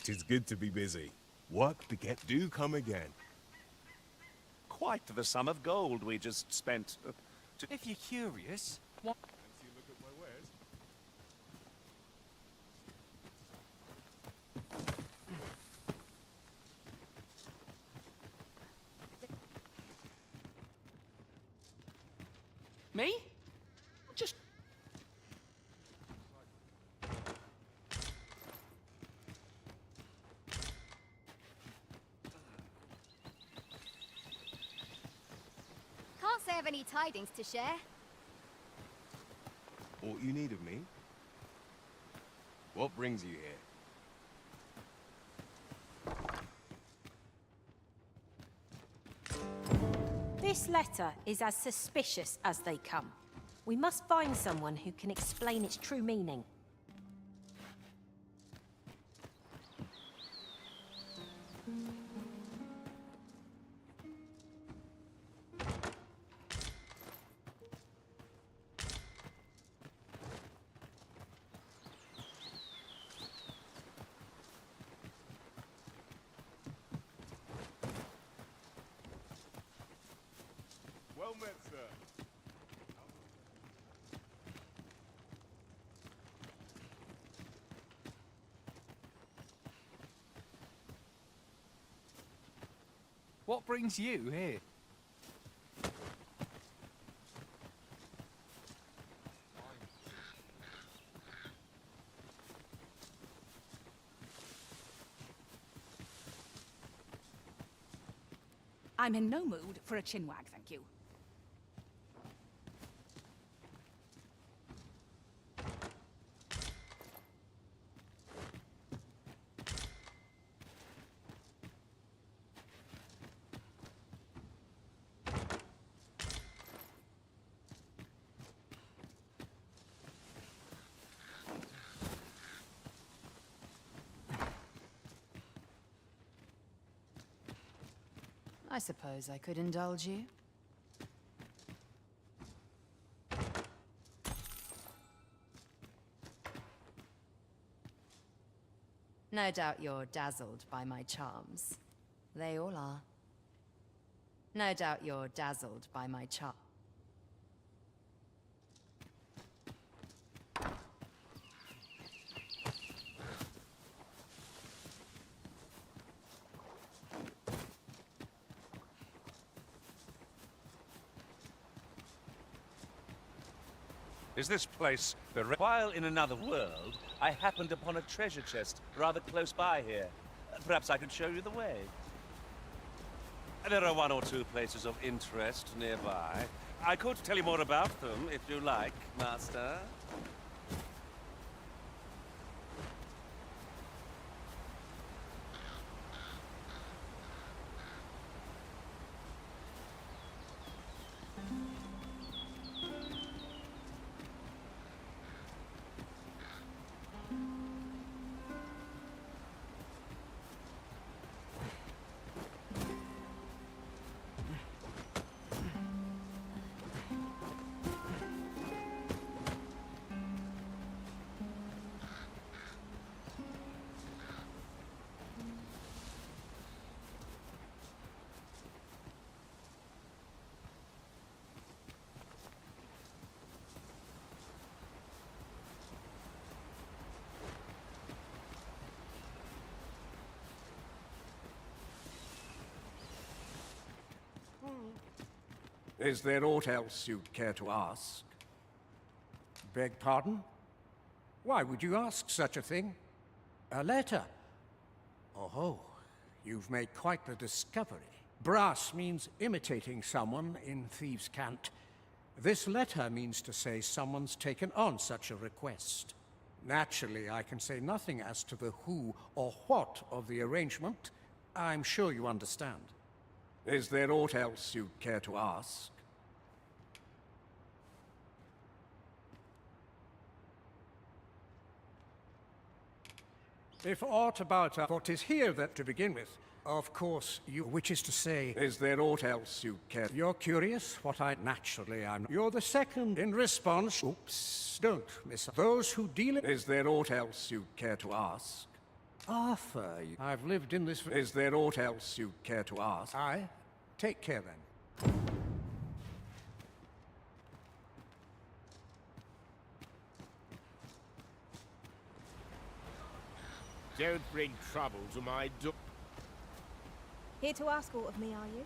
Tis good to be busy. Work beget do come again. Quite the sum of gold we just spent. If you're curious, what? Fancy a look at my wares? Me? Just... Can't say I've any tidings to share. Aught you need of me? What brings you here? This letter is as suspicious as they come. We must find someone who can explain its true meaning. Well met, sir. What brings you here? I'm in no mood for a chinwag, thank you. I suppose I could indulge you. No doubt you're dazzled by my charms. They all are. No doubt you're dazzled by my charm. Is this place the While in another world, I happened upon a treasure chest rather close by here. Perhaps I could show you the way. There are one or two places of interest nearby. I could tell you more about them if you like, Master. Is there aught else you'd care to ask? Beg pardon? Why would you ask such a thing? A letter? Oh, you've made quite the discovery. Brass means imitating someone in thieves' cant. This letter means to say someone's taken on such a request. Naturally, I can say nothing as to the who or what of the arrangement. I'm sure you understand. Is there aught else you'd care to ask? If aught about what is here that to begin with, of course you, which is to say, is there aught else you care? You're curious what I naturally am. You're the second in response. Oops, don't miss those who deal it. Is there aught else you care to ask? Arthur, I've lived in this. Is there aught else you care to ask? Take care then. Don't bring trouble to my door. Here to ask aught of me, are you?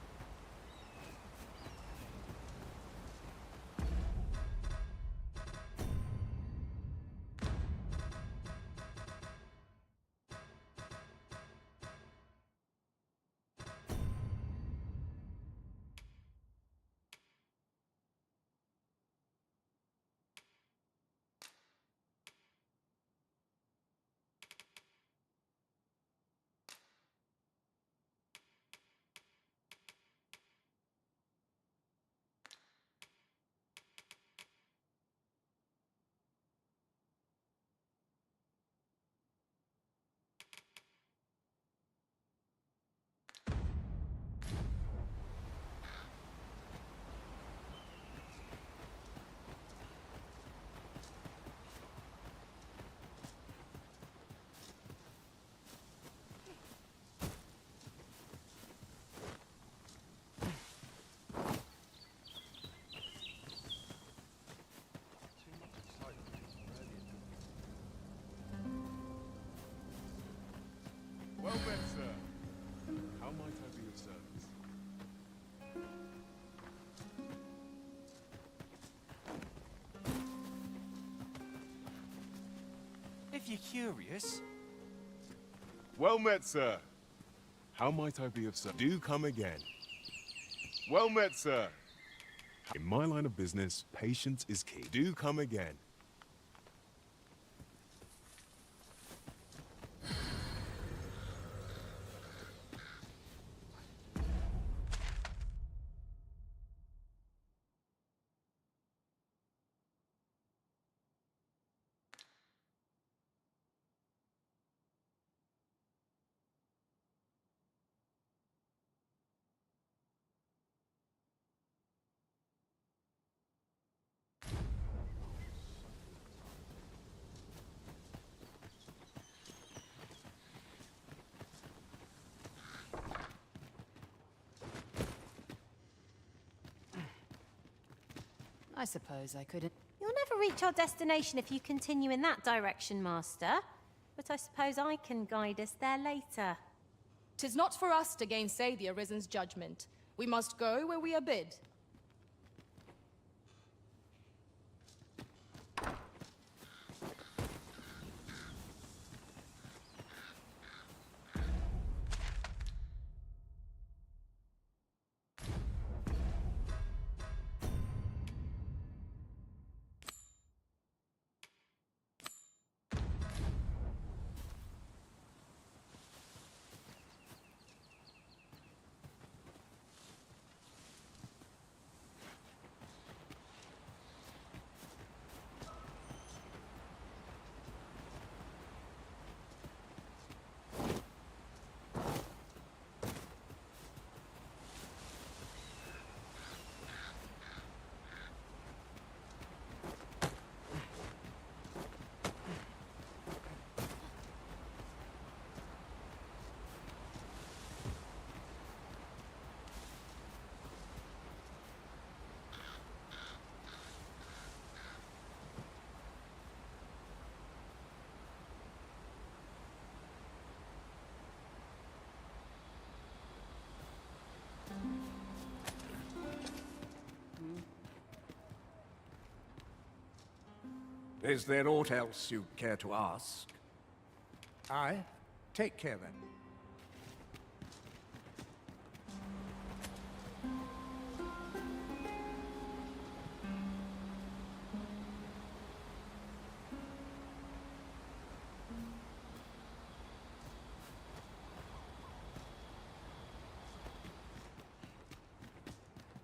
Well met, sir. How might I be of service? If you're curious. Well met, sir. How might I be of service? Do come again. Well met, sir. In my line of business, patience is key. Do come again. I suppose I couldn't. You'll never reach your destination if you continue in that direction, Master. But I suppose I can guide us there later. 'Tis not for us to gainsay the Arisen's judgment. We must go where we are bid. Is there aught else you care to ask? Aye. Take care then.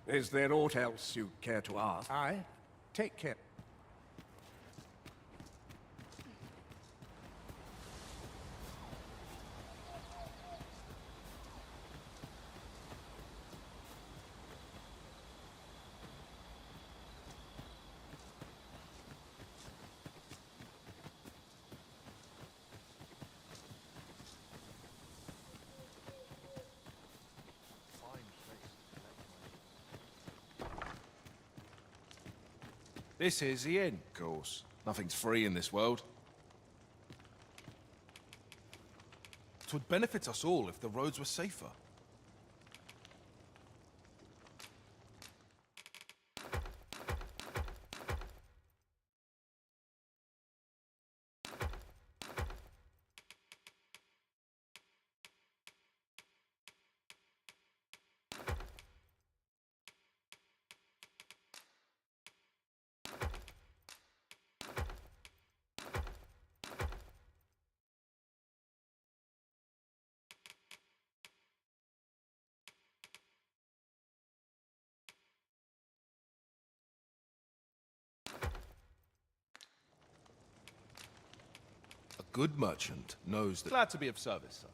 Is there aught else you care to ask? Aye. Take care. This is the inn. Of course. Nothing's free in this world. 'Twould benefit us all if the roads were safer. A good merchant knows that... Glad to be of service, sir.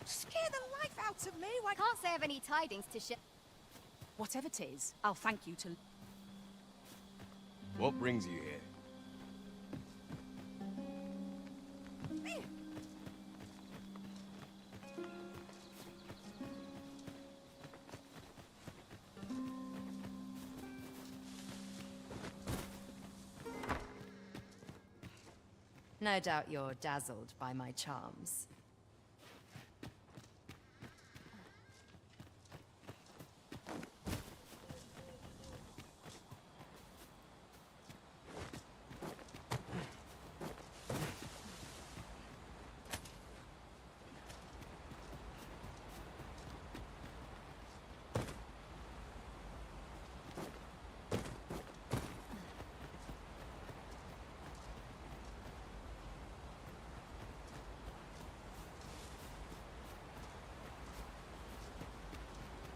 Scare the life out of me. Why Can't say I've any tidings to share. Whatever 'tis, I'll thank you to... What brings you here? No doubt you're dazzled by my charms.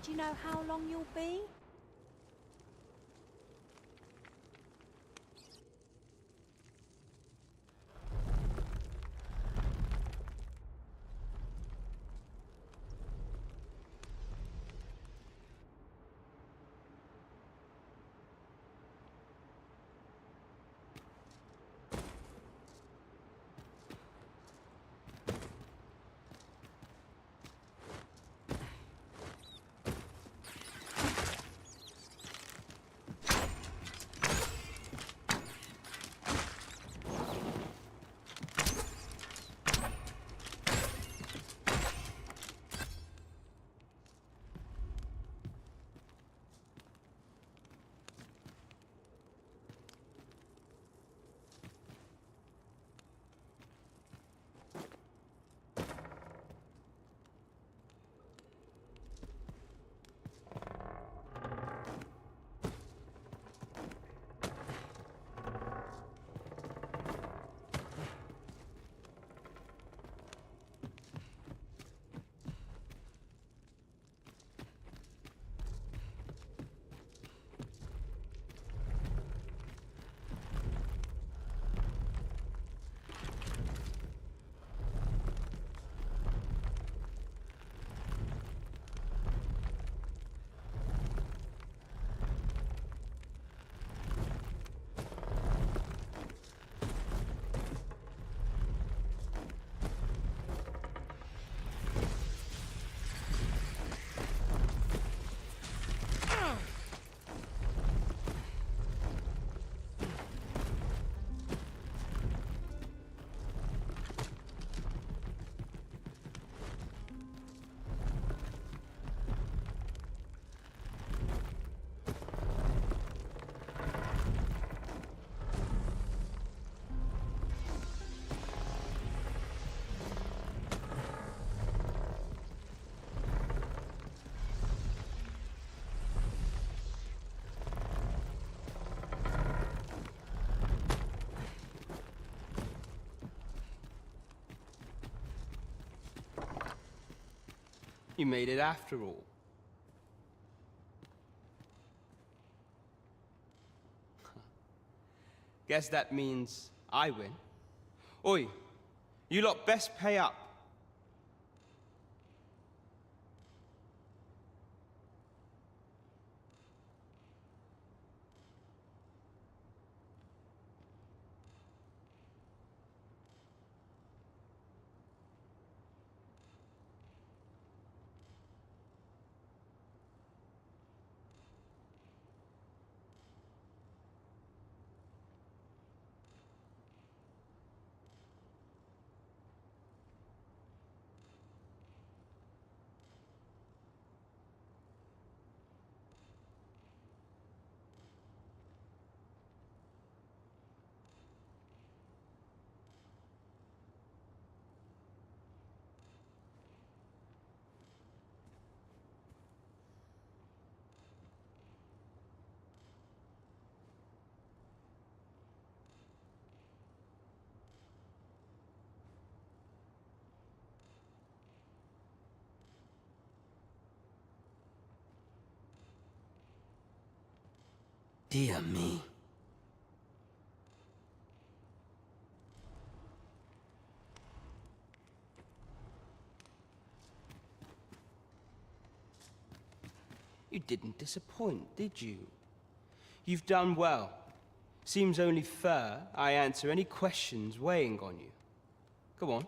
Do you know how long you'll be? You made it after all. Guess that means I win. Oi, you lot best pay up. Dear me. You didn't disappoint, did you? You've done well. Seems only fair I answer any questions weighing on you. Go on.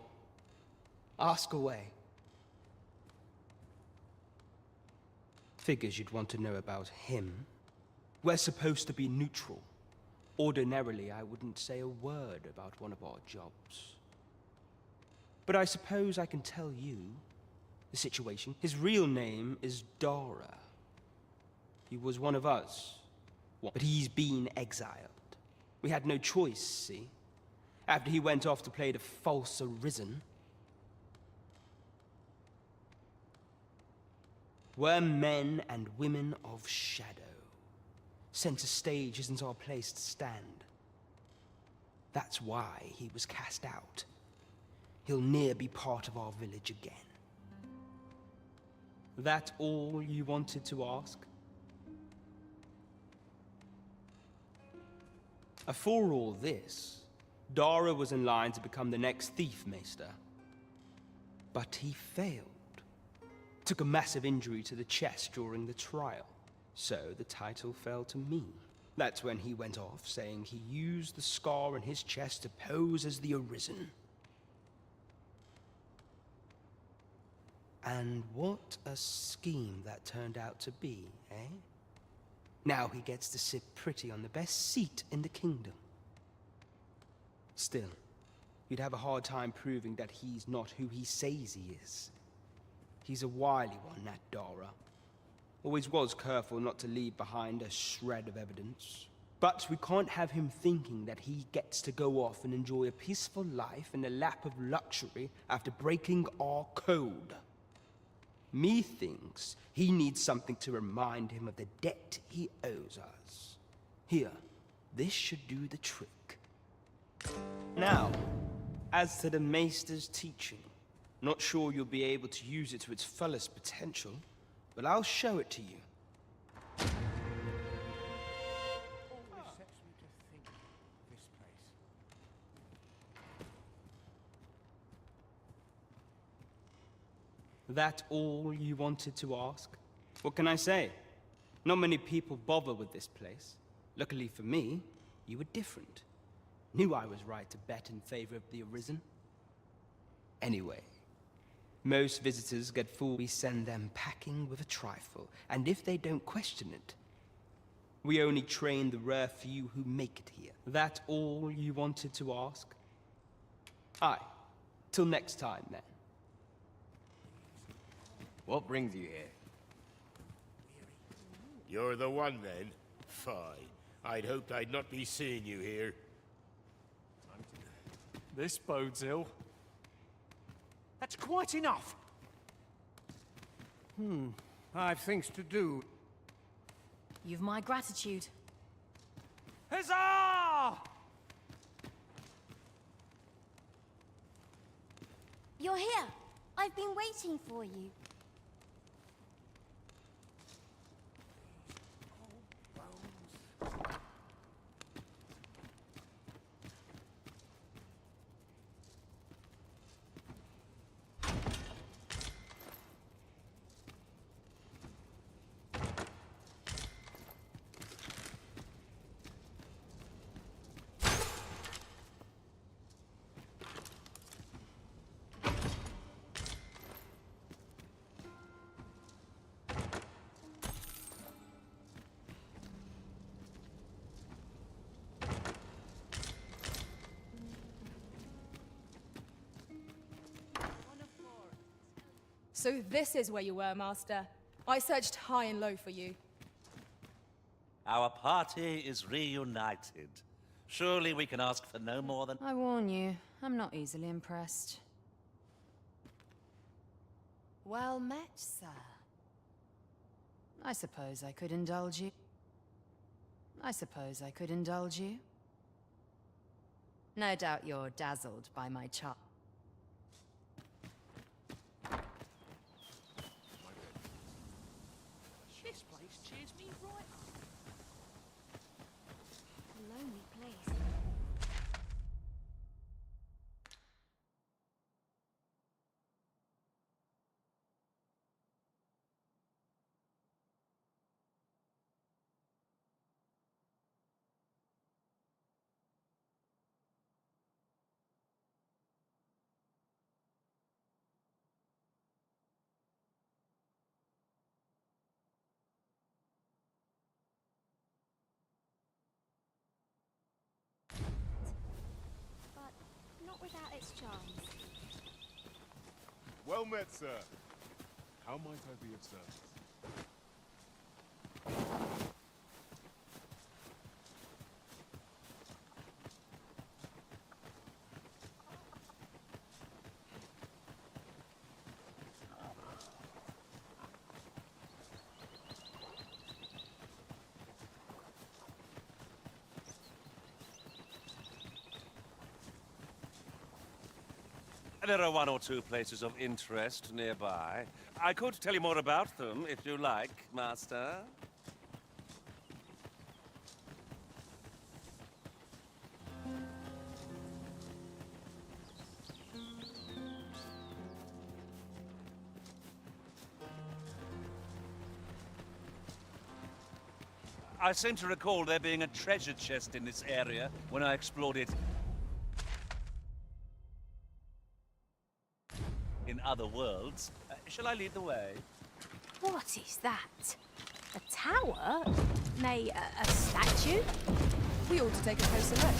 Ask away. Figures you'd want to know about him. We're supposed to be neutral. Ordinarily, I wouldn't say a word about one of our jobs. But I suppose I can tell you the situation. His real name is Dara. He was one of us, but he's been exiled. We had no choice, see? After he went off to play the false arisen. We're men and women of shadow. Center stage isn't our place to stand. That's why he was cast out. He'll ne'er be part of our village again. That all you wanted to ask? For all this, Dara was in line to become the next Thief Maester. But he failed. Took a massive injury to the chest during the trial. So the title fell to me. That's when he went off, saying he used the scar in his chest to pose as the Arisen. And what a scheme that turned out to be, eh? Now he gets to sit pretty on the best seat in the kingdom. Still, you'd have a hard time proving that he's not who he says he is. He's a wily one, that Dara. Always was careful not to leave behind a shred of evidence. But we can't have him thinking that he gets to go off and enjoy a peaceful life in a lap of luxury after breaking our code. Methinks he needs something to remind him of the debt he owes us. Here, this should do the trick. Now, as to the Maester's teaching, not sure you'll be able to use it to its fullest potential, but I'll show it to you. That all you wanted to ask? What can I say? Not many people bother with this place. Luckily for me, you were different. Knew I was right to bet in favor of the Arisen. Anyway, most visitors get fooled. We send them packing with a trifle, and if they don't question it, we only train the rare few who make it here. That all you wanted to ask? Aye. Till next time, then. What brings you here? You're the one, then? Fine. I'd hoped I'd not be seeing you here. This bodes ill. That's quite enough. I've things to do. You've my gratitude. Huzzah! You're here. I've been waiting for you. So this is where you were, Master. I searched high and low for you. Our party is reunited. Surely we can ask for no more than... I warn you, I'm not easily impressed. Well met, sir. I suppose I could indulge you. No doubt you're dazzled by my charm. This place cheers me right up. A lonely place. Without its charms. Well met, sir. How might I be of service? There are one or two places of interest nearby. I could tell you more about them if you like, Master. I seem to recall there being a treasure chest in this area when I explored it. In other worlds. Shall I lead the way? What is that? A tower? Nay, a statue? We ought to take a closer look.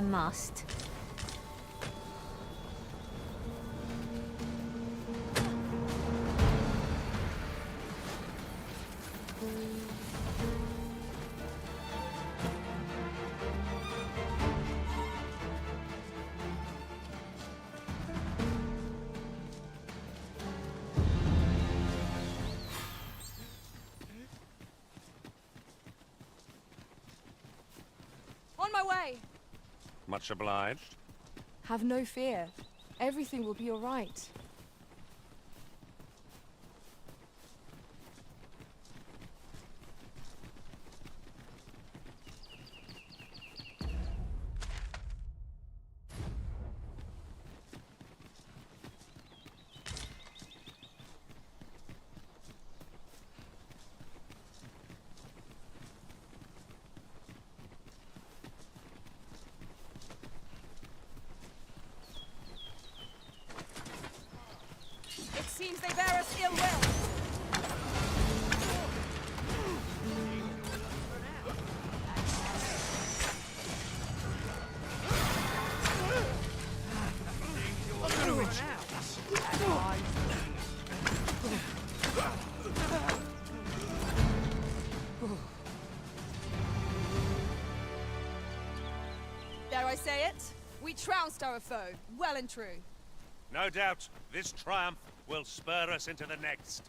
Must. On my way! Much obliged. Have no fear. Everything will be all right. Seems they bear us ill will. Dare I say it? We trounced our foe, well and true. No doubt, this triumph will spur us into the next.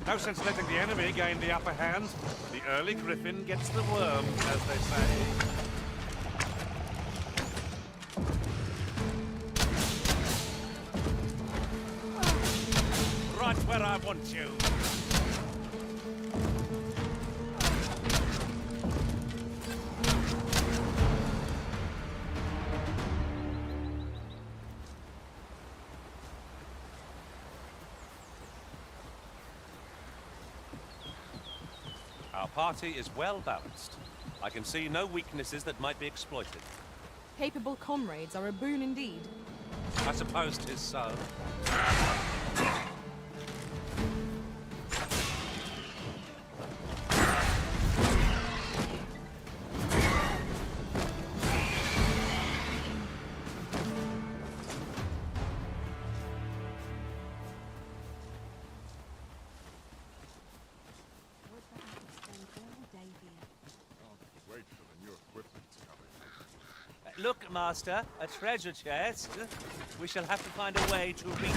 No sense letting the enemy gain the upper hand. The early griffin gets the worm, as they say. Right where I want you. Our party is well balanced. I can see no weaknesses that might be exploited. Capable comrades are a boon indeed. I suppose 'tis so. Look, Master, a treasure chest. We shall have to find a way to reach it.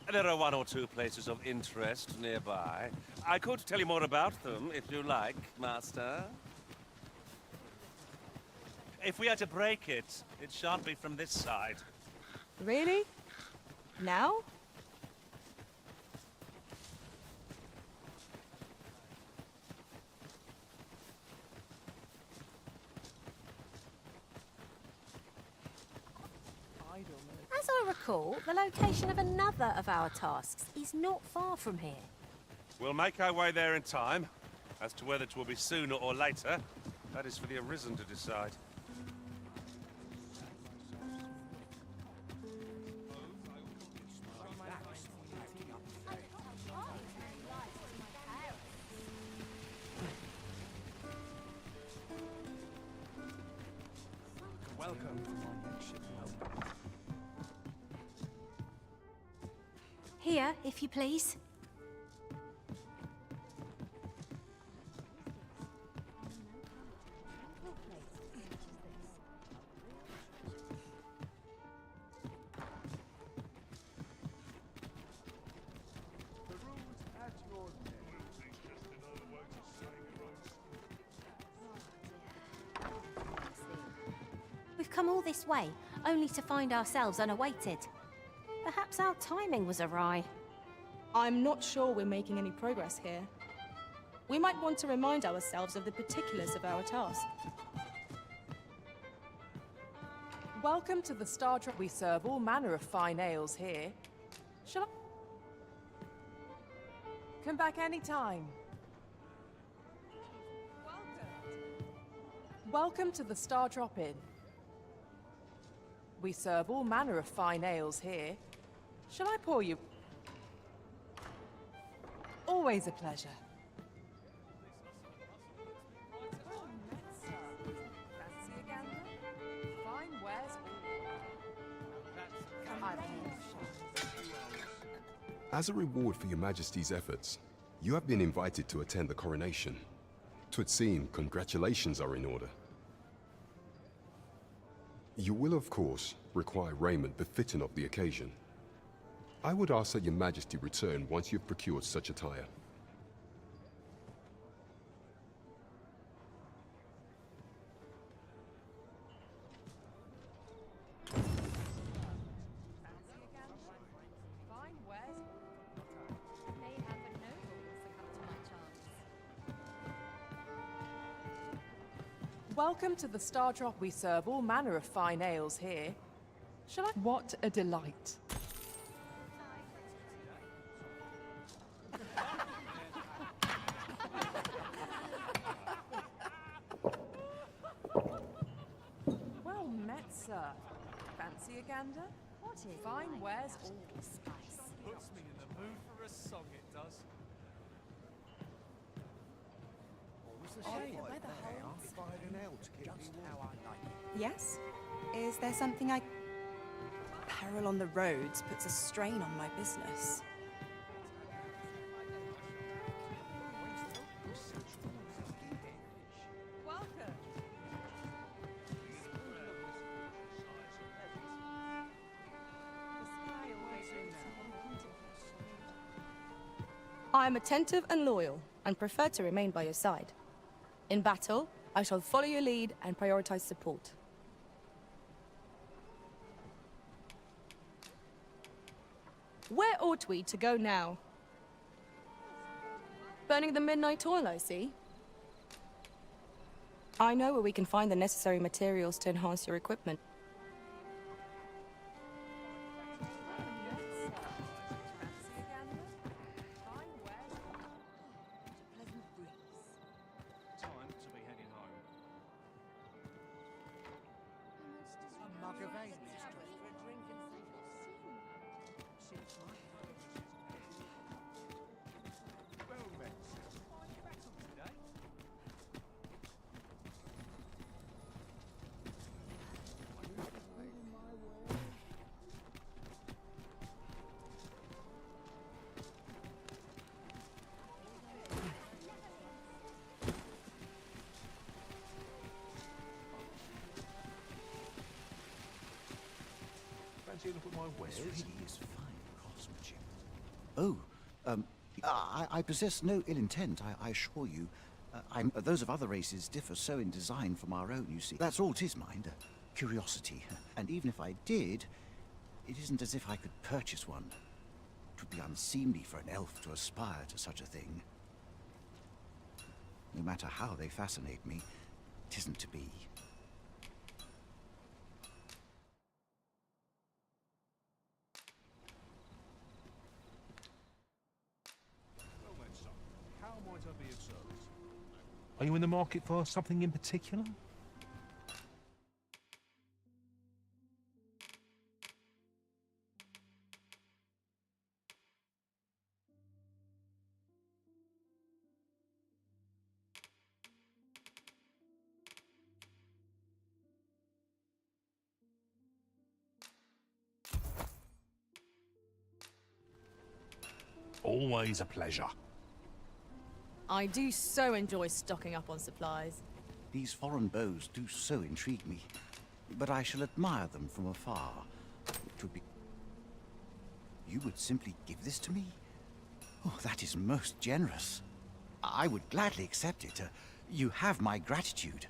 There are one or two places of interest nearby. I could tell you more about them, if you like, Master. If we are to break it, it shan't be from this side. Really? Now? As I recall, the location of another of our tasks is not far from here. We'll make our way there in time. As to whether it will be sooner or later, that is for the Arisen to decide. Here, if you please. We've come all this way, only to find ourselves unawaited. Perhaps our timing was awry. I'm not sure we're making any progress here. We might want to remind ourselves of the particulars of our task. Welcome to the Star Trek. We serve all manner of fine ales here. Shall I? Come back anytime. Welcome to the Star Drop-In. We serve all manner of fine ales here. Shall I pour you? Always a pleasure. As a reward for your Majesty's efforts, you have been invited to attend the coronation. 'Twould seem congratulations are in order. You will, of course, require raiment befitting of the occasion. I would ask that your Majesty return once you've procured such attire. Welcome to the Star Drop. We serve all manner of fine ales here. Shall I? What a delight. Well met, sir. Fancy a gander? What is fine wares all the spice. Puts me in the mood for a song, it does. Yes? Is there something I... Peril on the roads puts a strain on my business. I am attentive and loyal, and prefer to remain by your side. In battle, I shall follow your lead and prioritize support. Where ought we to go now? Burning the midnight oil, I see. I know where we can find the necessary materials to enhance your equipment. Again, mistress, we're drinking since my Well met, sir. Fancy a look at my wares? This really is fine craftsmanship. Oh, I possess no ill intent, I assure you. Those of other races differ so in design from our own, you see. That's all 'tis, mind, curiosity. And even if I did, it isn't as if I could purchase one. It would be unseemly for an elf to aspire to such a thing. No matter how they fascinate me, it isn't to be. Well met, son. How might I be of service? Are you in the market for something in particular? Always a pleasure. I do so enjoy stocking up on supplies. These foreign bows do so intrigue me, but I shall admire them from afar. It would be... You would simply give this to me? Oh, that is most generous. I would gladly accept it. You have my gratitude.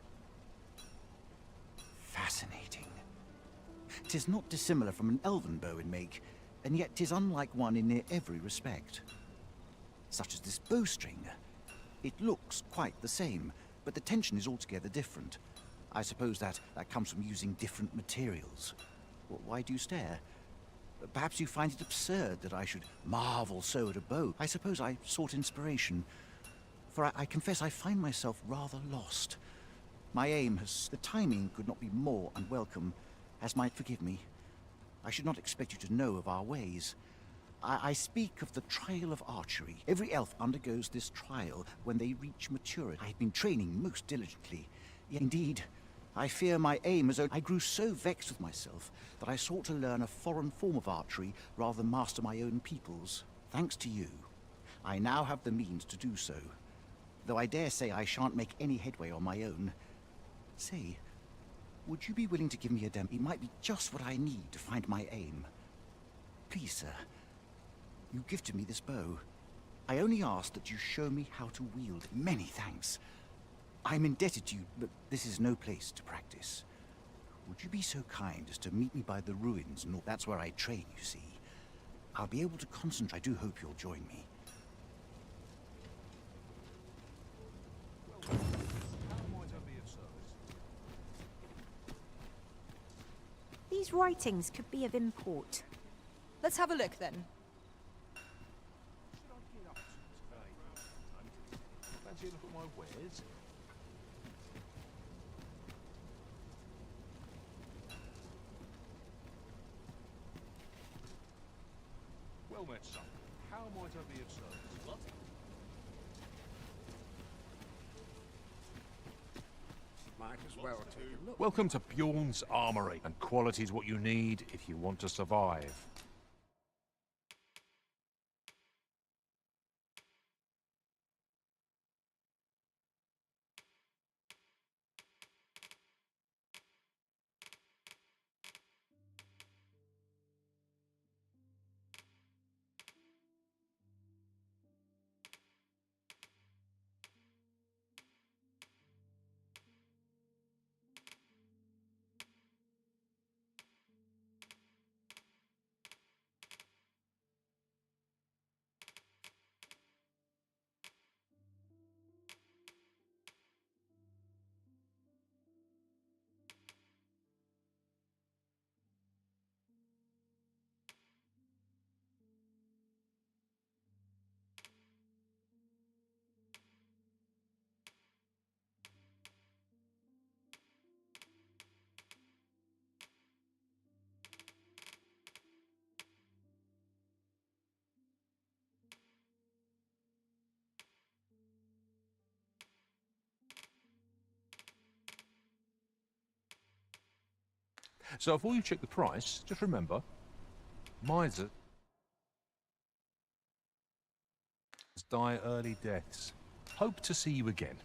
Fascinating. 'Tis not dissimilar from an elven bow in make, and yet 'tis unlike one in near every respect. Such as this bowstring. It looks quite the same, but the tension is altogether different. I suppose that comes from using different materials. Why do you stare? Perhaps you find it absurd that I should marvel so at a bow. I suppose I sought inspiration, for I confess I find myself rather lost. My aim has... The timing could not be more unwelcome, as might forgive me. I should not expect you to know of our ways. I speak of the trial of archery. Every elf undergoes this trial when they reach maturity. I have been training most diligently. Indeed, I fear my aim is... I grew so vexed with myself that I sought to learn a foreign form of archery rather than master my own people's. Thanks to you, I now have the means to do so. Though I dare say I shan't make any headway on my own. Say, would you be willing to give me a demo? It might be just what I need to find my aim. Please, sir. You gifted me this bow. I only ask that you show me how to wield it. Many thanks. I'm indebted to you, but this is no place to practice. Would you be so kind as to meet me by the ruins? No, that's where I train, you see. I'll be able to concentrate. I do hope you'll join me. How might I be of service? These writings could be of import. Let's have a look then. Fancy a look at my wares? Well met, son. How might I be of service? What? Might as well take a look. Welcome to Bjorn's Armory, and quality is what you need if you want to survive. So before you check the price, just remember, misers die early deaths. Hope to see you again.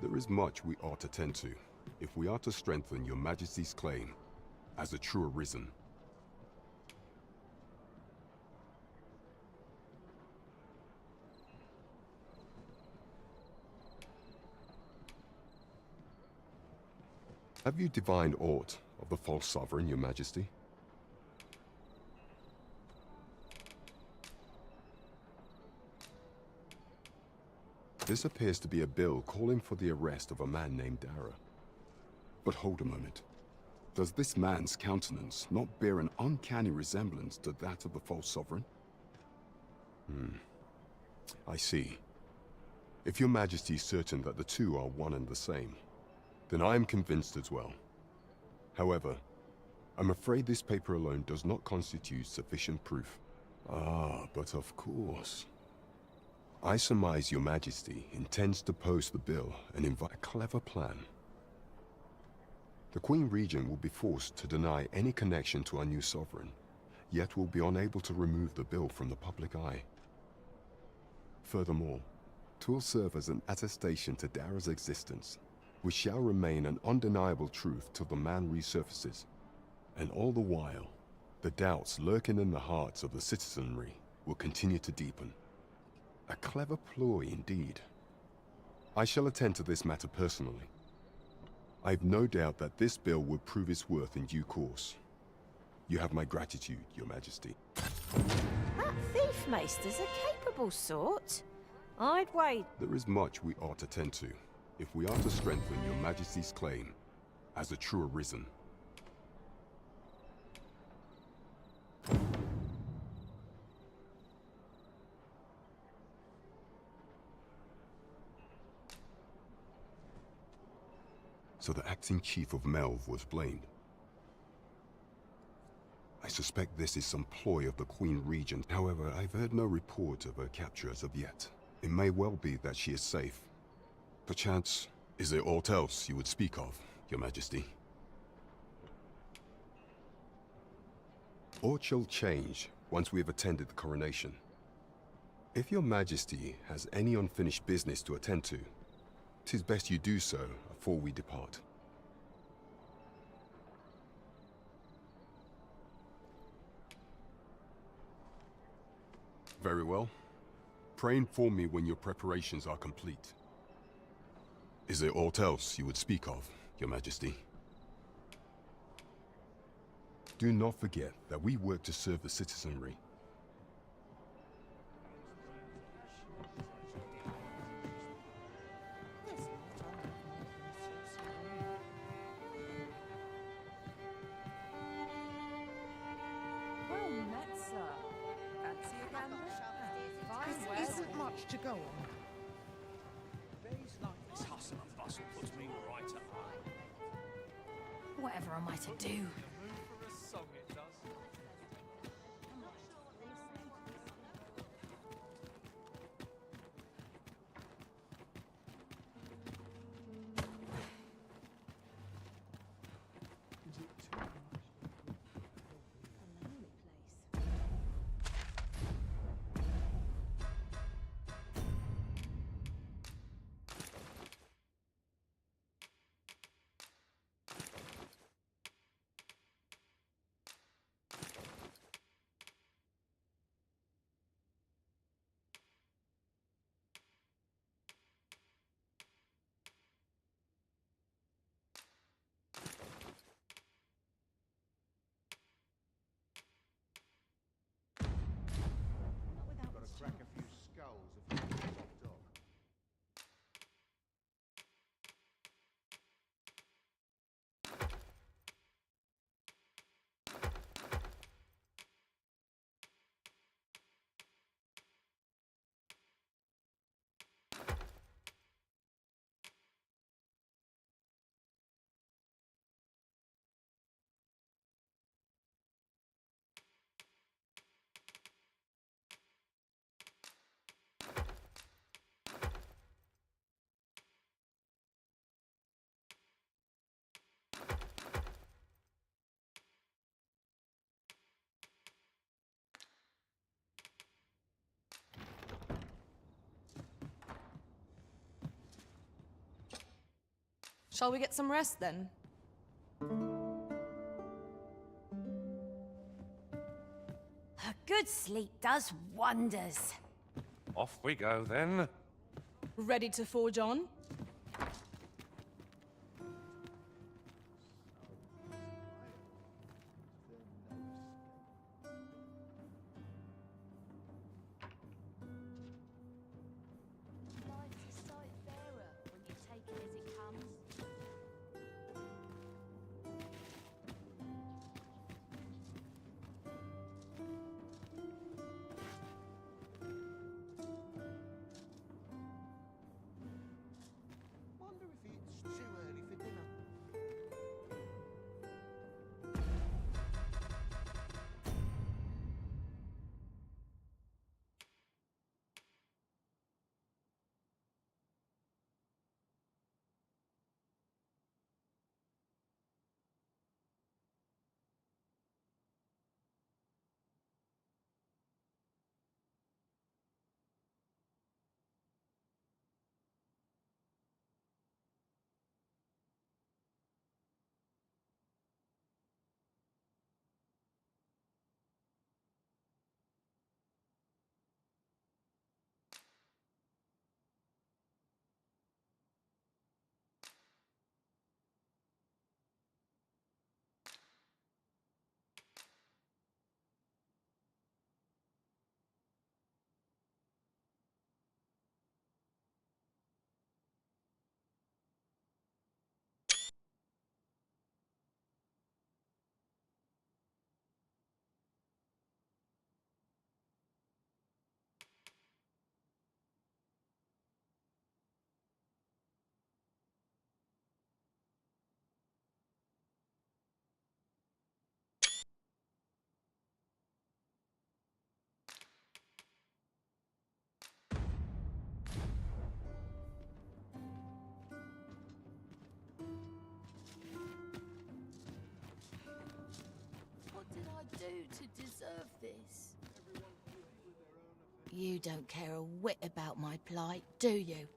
There is much we ought to tend to, if we are to strengthen your Majesty's claim as a true arisen. Have you divined aught of the false sovereign, your Majesty? This appears to be a bill calling for the arrest of a man named Dara. But hold a moment. Does this man's countenance not bear an uncanny resemblance to that of the false sovereign? I see. If your Majesty is certain that the two are one and the same, then I am convinced as well. However, I'm afraid this paper alone does not constitute sufficient proof. Ah, but of course. I surmise your Majesty intends to post the bill and invite a clever plan. The Queen Regent will be forced to deny any connection to our new sovereign, yet will be unable to remove the bill from the public eye. Furthermore, 'twill serve as an attestation to Dara's existence, which shall remain an undeniable truth till the man resurfaces. And all the while, the doubts lurking in the hearts of the citizenry will continue to deepen. A clever ploy indeed. I shall attend to this matter personally. I've no doubt that this bill will prove its worth in due course. You have my gratitude, your Majesty. That thief maester's a capable sort. I'd wait. There is much we ought to tend to, if we are to strengthen your Majesty's claim as a true arisen. So the acting chief of Melve was blamed. I suspect this is some ploy of the Queen Regent. However, I've heard no report of her capture as of yet. It may well be that she is safe. Perchance, is there aught else you would speak of, Your Majesty? Aught shall change once we have attended the coronation. If Your Majesty has any unfinished business to attend to, 'tis best you do so before we depart. Very well. Pray inform me when your preparations are complete. Is there aught else you would speak of, Your Majesty? Do not forget that we work to serve the citizenry. Well met, sir. Fancy a gander? There isn't much to go on. Days like this hustle and bustle puts me right at home. Whatever am I to do? For a song it does. Gotta crack a few skulls if you're a top dog. Shall we get some rest then? A good sleep does wonders. Off we go, then. Ready to forge on? Life's a sight fairer when you take it as it comes. You don't care a whit about my plight, do you?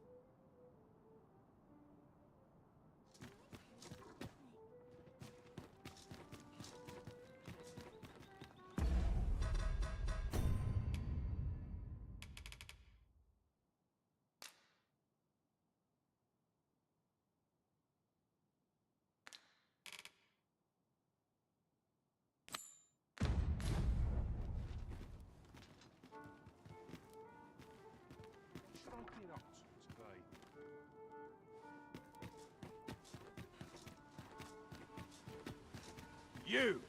You!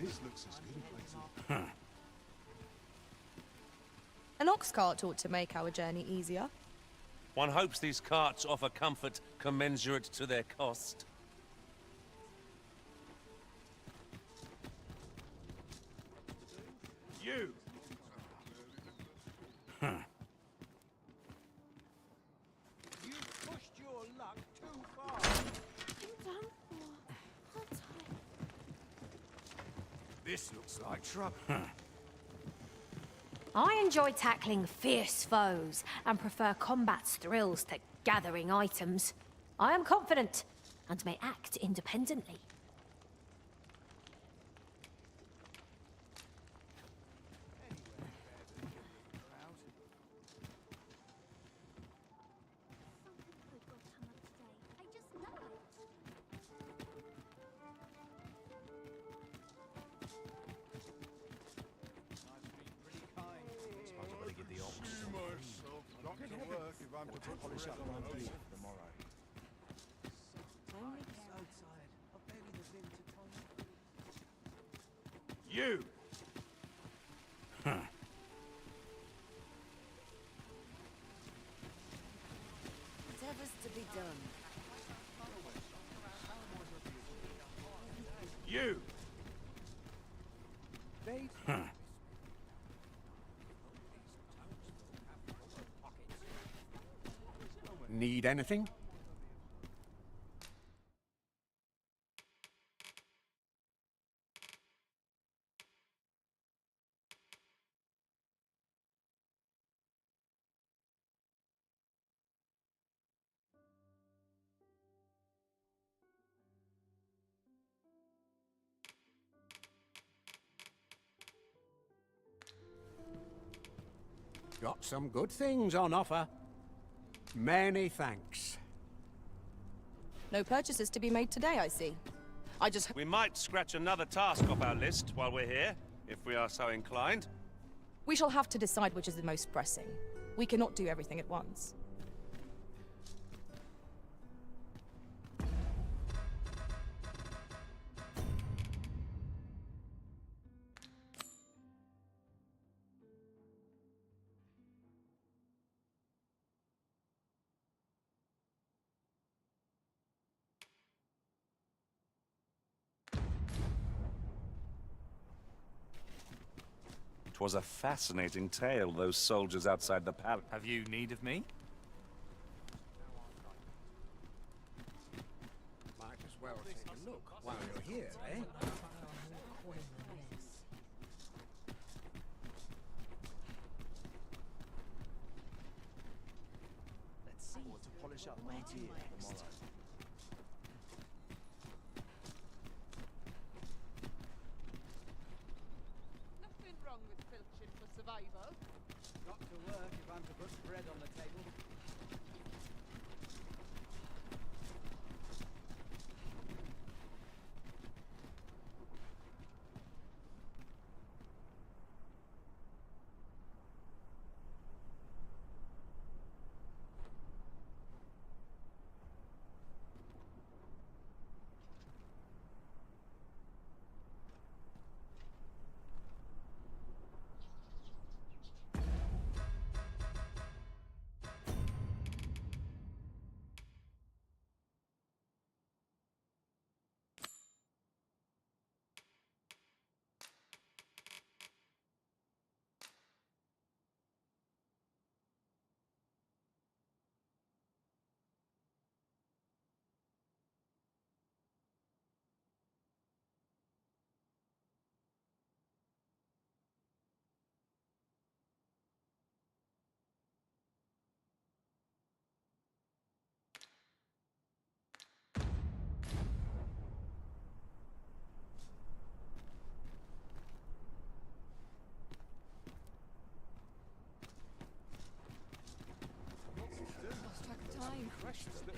This looks as good a place as... An ox cart ought to make our journey easier. One hopes these carts offer comfort commensurate to their cost. You! You've pushed your luck too far. This looks like trouble. I enjoy tackling fierce foes and prefer combat's thrills to gathering items. I am confident and may act independently. You! Whatever's to be done. You! Need anything? Got some good things on offer. Many thanks. No purchases to be made today, I see. We might scratch another task off our list while we're here, if we are so inclined. We shall have to decide which is the most pressing. We cannot do everything at once. It was a fascinating tale, those soldiers outside the palace. Have you need of me? Might as well take a look while you're here, eh? Let's see what to polish up my gear tomorrow. Nothing wrong with filching for survival. Got to work if I'm to put bread on the table. precious that